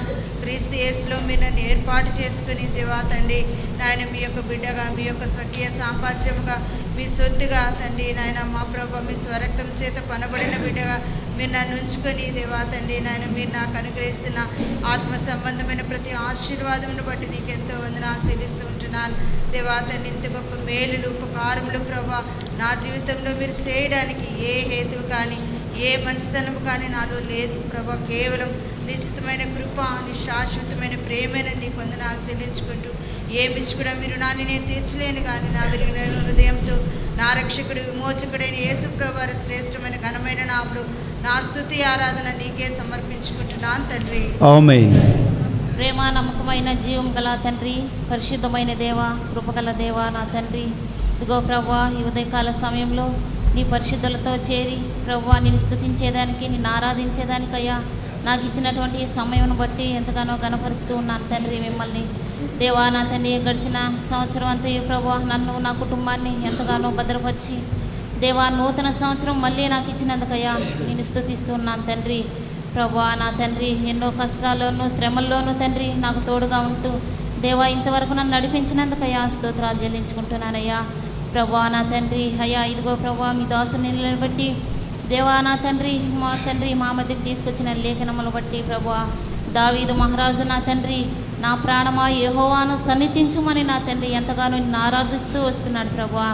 క్రీస్తు యేసులో మీరు నన్ను ఏర్పాటు చేసుకుని దేవా తండ్రి నాయన మీ యొక్క బిడ్డగా మీ యొక్క స్వకీయ సాంపాద్యముగా మీ సొత్తుగా తండ్రి నాయన మా ప్రభా మీ స్వరక్తం చేత కొనబడిన బిడ్డగా మీరు నన్ను ఉంచుకొని దేవా తండ్రి నాయన మీరు నాకు అనుగ్రహిస్తున్న ఆత్మ సంబంధమైన ప్రతి ఆశీర్వాదమును బట్టి నీకు ఎంతో వందనాలు చెల్లిస్తూ ఉంటున్నాను. దేవా తండ్రి ఇంత గొప్ప మేలులు ఉపకారములు ప్రభా నా జీవితంలో మీరు చేయడానికి ఏ హేతువు కానీ ఏ మంచితనం కానీ నాలో లేదు ప్రభా. కేవలం నిశ్చితమైన కృప నీ శాశ్వతమైన ప్రేమైన నీకు వందనాలు చెల్లించుకుంటూ ఏమిచ్చి కూడా మీరు నాని నేను తీర్చలేను కానీ నా విరిగిన హృదయంతో నా రక్షకుడు విమోచకుడైన యేసు ప్రభువారి శ్రేష్టమైన ఘనమైన నామములో నా స్తుతి ఆరాధన నీకే సమర్పించుకుంటున్నాను తండ్రి. ఆమేన్. ప్రేమ నమ్మకమైన జీవం గల తండ్రి, పరిశుద్ధమైన దేవ, కృపగల దేవ నా తండ్రి, ఇదిగో ప్రభువా ఈ ఉదయకాల సమయంలో నీ పరిశుద్ధులతో చేరి ప్రభువా నేను స్తుతించేదానికి నిన్ను ఆరాధించేదానికయ్యా నాకు ఇచ్చినటువంటి సమయం బట్టి ఎంతగానో గణపరుస్తూ ఉన్నాను తండ్రి మిమ్మల్ని. దేవా నా తండ్రి గడిచిన సంవత్సరం అంతయు ప్రభువా నన్ను నా కుటుంబాన్ని ఎంతగానో భద్రపరిచి దేవా నూతన సంవత్సరం మళ్ళీ నాకు ఇచ్చినందుకయ్యా నేను స్తుతిస్తూ ఉన్నాను తండ్రి. ప్రభువా నా తండ్రి ఎన్నో కష్టాల్లోనూ శ్రమల్లోనూ తండ్రి నాకు తోడుగా ఉంటూ దేవా ఇంతవరకు నన్ను నడిపించినందుకయ్యా స్తోత్రాలు చెల్లించుకుంటున్నానయ్యా. ప్రభువా నా తండ్రి అయ్యా ఇదిగో ప్రభువా మీ దాసుని నిలబెట్టి దేవా నా తండ్రి మా మధ్యకి తీసుకొచ్చిన లేఖనములు బట్టి ప్రభువా దావీదు మహారాజు నా తండ్రి నా ప్రాణమా యెహోవాను సన్నిధించుమని నా తండ్రి ఎంతగానో నిన్ను ఆరాధిస్తూ వస్తున్నాడు ప్రభువా.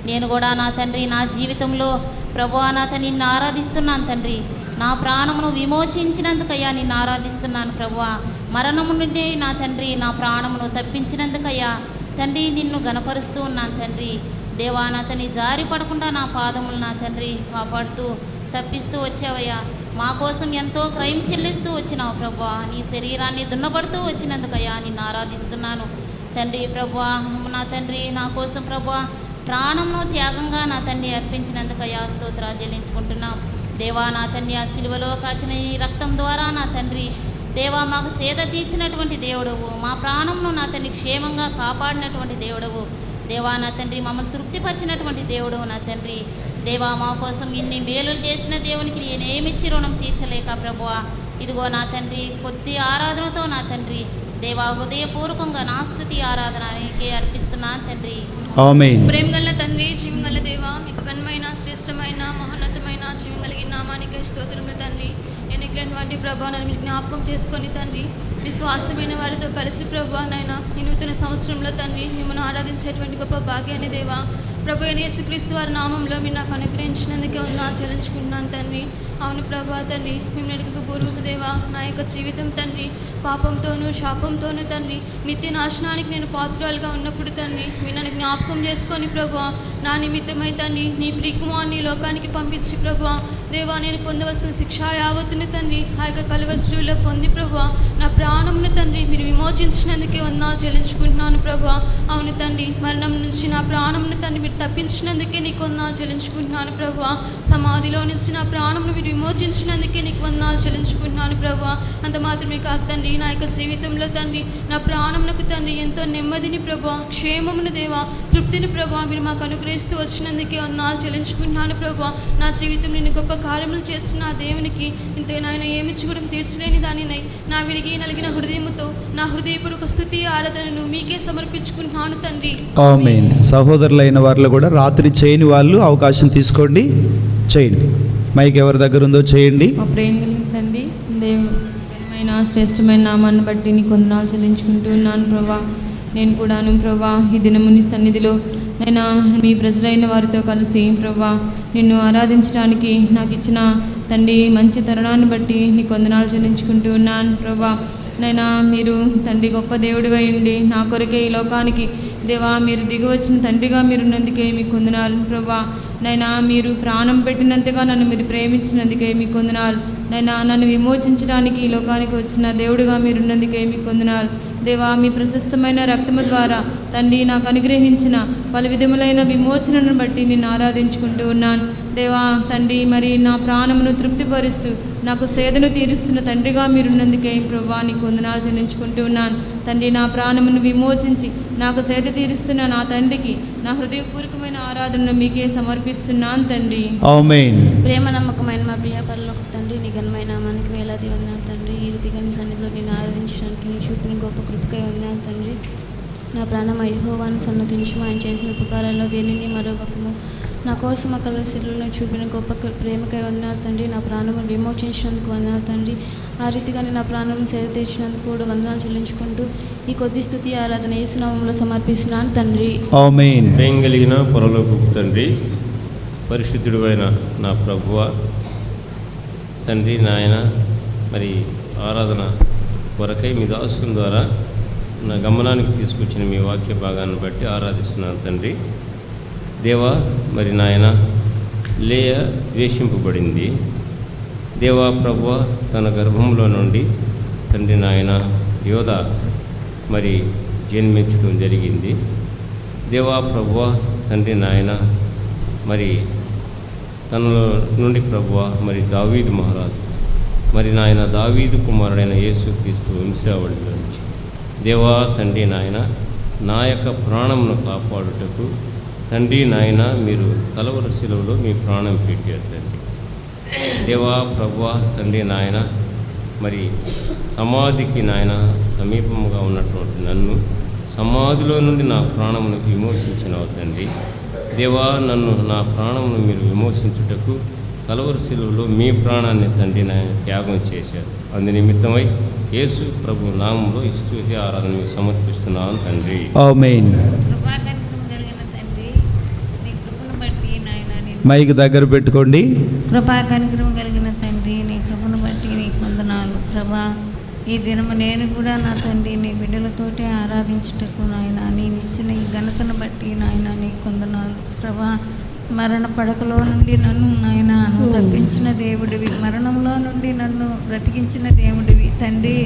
నేను కూడా నా తండ్రి నా జీవితంలో ప్రభువా నా తండ్రి నిన్ను ఆరాధిస్తున్నాను తండ్రి. నా ప్రాణమును విమోచించినందుకయ్యా నిన్ను ఆరాధిస్తున్నాను ప్రభువా. మరణము నుండి నా తండ్రి నా ప్రాణమును తప్పించినందుకయ్యా తండ్రి నిన్ను గణపరుస్తూ ఉన్నాను తండ్రి. దేవా నా తండ్రి జారి పడకుండా నా పాదములు నా తండ్రి కాపాడుతూ తప్పిస్తూ వచ్చావయ్యా. మా కోసం ఎంతో క్రయం చెల్లిస్తూ వచ్చినావు ప్రభువా. నీ శరీరాన్ని దున్నపడుతూ వచ్చినందుకయ్యా నిన్ను ఆరాధిస్తున్నాను తండ్రి. ప్రభువా నా తండ్రి నా కోసం ప్రభువా ప్రాణమును త్యాగంగా నా తండ్రి అర్పించినందుకయ్యా స్తోత్రాలు చెల్లించుకుంటున్నాం. దేవా నా తండ్రి ఆ సిలువలో కాచిన ఈ రక్తం ద్వారా నా తండ్రి దేవా మాకు సేద తీర్చినటువంటి దేవుడవు, మా ప్రాణమును నా తండ్రి క్షేమంగా కాపాడినటువంటి దేవుడవు. దేవా నా తండ్రి మమ్మల్ని తృప్తిపరిచినటువంటి దేవుడు నా తండ్రి. దేవా మా కోసం ఇన్ని మేలులు చేసిన దేవునికి నేనేమిచ్చి రుణం తీర్చలేక ప్రభువా ఇదిగో నా తండ్రి కొద్ది ఆరాధనతో నా తండ్రి దేవా హృదయపూర్వకంగా నా స్తుతి ఆరాధన నీకే అర్పిస్తున్నాను తండ్రి. ఆమేన్. ప్రేమ గల తండ్రి, జీవం దేవా, మీకు ఘనమైన శ్రేష్టమైన మహోన్నతమైన జీవం కలిగిన నామానికి స్తోత్రములు తండ్రి. ఎన్నికలైనటువంటి ప్రభావాన్ని మీరు జ్ఞాపకం చేసుకొని తండ్రి విశ్వాసమైన వారితో కలిసి ప్రభా నాయన ఈ నూతన సంవత్సరంలో తండ్రి మిమ్మల్ని ఆరాధించేటువంటి గొప్ప భాగ్యాన్ని దేవా ప్రభు అయిన యేసుక్రీస్తు వారి నామంలో మీరు నాకు అనుగ్రహించినందుకే చెల్లించుకుంటున్నాను తండ్రి. అవును ప్రభా తండ్రి, మేము నడుక పూర్వక దేవా నా యొక్క జీవితం తండ్రి పాపంతోనూ శాపంతోనూ తండ్రి నిత్య నాశనానికి నేను పాత్రలుగా ఉన్నప్పుడు తండ్రి మీరు నన్ను జ్ఞాపకం చేసుకొని ప్రభా నా నిమిత్తమై తండ్రి నీ ప్రియకుమారుని లోకానికి పంపించి ప్రభా దేవా నేను పొందవలసిన శిక్ష యావత్తుని తండ్రి ఆ యొక్క కలువరిలో పొంది ప్రభా నా ప్రాణమును తండ్రి మీరు విమోచించినందుకే చెల్లించుకుంటున్నాను ప్రభా. అవును తండ్రి, మరణం నుంచి నా ప్రాణమును తండ్రి మీరు తప్పించినందుకే నీకు చెల్లించుకుంటున్నాను ప్రభా. సమాధిలో నుంచి నా ప్రాణమును మీరు విమోచించినందుకే నీకు చెల్లించుకుంటున్నాను ప్రభా. అంత మాత్రమే కాక తండ్రి నా యొక్క జీవితంలో తండ్రి నా ప్రాణమునకు తండ్రి ఎంతో నెమ్మదిని ప్రభా, క్షేమమును దేవా, తృప్తిని ప్రభా మీరు మాకు అనుగ్రహిస్తూ వచ్చినందుకే చెల్లించుకుంటున్నాను ప్రభా. నా జీవితం నేను గొప్ప కార్యములు చేస్తున్న ఆ దేవునికి ఇంతగానైనా ఏమిచ్చి కూడా తీర్చలేని దానినై నా విరిగి నలిగిన హృదయముతో నా హృదయపూర్వక స్తుతి ఆరాధనను మీకే సమర్పించుకుంటున్నాను తండ్రి. ఆమేన్. సహోదరులైన వారిలో కూడా రాత్రి చేయని వాళ్ళు అవకాశం తీసుకోండి, చేయండి. మైక్ ఎవరి దగ్గర ఉందో చేయండి. మా ప్రేమ కలిగిన తండ్రి దేవుమైన శ్రేష్టమైన నామాన్ని బట్టి నీకు వందనాలు చెల్లించుకుంటూ ఉన్నాను ప్రభా. నేను కూడాను ప్రభా ఈ దినముని సన్నిధిలో నైనా మీ ప్రజలైన వారితో కలిసి ప్రభా నిన్ను ఆరాధించడానికి నాకు ఇచ్చిన తండ్రి మంచి తరుణాన్ని బట్టి నీకు వందనాలు చెల్లించుకుంటూ ఉన్నాను ప్రభా. నైనా మీరు తండ్రి గొప్ప దేవుడివై ఉండి నా కొరకే ఈ లోకానికి దేవా మీరు దిగివచ్చిన తండ్రిగా మీరున్నందుకే మీకు వందనాలు ప్రభా. నైనా మీరు ప్రాణం పెట్టినంతగా నన్ను మీరు ప్రేమించినందుకే మీకు వందనాలు. నైనా నన్ను విమోచించడానికి ఈ లోకానికి వచ్చిన దేవుడిగా మీరున్నందుకే మీకు వందనాలు దేవా. మీ ప్రశస్తమైన రక్తము ద్వారా తండ్రి నాకు అనుగ్రహించిన పలు విధములైన విమోచనను బట్టి నేను ఆరాధించుకుంటూ ఉన్నాను దేవా. తండ్రి మరి నా ప్రాణమును తృప్తిపరుస్తూ నాకు సేదను తీరుస్తున్న తండ్రిగా మీరున్నందుకే ప్రభా నీకు వందనాలు చెల్లించుకుంటూ ఉన్నాను తండ్రి. నా ప్రాణమును విమోచించి నాకు సేద తీరుస్తున్న నా తండ్రికి నా హృదయపూర్వకమైన ఆరాధనను మీకే సమర్పిస్తున్నాను తండ్రి. ఆమేన్. ప్రేమ నమ్మకమైన మా ప్రియ పరలోక తండ్రి నీ ఘనమైన నామానికి వేలాది వందనాలు తండ్రి. ఈ రీతిగా నీ సన్నిధిలో నేను ఆరాధించడానికి నీ చూపిన గొప్ప కృపకై వందనాలు తండ్రి. నా ప్రాణం యెహోవాను సన్నతించు, ఆయన చేసిన ఉపకారాల్లో దేనిని మరొకము నా కోసం అక్కడ శిలువను చూపిన గొప్ప ప్రేమకై వందనాలు తండ్రి. నా ప్రాణము విమోచించినందుకు వందనాలు తండ్రి. ఆ రీతిగానే నా ప్రాణం సేద తీర్చినందుకు కూడా వందనాలు చెల్లించుకుంటూ ఈ కొద్ది స్తుతి ఆరాధన యేసు నామములో సమర్పిస్తున్నాను తండ్రి. ఆమేన్. ప్రేమ కలిగిన పరలోకపు తండ్రి, పరిశుద్ధుడైన నా ప్రభువా తండ్రి నాయన, మరి ఆరాధన కొరకై మీ దాసుల ద్వారా నా గమనానికి తీసుకొచ్చిన మీ వాక్య భాగాన్ని బట్టి ఆరాధిస్తున్నాను తండ్రి. దేవా మరి నాయన లేయ ద్వేషింపబడింది. దేవా ప్రభువా తన గర్భంలో నుండి తండ్రి నాయన యోధ మరి జన్మించడం జరిగింది. దేవా ప్రభువా తండ్రి నాయన మరి తనలో నుండి ప్రభువా మరి దావీదు మహారాజు మరి నాయన దావీదు కుమారుడైన యేసుక్రీస్తు వంశావళి గురించి దేవా తండ్రి నాయన నా యొక్క ప్రాణమును కాపాడుటకు తండ్రి నాయన మీరు కలవర శిలువలో మీ ప్రాణం పెట్టారు తండ్రి. దేవా ప్రభువా తండ్రి నాయన మరి సమాధికి నాయన సమీపముగా ఉన్నటువంటి నన్ను సమాధిలో నుండి నా ప్రాణమును విమోచించినావు తండ్రి. దేవా నన్ను నా ప్రాణమును మీరు విమోచించుటకు కలవరి శిలువలో మీ ప్రాణాన్ని తండ్రి నాయన త్యాగం చేశారు. అందు నిమిత్తమై యేసు ప్రభు నామంలో ఈ స్తుతి ఆరాధన మీకు సమర్పిస్తున్నాను తండ్రి. ఆమేన్. మైక్ దగ్గర పెట్టుకోండి. కృపా కనికరం కలిగిన తండ్రి నీ కృపను బట్టి నీకు వందనాలు ప్రభా. ఈ దినము నేను కూడా నా తండ్రి నీ బిడ్డలతోటి ఆరాధించుటకు నాయన నేను ఇచ్చిన ఈ ఘనతను బట్టి నాయన నీకు వందనాలు ప్రభా. మరణ పడకలో నుండి నన్ను నాయన తప్పించిన దేవుడివి, మరణంలో నుండి నన్ను బ్రతికించిన దేవుడివి తండ్రి.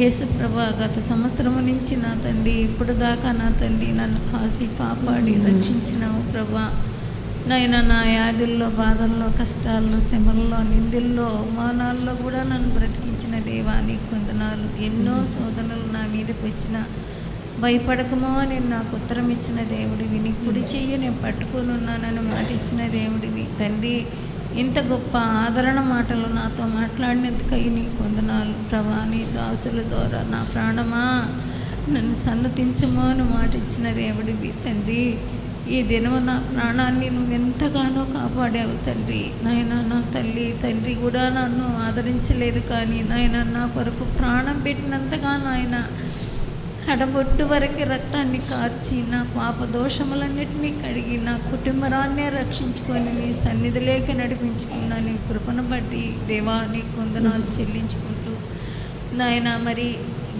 యేసు ప్రభా గత సంవత్సరము నుంచి నా తండ్రి ఇప్పుడు దాకా నా తండ్రి నన్ను కాసి కాపాడి రక్షించినావు ప్రభా. నాయన నా వ్యాధుల్లో, బాధల్లో, కష్టాల్లో, శ్రమల్లో, నిందల్లో, అవమానాల్లో కూడా నన్ను బ్రతికించిన దేవానికి వందనాలు. ఎన్నో శోధనలు నా మీదకి వచ్చిన భయపడకమో నేను నాకు ఉత్తరం ఇచ్చిన దేవుడివి, నీ కుడి చెయ్యి నేను పట్టుకొని ఉన్నానని మాట ఇచ్చిన దేవుడివి తండ్రి. ఇంత గొప్ప ఆదరణ మాటలు నాతో మాట్లాడినందుకై నీకు వందనాలు ప్రభా. నీ దాసుల ద్వారా నా ప్రాణమా నన్ను సన్నతించమో అని మాట ఇచ్చిన దేవుడివి తండ్రి. ఈ దినం నా ప్రాణాన్ని నువ్వు ఎంతగానో కాపాడావు తండ్రి. నాయన నా తండ్రి కూడా నన్ను ఆదరించలేదు, కానీ నాయన నా కొరకు ప్రాణం పెట్టినంతగా నాయన కడబొట్టు వరకు రక్తాన్ని కార్చి నా పాప దోషములన్నిటినీ కడిగి నా కుటుంబరాన్నే రక్షించుకొని నీ సన్నిధిలోకి నడిపించుకున్నా. నీ కృపను బట్టి దేవా నీకు వందనాలు చెల్లించుకుంటూ నాయన మరి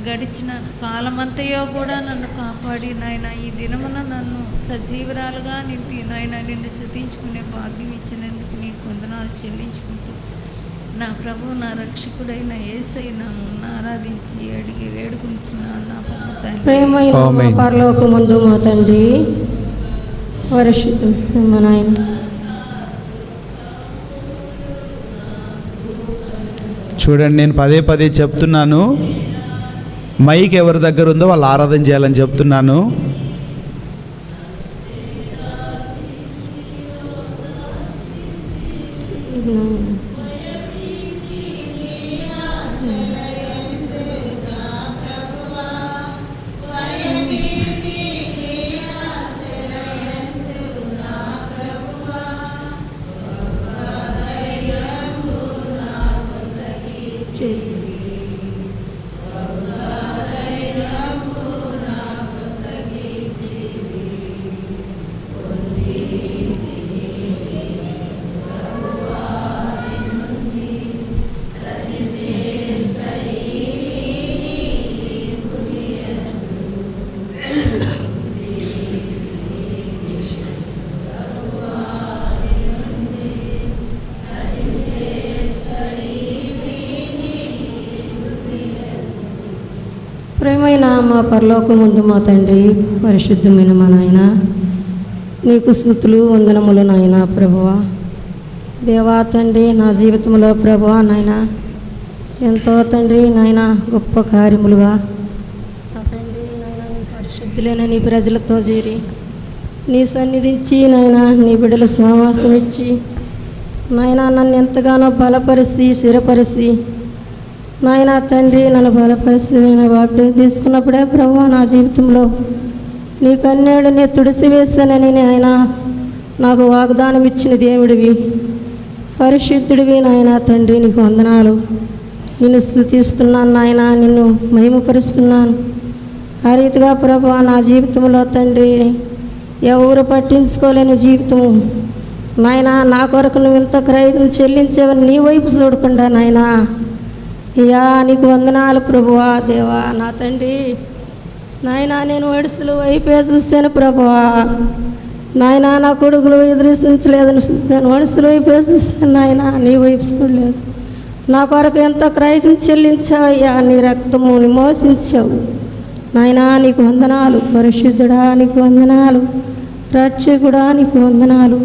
గడిచిన కాలమంతయో కూడా నన్ను కాపాడి నాయన ఈ దినమున నన్ను సజీవరాలుగా నింపి నాయన నిన్ను స్తుతించుకునే భాగ్యం ఇచ్చినందుకు నీకు వందనాలు చెల్లించుకుంటూ నా ప్రభు నా రక్షకుడైన యేసయ్య నామమున ఆరాధించి అడిగి వేడుకుంటున్నాను నా తండ్రి. ప్రేమైన మా పరలోకమందు మా తండ్రి, పరిశుద్ధుడు మా నాయన, చూడండి, నేను పదే చెప్తున్నాను, మైక్ ఎవరి దగ్గర ఉందో వాళ్ళు ఆరాధన చేయాలని చెప్తున్నాను. ప్రేమైన మా పరలోకమందు మా తండ్రి, పరిశుద్ధమైన మా నాయన, నీకు స్తుతులు వందనములు నాయన. ప్రభువా దేవా తండ్రి, నా జీవితంలో ప్రభువా నాయన ఎంతో తండ్రి నాయన గొప్ప కార్యములుగా నా తండ్రి నాయన నీ పరిశుద్ధులైన నీ ప్రజలతో చేరి నీ సన్నిధించి నాయన నీ బిడ్డల సహవాసం ఇచ్చి నాయన నన్ను ఎంతగానో బలపరిచి స్థిరపరిచి నాయన తండ్రి నన్ను బలపరిచి నేను బాప్టిజం తీసుకున్నప్పుడే ప్రభువా నా జీవితంలో నీ కన్నీడు నీ తుడిసి వేశానని నాయన నాకు వాగ్దానం ఇచ్చిన దేవుడివి, పరిశుద్ధుడివి నాయన తండ్రి. నీకు వందనాలు. నిన్ను స్తుతిస్తున్నాను నాయన, నిన్ను మహిమపరుస్తున్నాను. ఆ రీతిగా ప్రభువా నా జీవితంలో తండ్రి ఎవరు పట్టించుకోలేని జీవితం నాయన, నా కొరకు నువ్వు ఇంత క్రయం చెల్లించేవని నీ వైపు చూడకుండా నాయన అయ్యా నీకు వందనాలు ప్రభువా. దేవా నా తండ్రి నాయన నేను వయసులు వైపే చూశాను ప్రభువా. నాయన నా కొడుకులు ఎదురుసించలేదని చూశాను, వయసులు వైపే చూశాను నాయన, నీ వైపు చూడలేదు. నా కొరకు ఎంత క్రయం చెల్లించావయ్యా, నీ రక్తముని మోసించావు నాయన. నీకు వందనాలు. పరిశుద్ధుడా నీకు వందనాలు. రక్షకుడా నీకు వందనాలు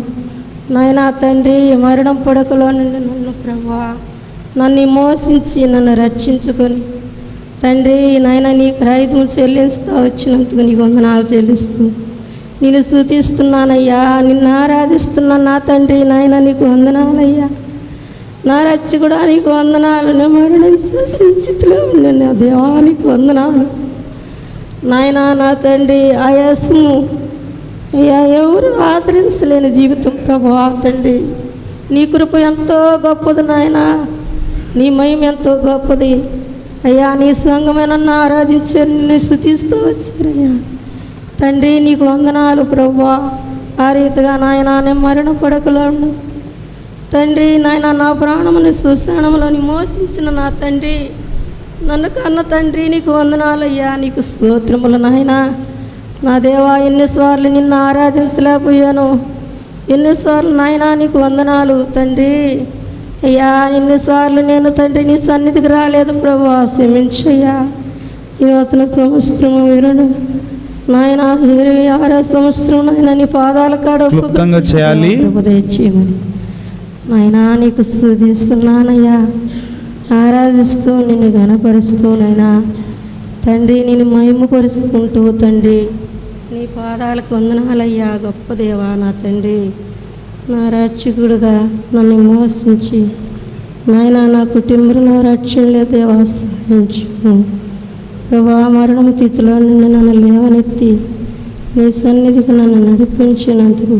నాయన తండ్రి. మరణం పడకలో నుండి నన్ను ప్రభువా నన్ను మోసించి నన్ను రక్షించుకొని తండ్రి నాయన నీ క్రయం చెల్లిస్తూ వచ్చినందుకు నీకు వందనాలు చెల్లిస్తూ నేను స్తుతిస్తున్నానయ్యా, నిన్ను ఆరాధిస్తున్నాను నా తండ్రి. నాయన నీకు వందనాలయ్యా, నా రక్షకుడా నీకు వందనాలు. నేను మరణించే స్థితిలో ఉన్నాను దేవా, నీకు వందనాలు నాయన. నా తండ్రి ఆయాసము అయ్యా ఎవరు ఆదరించలేని జీవితం ప్రభువా తండ్రి. నీ కృప ఎంతో గొప్పది నాయన, నీ మహిమ ఎంతో గొప్పది అయ్యా. నీ సంఘమైన నన్ను ఆరాధించే నిన్ను స్తుతిస్తూ వచ్చారయ్యా తండ్రి. నీకు వందనాలు ప్రభువా. ఆ రీతిగా నాయన నేను మరణ పడకలో ఉండు తండ్రి. నాయన నా ప్రాణముని సుశాణములోని మోసించిన నా తండ్రి, నన్ను కన్న తండ్రి నీకు వందనాలయ్యా. నీకు స్తోత్రములు నాయన. నా దేవా ఎన్నిసార్లు నిన్ను ఆరాధించలేకపోయాను, ఎన్నిసార్లు నాయన నీకు వందనాలు తండ్రి. అయ్యా ఎన్నిసార్లు నేను తండ్రి నీ సన్నిధికి రాలేదు ప్రభువా, క్షమించయ్యా. ఈ నూతన సంవత్సరము వీరుడు నాయన 26వ సంవత్సరం నాయన నీ పాదాల కాడ క్లుప్తంగా చేయాలి చేయమని నాయన నీకు స్తుతిస్తున్నానయ్యా. ఆరాధిస్తూ నిన్ను ఘనపరుస్తూ నాయనా తండ్రి నేను మహిమపరుచుకుంటూ తండ్రి నీ పాదాలకు వందనాలయ్యా. గొప్ప దేవా నా తండ్రి, నా రక్షకుడుగా నన్ను మోసించి నాయన నా కుటుంబంలో రక్షణలే దేవా సహాయించు ప్రభా. మరణం తిథిలో నుండి నన్ను లేవనెత్తి నీ సన్నిధికి నన్ను నడిపించినందుకు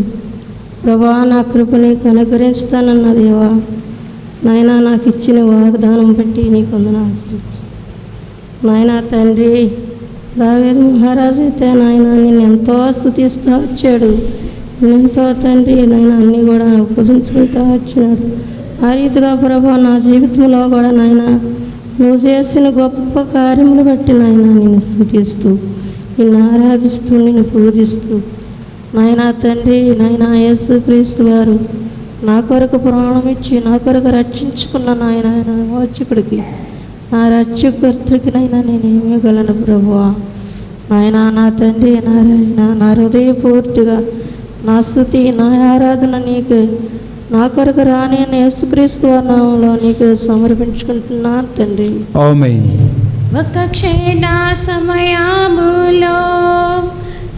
ప్రభా నా కృపని కనుగరించుతానన్న దేవా నాయన నాకు ఇచ్చిన వాగ్దానం బట్టి నీకు వందనాలు. నాయన తండ్రి దావీదు మహారాజు అయితే నాయన నిన్ను ఎంతో స్తుతిస్తూ వచ్చాడు, ఎంతో తండ్రి నాయన అన్నీ కూడా ఉపదించుకుంటూ వచ్చినాడు. ఆ రీతిగా ప్రభా నా జీవితంలో కూడా నాయన నువ్వు చేసిన గొప్ప కార్యములు బట్టి నాయన నిన్ను స్తుతిస్తూ నిన్ను ఆరాధిస్తూ నిన్ను పూజిస్తూ నాయన తండ్రి నాయన యేసుక్రీస్తు వారు నా కొరకు ప్రాణం ఇచ్చి నా కొరకు రక్షించుకున్న నాయన వాచకుడికి నా రక్షకర్తకి నైనా నేను ఏమగలను ప్రభువా. నాయన నా తండ్రి నారాయణ నా హృదయపూర్తిగా నా స్తుతి నా ఆరాధన నీకు నా కొరకు రాని యేసుక్రీస్తు నామంలో నీకు సమర్పించుకుంటున్నాను తండ్రి. ఆమేన్. ఒక క్షణ సమయములో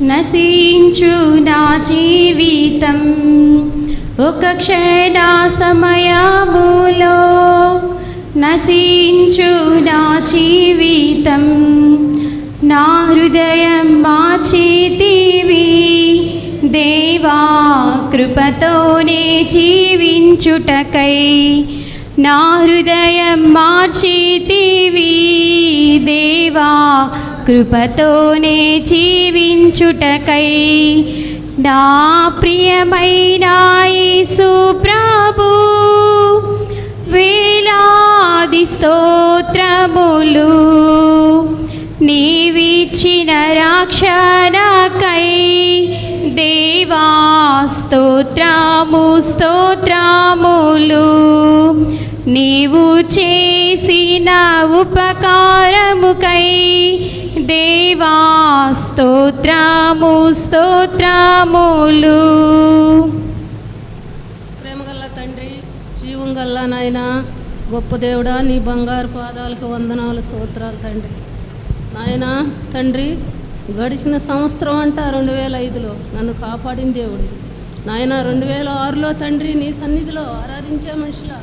నశించు నా జీవితం, ఒక క్షణ సమయములో నశించు నా జీవితం, నా హృదయం మార్చితివి దేవా కృపతోనే జీవించుటకై, నా హృదయం మార్చితివి దేవా కృపతోనే జీవించుటకై, నా ప్రియమైన యేసు ప్రభు వేలాది స్తోత్రములు, నీవిచ్చిన రక్షణకై దేవా స్తోత్రము స్తోత్రములు, నీవు చేసిన ఉపకారముకై దేవా స్తోత్రము స్తోత్రములు. ప్రేమగల్ల తండ్రి, జీవం గల్ల నాయన గొప్ప దేవుడా, నీ బంగారు పాదాలకు వందనాలు స్తోత్రాలు తండ్రి. నాయన తండ్రి, గడిచిన సంవత్సరం అంట 2005లో నన్ను కాపాడిన దేవుడు నాయన. 2006లో తండ్రి నీ సన్నిధిలో ఆరాధించే మనిషిలా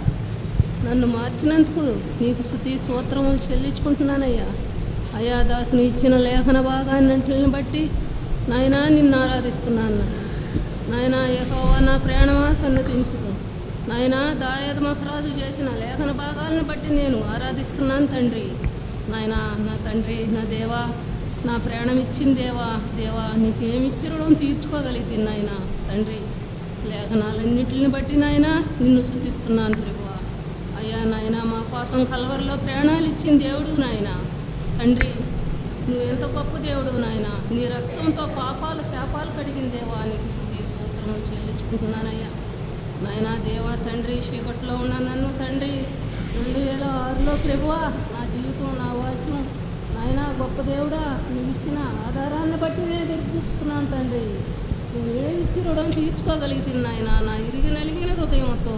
నన్ను మార్చినందుకు నీకు స్తుతి స్తోత్రములు చెల్లించుకుంటున్నానయ్యా. అయ్యా దాసుని ఇచ్చిన లేఖన భాగాన్నింటిని బట్టి నాయన నిన్ను ఆరాధిస్తున్నాను నాయన. యెహోవా నా ప్రాణమా సన్నతించుకో నాయన. దావీదు మహారాజు చేసిన లేఖన భాగాలను బట్టి నేను ఆరాధిస్తున్నాను తండ్రి. నాయన నా తండ్రి నా దేవా, నా ప్రాణం ఇచ్చిన దేవా, దేవా నీకేమిచ్చి రుణం తీర్చుకోగలిగింది నాయన తండ్రి. లేఖనాలన్నింటిని బట్టి నాయన నిన్ను స్తుతిస్తున్నాను ప్రభువా. అయ్యా నాయన మా కోసం కల్వరిలో ప్రాణాలు ఇచ్చిన దేవుడు నాయన తండ్రి. నువ్వు ఎంత గొప్ప దేవుడు నాయన. నీ రక్తంతో పాపాలు శాపాలు కడిగిన దేవా నీకు స్తుతి స్తోత్రములు చెల్లించుకుంటున్నానయ్యా. నాయన దేవా తండ్రి, చీకట్లో ఉన్న నన్ను తండ్రి 2006లో ప్రభువా నా జీవితం నా వాక్యం నాయన గొప్ప దేవుడా, నువ్వు ఇచ్చిన ఆధారాన్ని బట్టి నేను తెప్పిస్తున్నాను తండ్రి. నేను ఏమిచ్చి రుణం తీర్చుకోగలిగింది నాయన. నా ఇరిగి నలిగిన హృదయంతో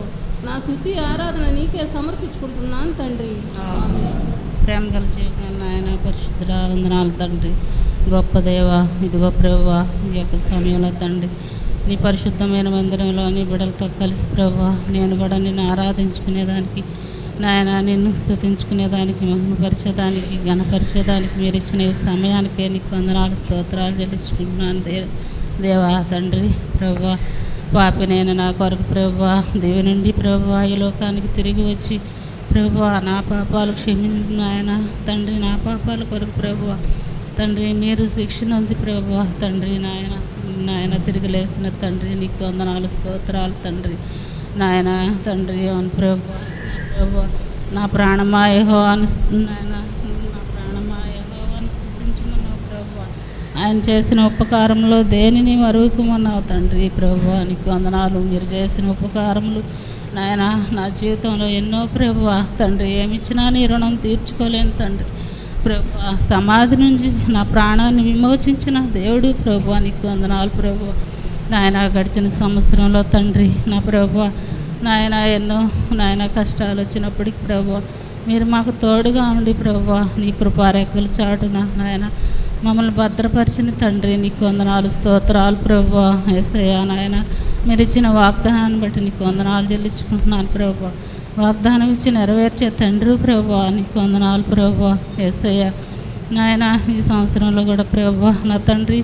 నా స్తుతి ఆరాధన నీకే సమర్పించుకుంటున్నాను తండ్రి. ప్రేమ గల జీవితం నాయన, పరిశుద్ధుడా వందనాలు తండ్రి. గొప్ప దేవ, ఇదిగో ప్రభువా ఈ యొక్క సమయంలో తండ్రి నీ పరిశుద్ధమైన మందిరంలో నీ బిడ్డలతో కలిసి ప్రభువా నేను కూడా నిన్ను ఆరాధించుకునేదానికి నాయన, నిన్ను స్తుతించుకునేదానికి, మహిమపరిచేదానికి, ఘనపరిచేదానికి మీరు ఇచ్చిన ఈ సమయానికే నీకు వందనాలు స్తోత్రాలు చెల్లించుకుంటున్నాను దేవా తండ్రి. ప్రభువా పాపినైనా నా కొరకు ప్రభువా దేవి నుండి ప్రభువా ఈ లోకానికి తిరిగి వచ్చి ప్రభువా నా పాపాలు క్షమించు నాయన తండ్రి. నా పాపాల కొరకు ప్రభువా తండ్రి మీరు శిక్షణ ఉంది ప్రభువా తండ్రి. నాయన తిరిగి లేచిన తండ్రి నీకు వందనాలు స్తోత్రాలు తండ్రి. నాయన తండ్రి అవును ప్రభువా నా ప్రాణమా యెహోవాను నాయన, నా ప్రాణమా యెహోవాను స్తుతించుమన్నావు ప్రభువా. ఆయన చేసిన ఉపకారంలో దేనిని మరువకుమన్నావు తండ్రి. ప్రభువా నీకు వందనాలు. మీరు చేసిన ఉపకారములు నాయన నా జీవితంలో ఎన్నో ప్రభువా తండ్రి. ఏమిచ్చినా నీ రుణం తీర్చుకోలేను తండ్రి. ప్రభువా సమాధి నుంచి నా ప్రాణాన్ని విమోచించిన దేవుడు ప్రభువా నీకు వందనాలు ప్రభువా. నాయన గడిచిన సంవత్సరంలో తండ్రి నా ప్రభువా నాయన ఎన్నో నాయన కష్టాలు వచ్చినప్పటికి ప్రభువా మీరు మాకు తోడుగా ఉండి ప్రభువా నీ కృపారేఖల చాటున నాయన మమ్మల్ని భద్రపరిచిన తండ్రి నీకు వందనాలు స్తోత్రాలు ప్రభువా. యేసయ్యా నాయన మీరు ఇచ్చిన వాగ్దానాన్ని బట్టి నీకు వందనాలు చెల్లించుకుంటున్నాను ప్రభువా. వాగ్దానం ఇచ్చి నెరవేర్చే తండ్రి ప్రభువా నీకు వందనాలు ప్రభువా. యేసయ్యా నాయన ఈ సంవత్సరంలో కూడా ప్రభువా నా తండ్రి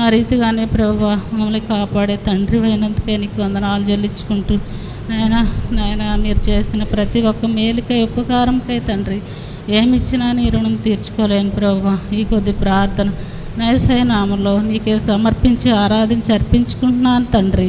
ఆ రీతిగానే ప్రభు మమ్మల్ని కాపాడే తండ్రి అయినందుకే నీకు వందనాలు చెల్లించుకుంటూ నాయన మీరు చేసిన ప్రతి ఒక్క మేలుకై ఉపకారంకై తండ్రి ఏమిచ్చినా నీ రుణం తీర్చుకోలేను ప్రభు. ఈ కొద్ది ప్రార్థన నైసయ నామంలో నీకే సమర్పించి ఆరాధించి అర్పించుకుంటున్నాను తండ్రి.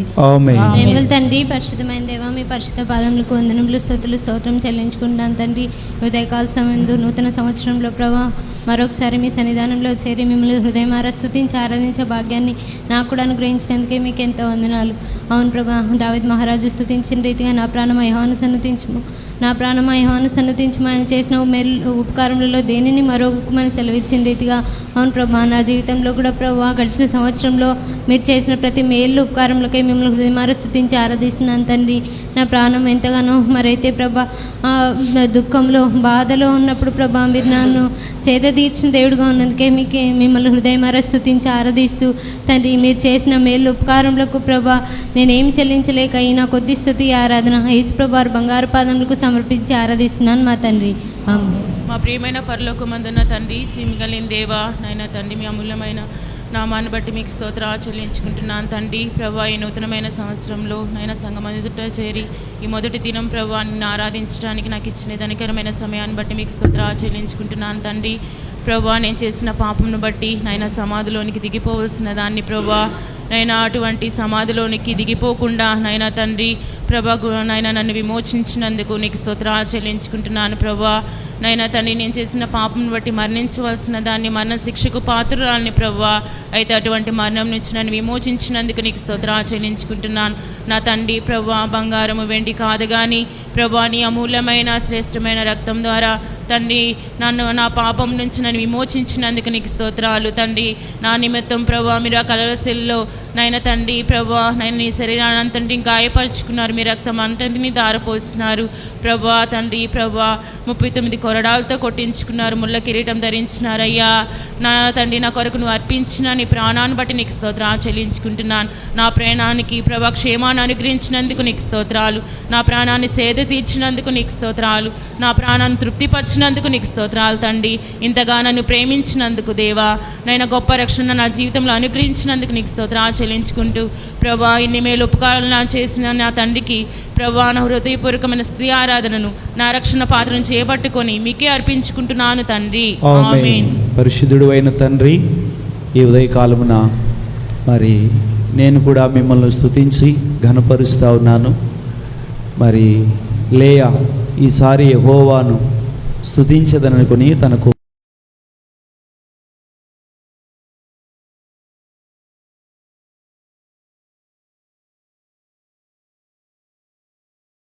దేవుని తండ్రి, పరిశుద్ధమైన దేవ, మీ పరిశుద్ధ పాదములకు వందనములు, స్తుతులు, స్తోత్రం చెల్లించుకుంటున్నాను తండ్రి. ఉదయకాల సమయంలో నూతన సంవత్సరంలో ప్రభా మరొకసారి మీ సన్నిధానంలో చేరి మిమ్మల్ని హృదయమారా స్తుతించి ఆరాధించే భాగ్యాన్ని నాకు కూడా అనుగ్రహించినందుకే మీకు ఎంతో వందనాలు. అవును ప్రభా, దావీదు మహారాజు స్తుతించిన రీతిగా నా ప్రాణం యెహోవాను సన్నతించుము, నా ప్రాణం యెహోవాను సన్నతించుము. ఆయన చేసిన ఉపకారములలో దేనిని మరొకమని సెలవిచ్చిన రీతిగా అవును ప్రభా, నా జీవితంలో కూడా ప్రభా గడిచిన సంవత్సరంలో మీరు చేసిన ప్రతి మేలు ఉపకారములకై మిమ్మల్ని హృదయమారా స్తుతించి ఆరాధిస్తున్నాను తండ్రి. నా ప్రాణం ఎంతగానో మరైతే ప్రభా దుఃఖంలో బాధలో ఉన్నప్పుడు ప్రభా మీరు నన్ను సేద తీర్చిన దేవుడుగా ఉన్నందుకే మిమ్మల్ని హృదయమారా స్తుతించి ఆరాధిస్తూ తండ్రి మీరు చేసిన మేలు ఉపకారములకు ప్రభా నేనేం చెల్లించలేక నా కొద్ది స్తుతి ఆరాధన యేసు ప్రభు బంగారు పాదములకు సమర్పించి ఆరాధిస్తున్నాను మా తండ్రి. మా ప్రియమైన పరలోకమందున్న తండ్రి, చిమిగలిన దేవా నాయన తండ్రి, మీ అమూల్యమైన నామాన్ని బట్టి మీకు స్తోత్రాలు చెల్లించుకుంటున్నాను తండ్రి. ప్రభా ఈ నూతనమైన సంవత్సరంలో నాయన సంఘం ఎదుట చేరి ఈ మొదటి దినం ప్రభా నిన్ను ఆరాధించడానికి నాకు ఇచ్చిన ధనికరమైన సమయాన్ని బట్టి మీకు స్తోత్రాలు చెల్లించుకుంటున్నాను తండ్రి. ప్రభా నేను చేసిన పాపంను బట్టి నాయన సమాధిలోనికి దిగిపోవలసిన దాన్ని ప్రభా నైనా అటువంటి సమాధిలోనికి దిగిపోకుండా నైనా తండ్రి ప్రభా నైనా నన్ను విమోచించినందుకు నీకు స్తోత్రాలు చెల్లించుకుంటున్నాను ప్రభా. నైనా తండ్రి నేను చేసిన పాపం బట్టి మరణించవలసిన దాన్ని మరణ శిక్షకు పాత్రురాలని ప్రభా, అయితే అటువంటి మరణం నుంచి నన్ను విమోచించినందుకు నీకు స్తోత్రాలు చెల్లించుకుంటున్నాను నా తండ్రి. ప్రభా బంగారము వెండి కాదు కానీ ప్రభా నీ అమూల్యమైన శ్రేష్టమైన రక్తం ద్వారా తండ్రి నా పాపం నుంచి నన్ను విమోచించినందుకు నీకు స్తోత్రాలు తండ్రి. నా నిమిత్తం ప్రభా మీరు ఆ కలవశిల్లో నైనా తండ్రి ప్రభా నైనా నీ శరీరాన్ని అంతటి గాయపరుచుకున్నారు, మీ రక్తం అంతటిని దారపోస్తున్నారు ప్రభా తండ్రి. ప్రభా 39 కొరడాలతో కొట్టించుకున్నారు, ముళ్ళ కిరీటం ధరించినారయ్యా నా తండ్రి. నా కొరకు నువ్వు అర్పించిన నీ ప్రాణాన్ని బట్టి నీకు స్తోత్రాలు చెల్లించుకుంటున్నాను. నా ప్రాణానికి ప్రభా క్షేమాన్ని అనుగ్రహించినందుకు నీకు స్తోత్రాలు, నా ప్రాణాన్ని సేద తీర్చినందుకు నీకు స్తోత్రాలు, నా ప్రాణాన్ని తృప్తిపరిచినందుకు నీకు స్తోత్రాలు తండ్రి. ఇంతగా నన్ను ప్రేమించినందుకు దేవా నైనా గొప్ప రక్షణ నా జీవితంలో అనుగ్రహించినందుకు నీకు స్తోత్రాలు చెల్లించుకుంటూ ప్రభా ఇన్ని మేలు ఉపకారాలు నా చేసిన నా తండ్రికి ప్రభా నా హృదయపూర్వకమైన స్తుతి ఆరాధనను నా రక్షణ పాత్రను చేపట్టుకొని మీకే అర్పించుకుంటున్నాను తండ్రి. ఆమేన్. పరిశుద్ధుడు అయిన తండ్రి, ఈ ఉదయకాలమున మరి నేను కూడా మిమ్మల్ని స్తుతించి ఘనపరుస్తూ ఉన్నాను. మరి లేయా ఈసారి యెహోవాను స్తుతించదనుకొని తనకు